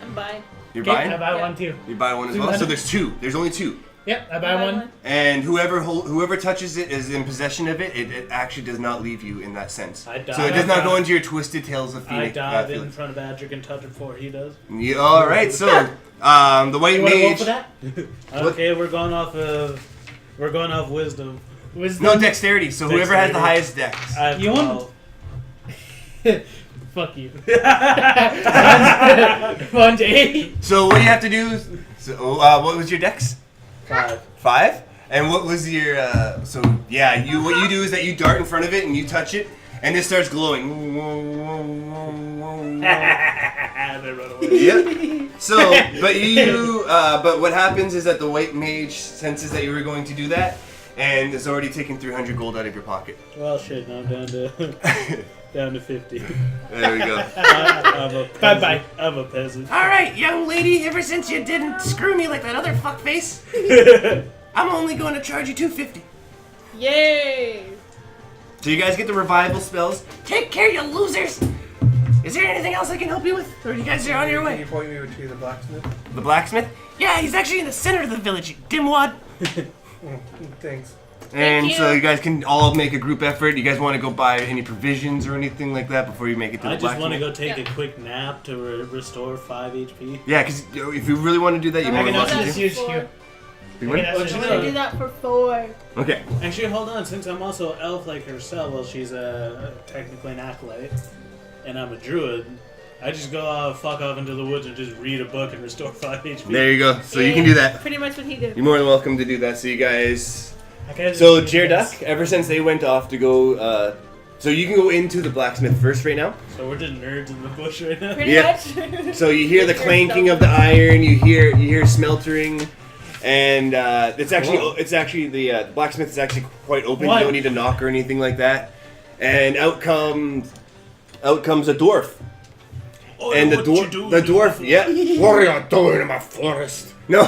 I'm buying. You're Okay, buying. I buy Yeah. one too. You buy one as Two well. So hundred. there's 2. There's only 2. Yep, I buy one. And whoever touches it is in possession of it. It actually does not leave you in that sense. I So it does not go into your twisted tales of I Phoenix. dive in front of Adric and touch it before he does. Yeah, all right. So the white You want to roll mage. for that? Okay, we're going off wisdom. Wisdom? No dexterity. So whoever has the Dexterity. highest dex. I have You want- 12. Fuck you. 1 to 8. So what you have to do? What was your dex? 5. 5. And what was your? So yeah, what you do is that you dart in front of it and you touch it, and it starts glowing. They run away. Yep. So, but what happens is that the white mage senses that you were going to do that, and is already taken 300 gold out of your pocket. Well, shit, now I'm down to 50. There we go. I'm a peasant. Bye-bye. I'm a peasant. Alright, young lady, ever since you didn't screw me like that other fuckface, I'm only going to charge you 250. Yay! So you guys get the revival spells. Take care, you losers! Is there anything else I can help you with? Or you guys are on your Can way? you point me to the blacksmith? The blacksmith. Yeah, he's actually in the center of the village, you dimwad. Thanks. And you. so you guys can all make a group effort. You guys want to go buy any provisions or anything like that before you make it to the I just blacksmith? want to go take Yeah. a quick nap to restore 5 HP. Yeah, because if you really want to do that, you I more I than can can welcome also do just to. that. use you. You I want? can also Well, I'm just gonna do that for 4. Okay. Actually, hold on. Since I'm also elf like herself, well, she's technically an acolyte, and I'm a druid. I just go fuck off into the woods and just read a book and restore 5 HP. There you go. So you can do that. Pretty much what he did. You're more than welcome to do that. So you guys. I can also So just use Jairduck, this. ever since they went off to go, so you can go into the blacksmith first right now. So we're just nerds in the bush right now. Pretty Yeah. much. So you hear the Your clanking stuff. of the iron. You hear smeltering, and it's actually the blacksmith is actually quite open. What? You don't need to knock or anything like that. And out comes a dwarf. Oh, And the dwarf, yeah. What are you doing in my forest? No.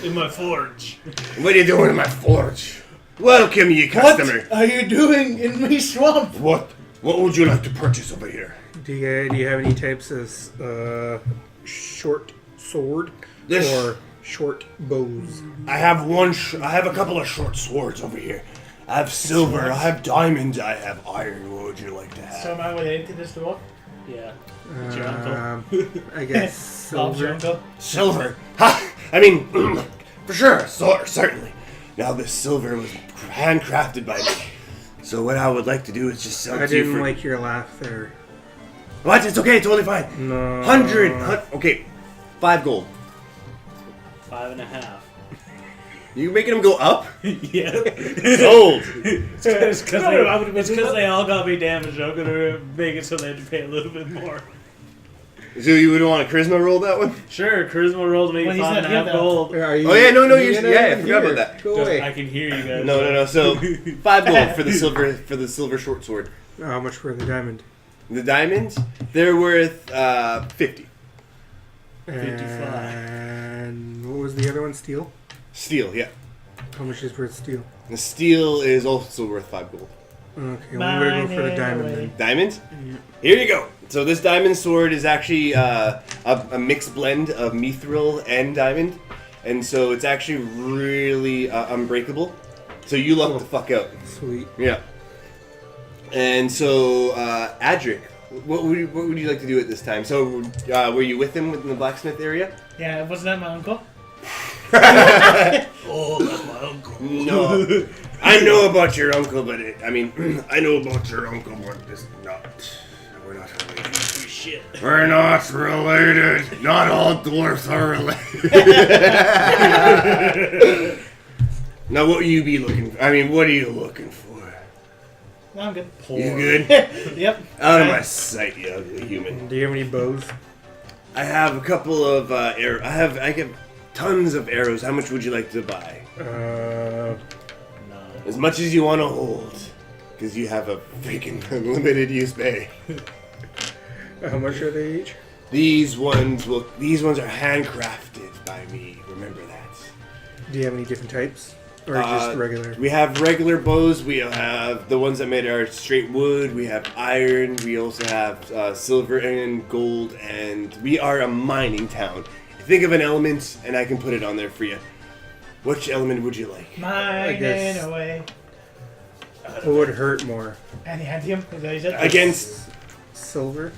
In my forge. What are you doing in my forge? Welcome, ye customer. What are you doing in my swamp? What would you like to purchase over here? Do you have any types of short sword This- or short bows? I have a couple of short swords over here. I have silver, I have diamonds, I have iron. What would you like to have? So am I related to this dwarf? Yeah. It's your uncle. I guess Bob's your silver. uncle? Silver? Ha! I mean, for sure, certainly. Now this silver was handcrafted by me. So what I would like to do is just sell I it to you didn't for... like your laugh there. What? It's okay, totally fine. No. 100, okay, 5 gold. 5.5. You making them go up? Yeah. Sold. It's because they all got me damaged. I'm gonna make it so they have to pay a little bit more. So you would want a charisma roll that one? Sure, charisma roll to make Well, it he's not 5.5 here, though. gold. Are you, Oh, yeah, no, you you're- get yeah, I out of forgot about here. that. Go Just- away. I can hear you guys. No. So 5 gold for the silver short sword. How much for the diamond? The diamonds, they're worth 50. 55. And what was the other one? Steel? Steel, yeah. How much is worth steel? The steel is also worth 5 gold. Okay, well, I'm gonna go for the diamond then. Diamonds? Here you go. So this diamond sword is actually a mixed blend of mithril and diamond, and so it's actually really unbreakable. So you luck the fuck out. Sweet. Yeah. And so Adric, what would you like to do at this time? So were you with him in the blacksmith area? Yeah, wasn't that my uncle? Oh, that's my uncle. No. I know about your uncle, but I know about your uncle, but it's not. We're not related. Shit. We're not related. Not all dwarfs are related. Now, what would you be looking for? What are you looking for? No, I'm good. You good? Yep. Out of my sight, you ugly human. Do you have any bows? I have a couple of I have tons of arrows. How much would you like to buy? No. As much as you want to hold, because you have a freaking unlimited use bay. How much are they each? These ones are handcrafted by me. Remember that. Do you have any different types? Or just regular? We have regular bows. We have the ones that made are straight wood. We have iron. We also have silver and gold. And we are a mining town. Think of an element, and I can put it on there for you. Which element would you like? Mining away. What would hurt more? Adamantium? Is that what you said? Against Silver?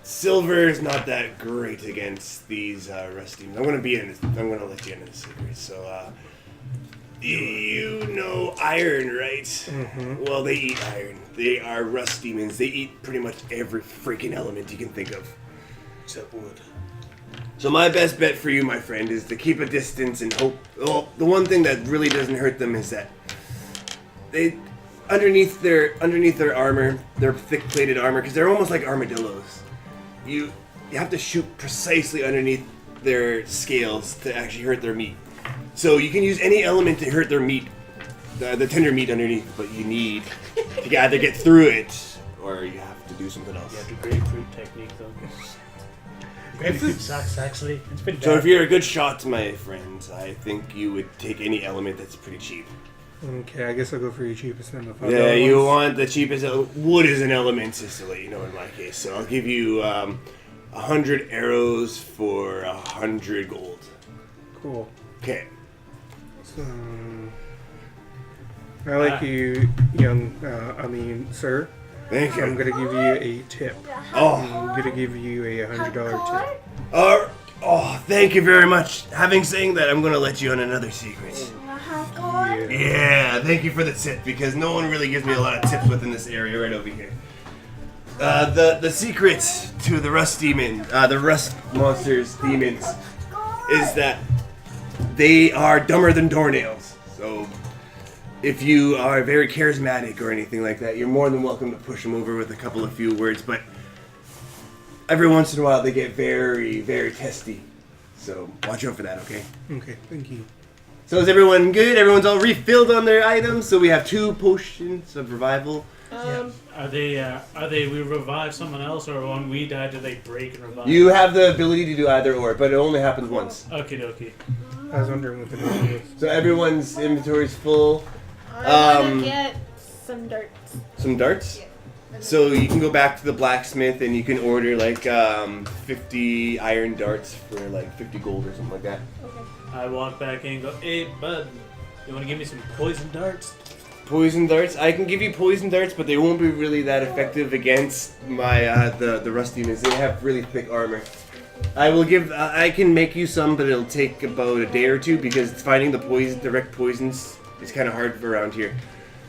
silver is not that great against these rusty. I'm gonna let you into the secret. So, you know iron, right? Mm-hmm. Well, they eat iron. They are rust demons. They eat pretty much every freaking element you can think of. Except wood. So my best bet for you, my friend, is to keep a distance and hope. Well, the one thing that really doesn't hurt them is that they, underneath their armor, their thick-plated armor, because they're almost like armadillos. You have to shoot precisely underneath their scales to actually hurt their meat. So you can use any element to hurt their meat, the tender meat underneath, but you need to either get through it or you have to do something else. You have the grapefruit technique, though. Grapefruit sucks, actually. It's pretty bad. So if you're a good shot, my friend, I think you would take any element that's pretty cheap. Okay, I guess I'll go for your cheapest then. The $5 Yeah, you ones. want the cheapest. Wood is an element, just to let you know in my case. So I'll give you 100 arrows for 100 gold. Cool. Okay. So, I like you, sir. Thank I'm you. gonna give you a tip. Oh, I'm gonna give you a $100 tip. Thank you very much. Having saying that, I'm gonna let you on another secret. Yeah. Yeah, thank you for the tip because no one really gives me a lot of tips within this area right over here. The secret to the rust demon, the rust monsters, demons, is that they are dumber than doornails. So if you are very charismatic or anything like that, you're more than welcome to push them over with a couple of few words. But every once in a while, they get very, very testy. So watch out for that, okay? Okay, thank you. So is everyone good? Everyone's all refilled on their items. So we have 2 potions of revival. Are they we revive someone else, or when we die, do they break and revive? You have the ability to do either or, but it only happens once. Okie dokie. I was wondering what the number was. So everyone's inventory is full. I want to get some darts. Some darts. Yeah. So you can go back to the blacksmith and you can order like 50 iron darts for like 50 gold or something like that. Okay. I walk back in and go, hey, bud, you want to give me some poison darts? Poison darts. I can give you poison darts, but they won't be really that effective against my the rust demons. They have really thick armor. I can make you some, but it'll take about a day or 2 because finding the direct poisons is kind of hard around here.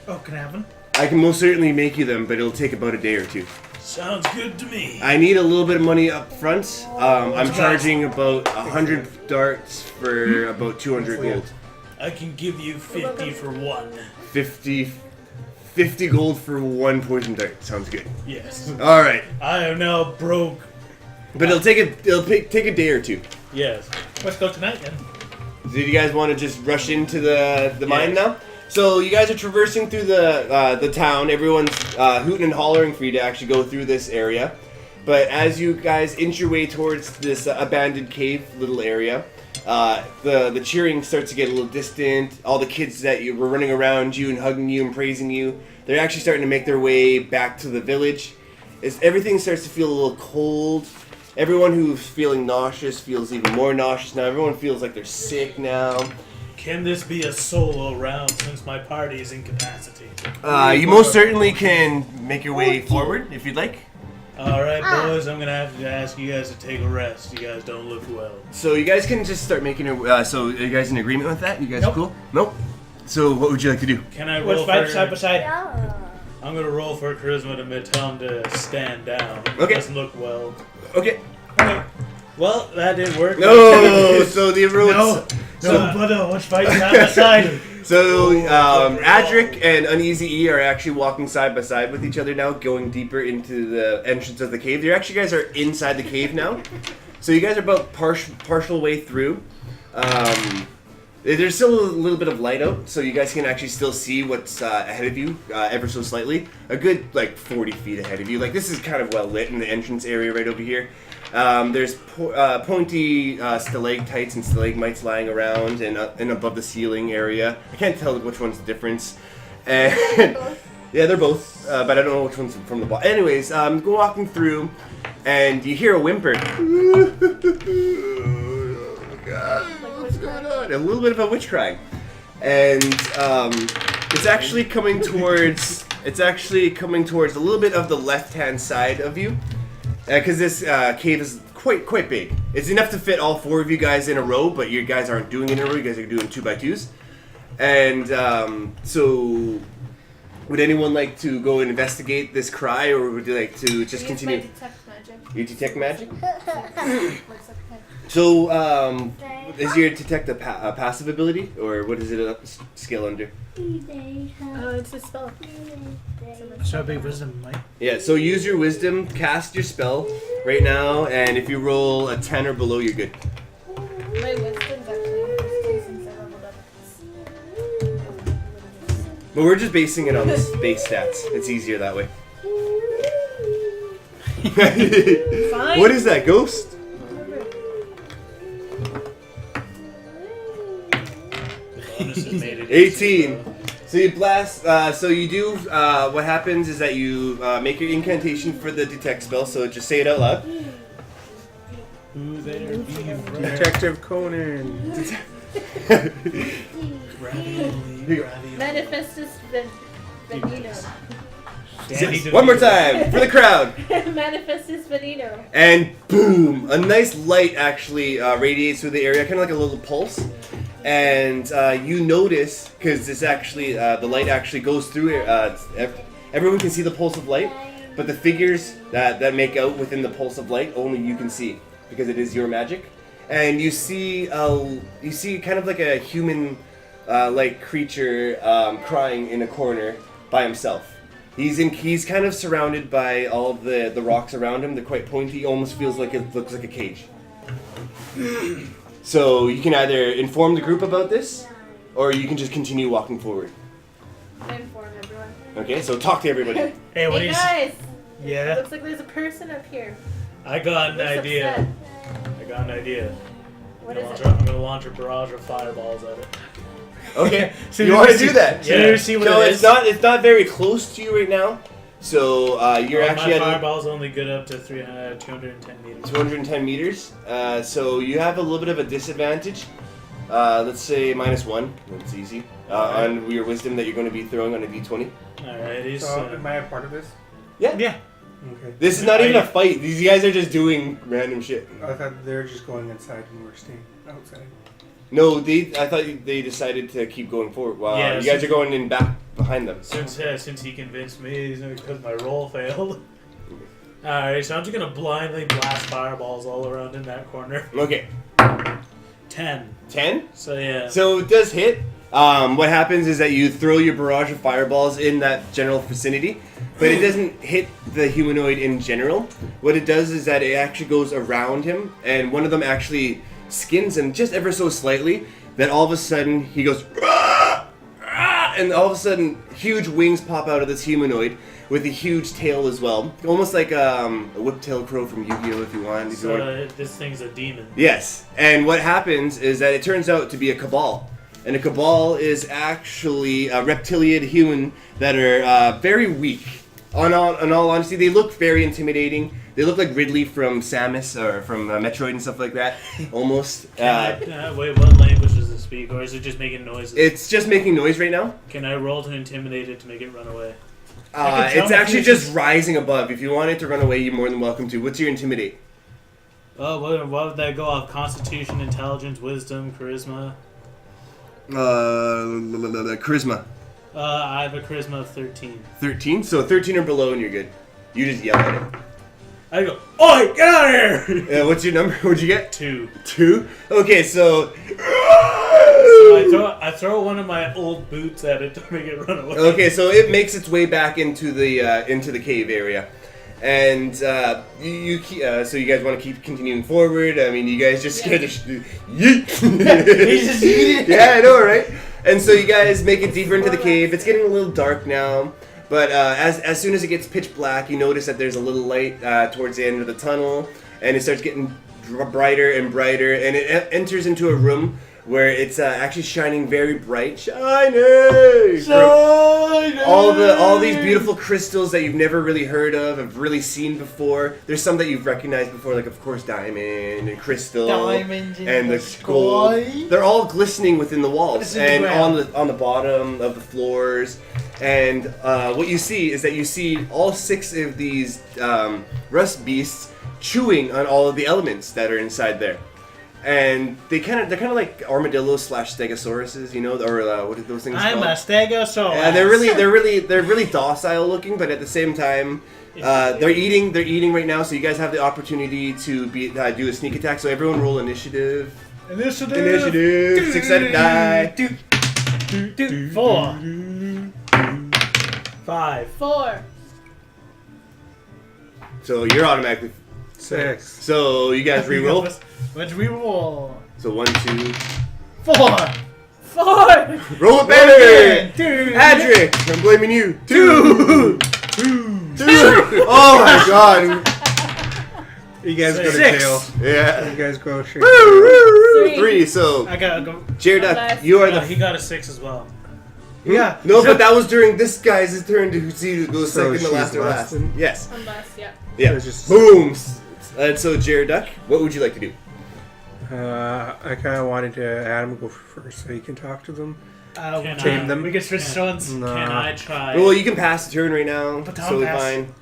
Oh, can I have one? I can most certainly make you them, but it'll take about a day or 2. Sounds good to me. I need a little bit of money up front. I'm charging about 100 darts for about 200 gold. I can give you 50 for one. 50 gold for 1 poison dart. Sounds good. Yes. All right, I am now broke. but it'll take a day or 2. Yes. Let's go tonight then. Do you guys want to just rush into the mine now? So you guys are traversing through the town. Everyone's hooting and hollering for you to actually go through this area. But as you guys inch your way towards this abandoned cave little area, the cheering starts to get a little distant. All the kids that you were running around you and hugging you and praising you, they're actually starting to make their way back to the village. As everything starts to feel a little cold. Everyone who's feeling nauseous feels even more nauseous now. Everyone feels like they're sick now. Can this be a solo round since my party is incapacitated? You most certainly can make your way forward if you'd like. Alright, boys, I'm gonna have to ask you guys to take a rest. You guys don't look well. So you guys can just start making your. So are you guys in agreement with that? You guys Nope. cool? Nope. So what would you like to do? Can I Let's roll fight for... side by side. I'm gonna roll for charisma to tell him to stand down. Okay. Doesn't look well. Okay. Okay. Well, that didn't work. No. So the rules. No, brother, let's fight side by side. So Adric and Uneasy E are actually walking side by side with each other now, going deeper into the entrance of the cave. You guys are inside the cave now. So you guys are about partial way through. There's still a little bit of light out, so you guys can actually still see what's ahead of you, ever so slightly. A good, like, 40 feet ahead of you. Like, this is kind of well lit in the entrance area right over here. There's pointy stalactites and stalagmites lying around and above the ceiling area. I can't tell which one's the difference. And yeah, they're both, but I don't know which one's from the bottom. Anyways, go walking through, and you hear a whimper. God, what's going on? A little bit of a witch cry, and it's actually coming towards. It's actually coming towards a little bit of the left-hand side of you, because this cave is quite big. It's enough to fit all 4 of you guys in a row, but you guys aren't doing it in a row. You guys are doing 2x2s, and so. Would anyone like to go and investigate this cry, or would you like to just continue? Detect magic. You detect magic. Works like that. So, is your detect a passive ability, or what is it a skill under? It's a spell. So a big wisdom, Mike. Yeah, so use your wisdom, cast your spell right now, and if you roll a 10 or below, you're good. My wisdom's actually increased since I leveled up. But we're just basing it on the base stats. It's easier that way. Fine. What is that, ghost? Bonus has made it 18. So you blast. So you do. What happens is that you make your incantation for the detect spell. So just say it out loud. Who there be Detective Conan. Manifestus Veneno. One more time for the crowd. Manifestus Veneno. And boom! A nice light actually radiates through the area, kind of like a little pulse. And you notice, because this actually, the light actually goes through it. Everyone can see the pulse of light, but the figures that make out within the pulse of light, only you can see, because it is your magic. And you see kind of like a human, like creature crying in a corner by himself. He's kind of surrounded by all of the rocks around him. They're quite pointy. Almost feels like it looks like a cage. So you can either inform the group about this, or you can just continue walking forward. I inform everyone. Okay, so talk to everybody. Hey, what do Hey you guys! Yeah, Looks like there's a person up here. I got an Looks idea. upset. I got an idea. What I'm is gonna it? I'm gonna launch a barrage of fireballs at it. Okay, So you want to do that? Yeah. You see what So it it's is? not very close to you right now. So you're actually my at fireball's only good up to 210 meters. 210 meters. So you have a little bit of a disadvantage. Let's say -1. That's easy. On your wisdom that you're going to be throwing on a d20. Alrighty, So, so am I a part of this? Yeah. yeah. Okay. This is not even a fight. These guys are just doing random shit. I thought they were just going inside and we're staying outside. No, I thought they decided to keep going forward. Wow, Yeah, you guys are going in back behind them. Since he convinced me, because my roll failed. Alright, so I'm just gonna blindly blast fireballs all around in that corner. Okay, 10. 10. So yeah. So it does hit. What happens is that you throw your barrage of fireballs in that general vicinity, but it doesn't hit the humanoid in general. What it does is that it actually goes around him, and one of them actually skins him just ever so slightly. Then all of a sudden he goes, "Rah! Rah!" And all of a sudden huge wings pop out of this humanoid with a huge tail as well, almost like a whip-tailed crow from Yu-Gi-Oh! If you want. So this thing's a demon. Yes, and what happens is that it turns out to be a cabal. And a cabal is actually a reptilian human that are very weak. In all honesty, they look very intimidating. They look like Ridley from Samus or from Metroid and stuff like that, almost. Wait, what language does it speak, or is it just making noises? It's just making noise right now. Can I roll to intimidate it to make it run away? It's actually just rising above. If you want it to run away, you're more than welcome to. What's your intimidate? Oh, what would that go off? Constitution, intelligence, wisdom, charisma? Charisma. I have a charisma of 13. 13? So 13 or below and you're good. You just yell at it. I go, oi, get out of here! What's your number? What'd you get? 2. 2? Okay, so... So I throw one of my old boots at it to make it run away. Okay, so it makes its way back into the cave area. And so you guys want to keep continuing forward. I mean, you guys just scared to yeet. Yeah, I know, right? And so you guys make it deeper into the cave. It's getting a little dark now, but as soon as it gets pitch black, you notice that there's a little light towards the end of the tunnel, and it starts getting brighter and brighter, and it enters into a room where it's actually shining very bright. Shining! All these beautiful crystals that you've never really heard of, have really seen before. There's some that you've recognized before, like of course diamond and crystal and the gold. They're all glistening within the walls and on the bottom of the floors. And what you see is that you see all 6 of these rust beasts chewing on all of the elements that are inside there. And they're kind of like armadillos / stegosauruses, you know, or what are those things called? I'm a stegosaurus. Yeah, they're really docile looking, but at the same time, they're eating right now. So you guys have the opportunity to do a sneak attack. So everyone roll initiative. Initiative. 6-sided die. 4. 5. 4. So you're automatically 6. So you guys re-roll. Let's reroll. So 1, 2. 4. 4. Roll it better. 2. Adric, I'm blaming you. 2. 2. Oh my god. You guys go to 6. jail. Yeah. You guys go straight. 3. So I gotta go. Jared, you are He the. got a 6 as well. Yeah. No, but that was during this guy's turn to see who goes So second to last she's or last last. then? Yes. Unless, yeah. Yeah. So just- Boom. And so Jared Duck, what would you like to do? I kind of wanted to Adam go first so he can talk to them. Can Tame I- them. We can switch turns. No. Can I try? Well, you can pass the turn right now. But Tom Totally pass. fine.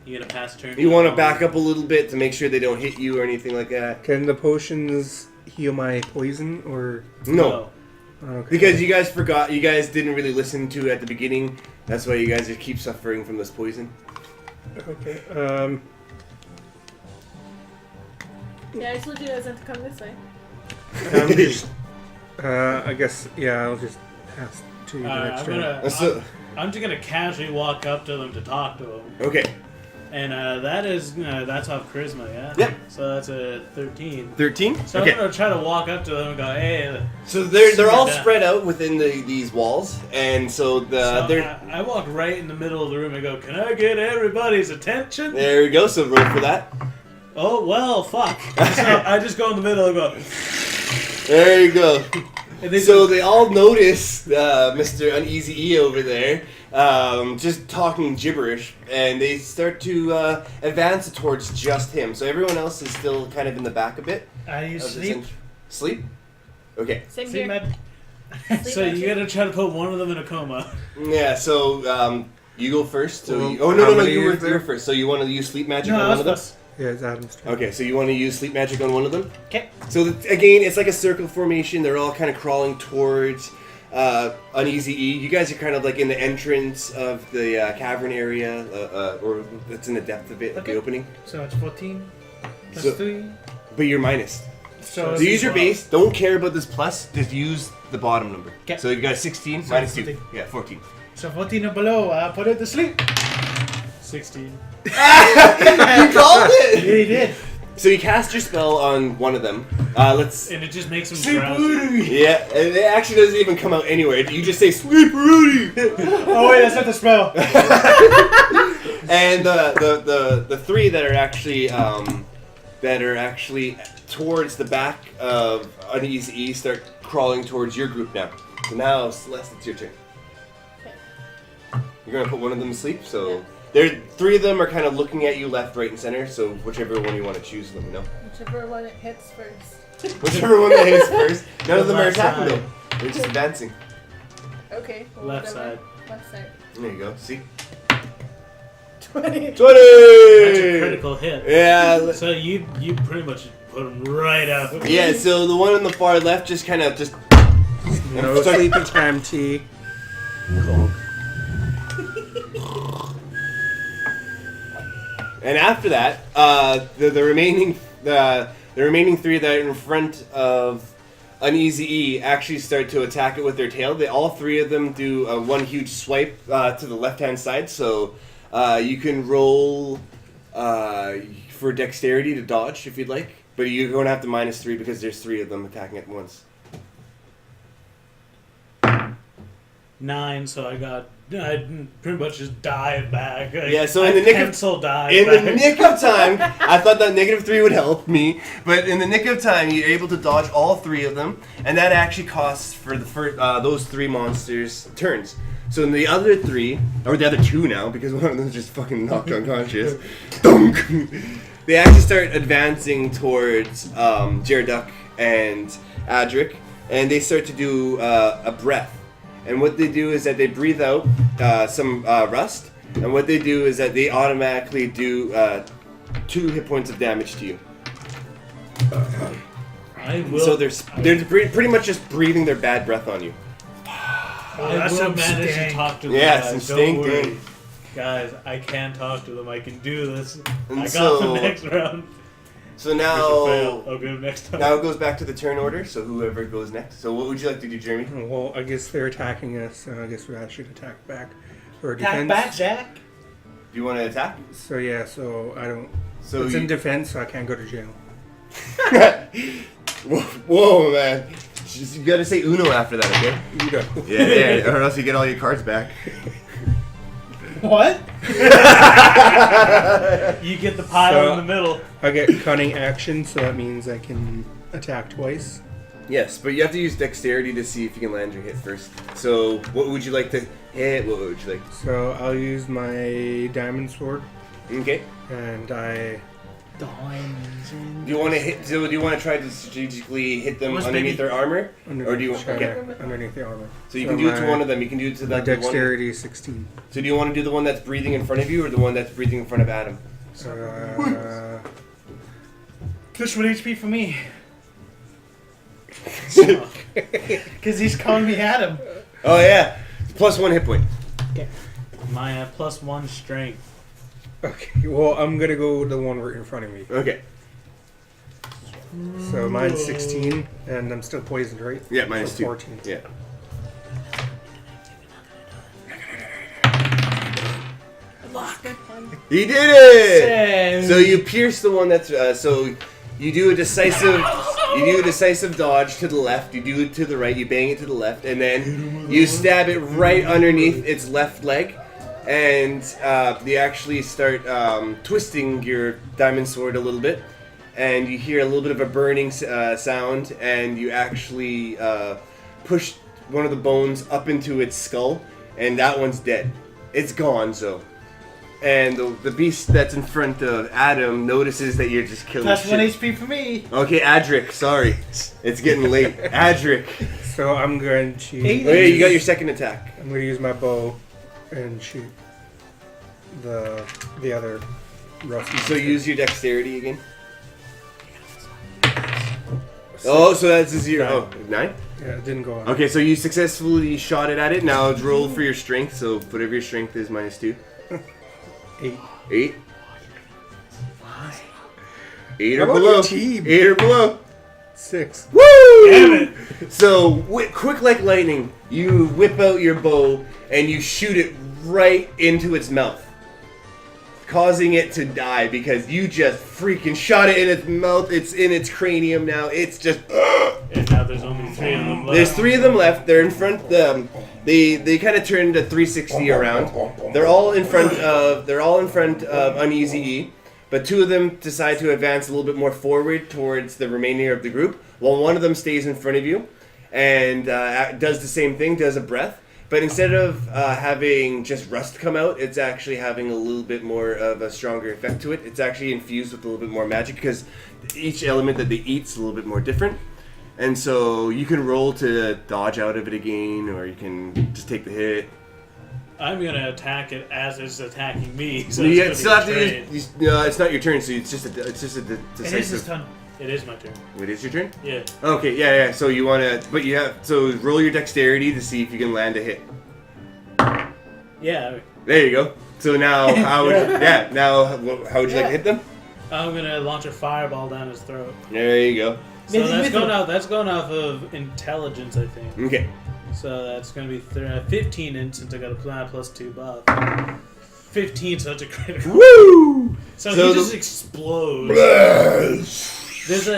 You gonna pass turn? You want to back up a little bit to make sure they don't hit you or anything like that. Can the potions heal my poison or? No. Okay. Because you guys forgot, you guys didn't really listen to it at the beginning. That's why you guys just keep suffering from this poison. Okay. Yeah, I told you guys not to come this way. I guess I'll just pass to you the next turn. I'm just gonna casually walk up to them to talk to them, Okay. and that's off charisma, yeah. Yep. So that's a 13. 13? So Okay. I'm gonna try to walk up to them and go, hey. So they're all Yeah. spread out within these walls, and so they're. I walk right in the middle of the room and go, can I get everybody's attention? There we go. So roll for that. Oh well, fuck. So I just go in the middle and go. There you go. And they So they all notice Mr. Uneasy E over there, just talking gibberish, and they start to advance towards just him. So everyone else is still kind of in the back a bit. Are you of this sleep? Sleep? Okay. Same Sleep, here. man. So you gotta try to put one of them in a coma. Yeah. So you go first. So Well, you, oh how no, many you were is there? first. So you want to use sleep magic No, on that's one of them? us. Yeah, it's Adam's turn. Okay. So you want to use sleep magic on one of them? Okay. So again, it's like a circle formation. They're all kind of crawling towards Uneasy E. You guys are kind of like in the entrance of the cavern area, or it's in the depth of it, Okay. the opening. So it's 14 plus So- 3. But you're minus. So So use your 12. base. Don't care about this plus. Just use the bottom number. 'Kay. So you got 16 So minus 2. 14. Yeah, 14. So 14 and below, put it to sleep. 16. You called it! Yeah, he did. So you cast your spell on one of them. Let's. And it just makes them Sleep drowsy. Rudy! Yeah, and it actually doesn't even come out anywhere. You just say Sleep Rudy! Oh wait, that's not the spell. And the 3 that are actually towards the back of Uneasy E start crawling towards your group now. So now, Celeste, it's your turn. Okay. You're gonna put one of them to sleep. So Yeah. there, 3 of them are kind of looking at you left, right, and center. So whichever one you want to choose, let me know. Whichever one it hits first. Whichever one that hits first. None of them are Left attacking side. them. They're just advancing. Okay. well, Left whatever. side. Left side. There you go. See. 20. 20! That's a critical hit. Yeah. So you pretty much put them right out. Yeah. So the one on the far left just kind of just. No sleeping time, T. And after that, the remaining 3 that are in front of Uneasy E actually start to attack it with their tail. All 3 of them do one huge swipe to the left hand side. So You can roll for dexterity to dodge if you'd like, but you're going to have to -3 because there's 3 of them attacking at once. 9, so I pretty much just dive back. Yeah, so in the nick of pencil dive in back. the nick of time, I thought that -3 would help me, but in the nick of time, you're able to dodge all 3 of them, and that actually costs for the first those 3 monsters turns. So in the other 3, or the other 2 now, because one of them is just fucking knocked unconscious, dunk. They actually start advancing towards Gyaraduck and Adric, and they start to do a breath. And what they do is that they breathe out some rust, and what they do is that they automatically do 2 hit points of damage to you. I will. So they're pretty much just breathing their bad breath on you. I will manage to talk to them. Yeah, guys. some Don't worry. stink. Guys, I can talk to them. I can do this. And I got so- the next round. So Fail. now I'll go next time. it goes back to the turn order, so whoever goes next. So what would you like to do, Jeremy? Well, I guess they're attacking us, so I guess we should attack back. Or Attack defense. back, Zack. Do you want to attack? So yeah, so I don't. So it's you, in defense, so I can't go to jail. Whoa, man. You gotta say Uno after that, okay? You know. Yeah, or else you get all your cards back. What? You get the pile So- in the middle. I get cunning action, so that means I can attack twice. Yes, but you have to use dexterity to see if you can land your hit first. So what would you like to hit? What would you like? So I'll use my diamond sword, Okay. and I. Diamonds in. Do you want to hit? So do you want to try to strategically hit them What's underneath baby? their armor? Or do you? Try Okay. underneath the armor? So you can do it to my- one of them. You can do it to My that one. dexterity is 16. So do you want to do the one that's breathing in front of you, or the one that's breathing in front of Adam? Plus 1 HP for me. Because he's calling me Adam. Oh yeah, +1 hit point. My +1 strength. Okay, well, I'm gonna go with the one right in front of me. Okay. So mine's 16, and I'm still poisoned, right? Yeah, minus So 2. 14. Yeah. He did it! So you pierce the one that's so you do a decisive dodge to the left, you do it to the right, you bang it to the left, and then you stab it right underneath its left leg, and you actually start twisting your diamond sword a little bit, and you hear a little bit of a burning sound, and you actually push one of the bones up into its skull, and that one's dead. It's gone, so. And the beast that's in front of Adam notices that you're just killing Plus shit. 1 HP for me. Okay, Adric, sorry. It's getting late. Adric. So I'm going to. Oh yeah, you got your second attack. I'm going to use my bow and shoot the other rusty. So use your dexterity again. Oh, so that's a 0. Oh, 9? Yeah, it didn't go on. Okay, so you successfully shot it at it. Now roll for your strength. So whatever your strength is, -2. 8. 8? 8 or How about below. your team? 8 or below. 6. Woo! Damn it! So, quick like lightning, you whip out your bow and you shoot it right into its mouth, causing it to die because you just freaking shot it in its mouth. It's in its cranium now. It's just. And now there's only 3 of them left. There's 3 of them left. They're in front. They kind of turned a 360 around. They're all in front of Uneasy E. But 2 of them decide to advance a little bit more forward towards the remainder of the group, while one of them stays in front of you and does the same thing, does a breath. But instead of having just rust come out, it's actually having a little bit more of a stronger effect to it. It's actually infused with a little bit more magic because each element that they eat's a little bit more different. And so you can roll to dodge out of it again, or you can just take the hit. I'm gonna attack it as it's attacking me. So You it's still gonna have be to trade. use. No, it's not your turn. So it's just a It is his decisive. turn. It is my turn. It is your turn. Yeah. Okay, yeah. So you want to, but you have so roll your dexterity to see if you can land a hit. Yeah. There you go. So now, how would how would you like to hit them? I'm gonna launch a fireball down his throat. There you go. So Myth- that's myth- going off. That's going off of intelligence, I think. Okay. So that's gonna be 15, and since I got a +2 buff. 15, so it's a critical. Woo! So So he the- just explodes. There's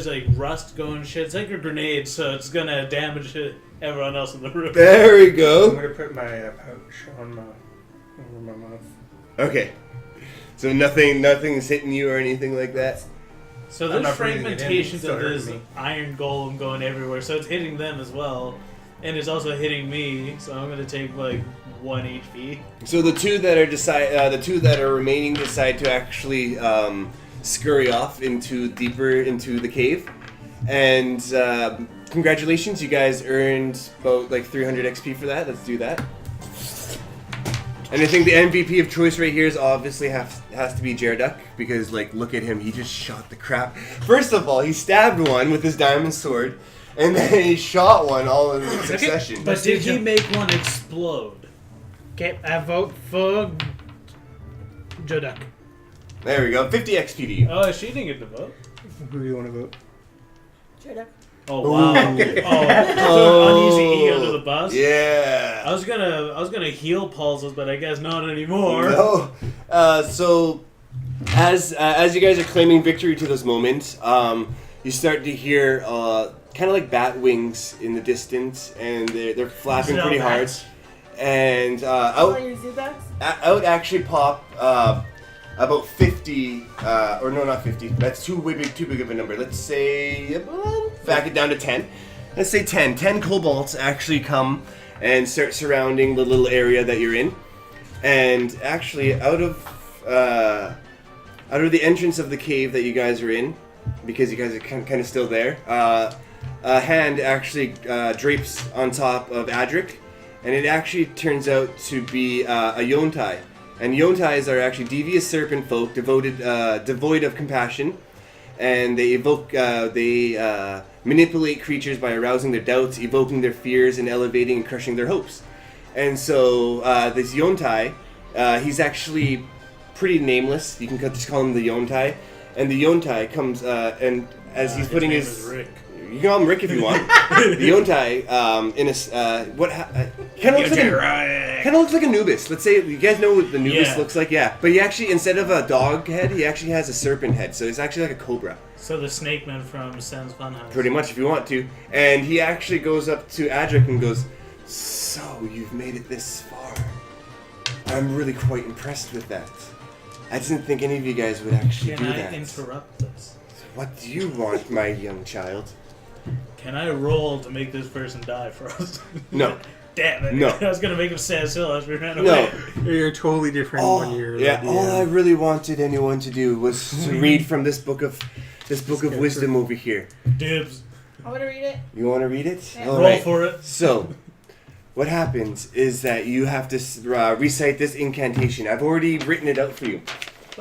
a rust going shit. It's like a grenade, so it's gonna damage everyone else in the room. There we I'm go. gonna put my pouch on over my mouth. Okay. So nothing's hitting you or anything like that? So I'm there's not breathing it in, fragmentations still of this hurting me. iron golem going everywhere, so it's hitting them as well, and it's also hitting me. So I'm gonna take like 1 HP. So the two that are remaining decide to actually scurry off deeper into the cave, and congratulations, you guys earned about like 300 XP for that. Let's do that. And I think the MVP of choice right here is obviously has to be Jareduck, because like look at him, he just shot the crap. First of all, he stabbed one with his diamond sword, and then he shot one all in succession. But did he make one explode? Okay, I vote for Joduck. There we go, 50 XP to you. Oh, she didn't get the vote. Who do you want to vote? Straight up. Oh wow! Uneasy E under the bus. Yeah. I was gonna heal pulses, but I guess not anymore. No. So, as you guys are claiming victory to this moment, you start to hear kind of like bat wings in the distance, and they're flapping pretty hard. And Oh, you see that? out actually pop about 50, or no, not 50. That's too big of a number. Let's say back it down to 10. Let's say 10. 10 kobolds actually come and start surrounding the little area that you're in, and actually out of the entrance of the cave that you guys are in, because you guys are kind of still there. A hand actually drapes on top of Adric, and it actually turns out to be a Yontai. And Yontais are actually devious serpent folk, devoid of compassion, and they manipulate creatures by arousing their doubts, evoking their fears, and elevating and crushing their hopes. And so this Yontai, he's actually pretty nameless. You can just call him the Yontai. And the Yontai comes, and as he's putting name his... is Rick. You can call him Rick if you want. The Yontai, kind of looks like Anubis. Let's say, you guys know what the Anubis looks like? Yeah. But he actually, instead of a dog head, he actually has a serpent head. So he's actually like a cobra. So the snake man from Sam's Funhouse. Pretty much, if you want to. And he actually goes up to Adric and goes, "So, you've made it this far. I'm really quite impressed with that. I didn't think any of you guys would actually Can do I that. interrupt this? What do you want, my young child?" Can I roll to make this person die for us? No. Damn it. No. I was going to make him stand still as we ran No. away. You're totally different All, when you're. yeah, the all I DM. really wanted anyone to do was to read from this book of wisdom over here. Dibs. I want to read it. You want to read it? Yeah. All Roll right. for it. So, what happens is that you have to recite this incantation. I've already written it out for you.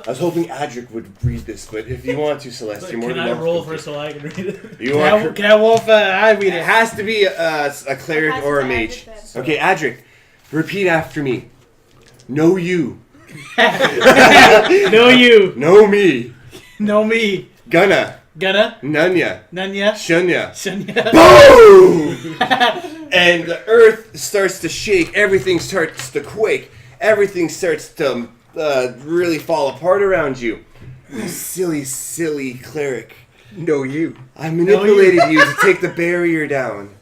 I was hoping Adric would read this, but if you want to, Celeste, you're more Can than I welcome roll to. for it so I can read it? You want? Can I roll for I read It it? has to be a cleric Pass or it a to mage. Adric Okay, Adric, repeat after me. Know you. Know you. Know me. Know me. Gonna. Gonna. Nunya. Nanya. Shunya. Shunya. Boom! And the earth starts to shake. Everything starts to quake. Everything starts to really fall apart around you. You silly, silly cleric. Know you. I manipulated you to take the barrier down.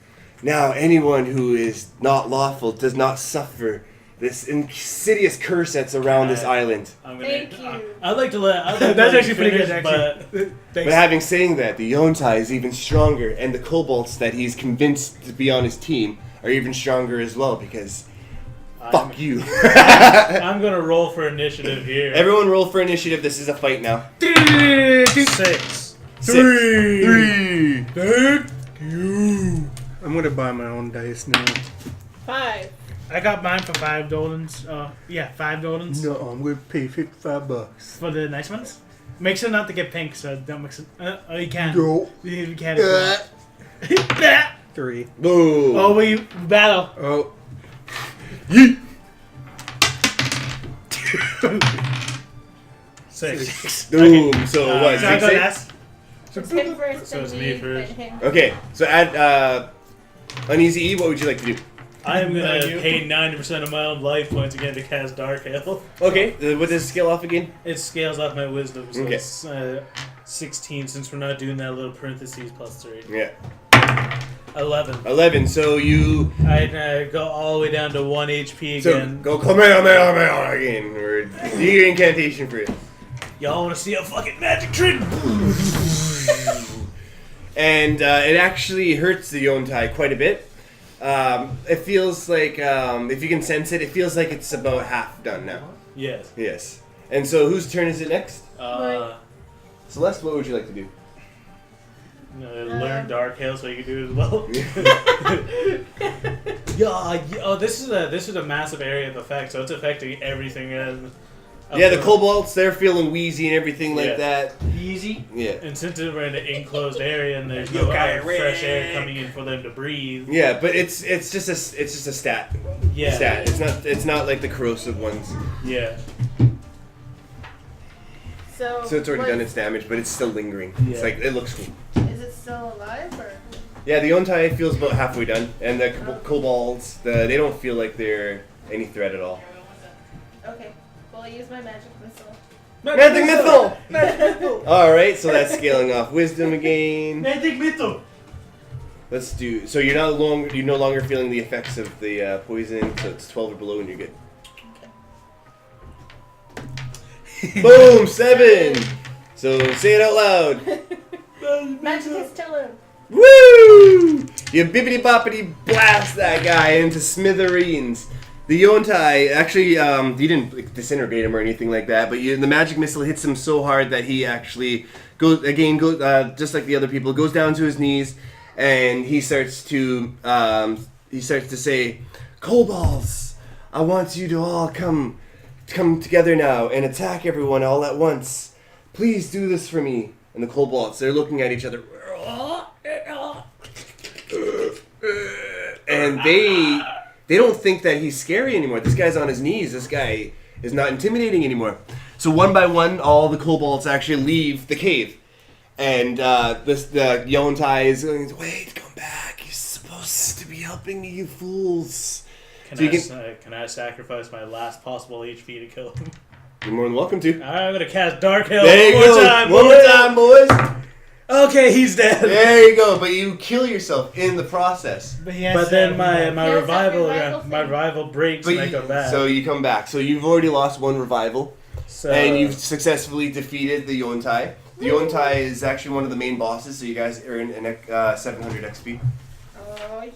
Now anyone who is not lawful does not suffer this insidious curse that's around this island. I'm Thank you. I'd like to let. That's actually pretty good, finish, actually. But having saying that, the Yontai is even stronger, and the kobolds that he's convinced to be on his team are even stronger as well, because fuck you. I'm gonna roll for initiative here. Everyone roll for initiative. This is a fight now. 6. Three. I'm gonna buy my own dice now. 5. I got mine for $5. 5 dollars. No, I'm gonna pay $55. For the nice ones. Make sure not to get pink, so don't mix it. Oh, you can. Go. You can. as well. 3. Boom. Oh, we battle. Oh. Yeet. 6. Boom. So what? So I Six, go eight? last. It's him first, So it's then me me, first. then him. Okay. So add Uneasy E. What would you like to do? I am gonna you. pay 90% of my own life points again to cast Dark Hail. Okay, what does it scale off again? It scales off my wisdom, so Okay. it's 16 since we're not doing that little parentheses plus 3. Yeah. 11. 11, so you... I go all the way down to 1 HP So, again. go Kamehameha again. Or do your incantation for it. Y'all wanna see a fucking magic trick? And it actually hurts the Yontai quite a bit. It feels like, if you can sense it, it feels like it's about half done now. Yes. Yes. And so whose turn is it next? Celeste, what would you like to do? Learn Dark Hail so you can do it as well. Oh, this is a massive area of effect, so it's affecting everything. Yeah, the kobolds, they're feeling wheezy and everything like Yeah. that. Easy. Yeah. And since we're in an enclosed area and there's no Okay, fresh air Rick. coming in for them to breathe. Yeah, but it's just a stat. Yeah. Stat. It's not like the corrosive ones. Yeah. So So it's already what- done its damage, but it's still lingering. It's Yeah. like it looks cool. Is it still alive or? Yeah, the Yontai feels about halfway done, and the kobolds, they don't feel like they're any threat at all. Okay. Well, I use my magic missile. Magic missile. All right, so that's scaling off wisdom again. Magic missile. Let's do. So you're no longer feeling the effects of the poison. So it's 12 or below, and you're good. Boom, 7. So say it out loud. Magicus, tell him. Woo! You bippity boppity blast that guy into smithereens. The Yontai actually, you didn't disintegrate him or anything like that, but the magic missile hits him so hard that he actually goes just like the other people, goes down to his knees, and he starts to say, "Kobolds, I want you to all come together now and attack everyone all at once. Please do this for me." And the kobolds, they're looking at each other, and they don't think that he's scary anymore. This guy's on his knees. This guy is not intimidating anymore. So one by one, all the kobolds actually leave the cave. And the Yontai is going, "Wait, come back. You're supposed to be helping me, you fools." Can I sacrifice my last possible HP to kill him? You're more than welcome to. I'm gonna cast Dark Hail There you one go. more time. One more time, boys. Okay, he's dead. There you go. But you kill yourself in the process. But, he has, But then my Yes, that revival my thing. revival breaks But and I go back. so you come back. So you've already lost one revival. So And you've successfully defeated the Yontai. The Yontai is actually one of the main bosses, so you guys earn an 700 XP. Oh yeah.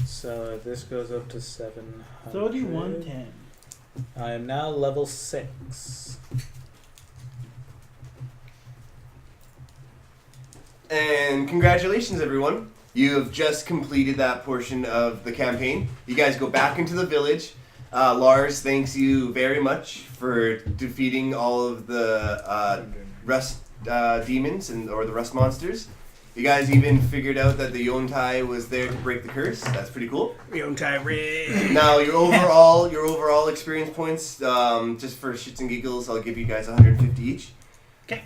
So this goes up to 700. 3110. I am now level 6. And congratulations, everyone. You have just completed that portion of the campaign. You guys go back into the village. Lars thanks you very much for defeating all of the rust demons or the rust monsters. You guys even figured out that the Yontai was there to break the curse. That's pretty cool. Yontai Red. Now your overall experience points, just for shits and giggles, I'll give you guys 150 each. Okay.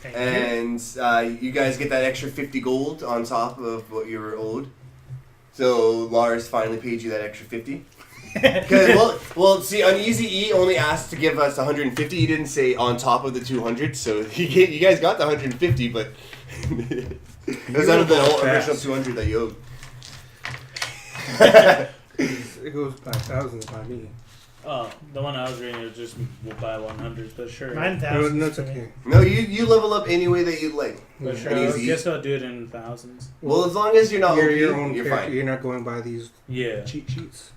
Thank you. And you guys get that extra 50 gold on top of what you were owed. So Lars finally paid you that extra 50. Well, see, on Easy E only asked to give us 150. He didn't say on top of the 200. So you guys got the 150, but it was out of the original 200 that you owed. It goes by thousands by me. Oh, the one I was reading was just by 100, but sure. 9,000. No, it's okay. No, you level up any way that you'd like. But sure, And I easy. guess I'll do it in thousands. Well, as long as you're not You're OP, your own you're character. fine. You're not going by these Yeah. cheat sheets.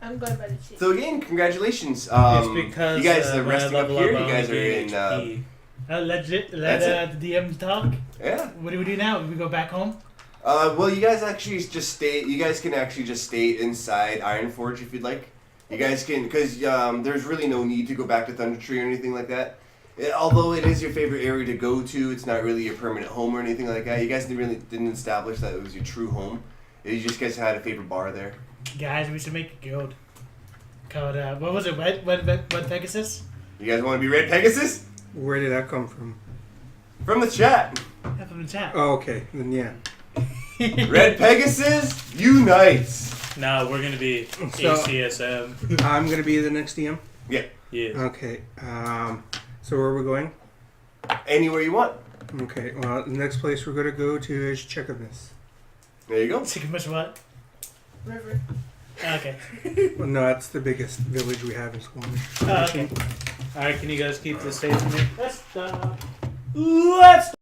I'm going by the cheat. So again, congratulations. It's because you guys are when I resting up level here. I You guys only are gain in. HP. Let That's the DM talk. Yeah. What do we do now? We go back home? Well, you guys actually just stay. You guys can actually just stay inside Ironforge if you'd like. You guys can, because there's really no need to go back to Thunder Tree or anything like that. Although it is your favorite area to go to, it's not really your permanent home or anything like that. You guys didn't establish that it was your true home. You just guys had a favorite bar there. Guys, we should make a guild. Called, what was it? What Pegasus? You guys want to be Red Pegasus? Where did that come from? From the chat. Up in the chat. Oh, okay. Then yeah. Red Pegasus unites. No, we're gonna be So- ACSM. I'm gonna be the next DM. Yeah. Yeah. Okay. So where are we going? Anywhere you want. Okay. Well, the next place we're gonna go to is Chekhovus. There you go. Chicken much what? River. Okay. Well, no, that's the biggest village we have in Squamish. Oh, okay. Alright, can you guys keep this safe for me? Let's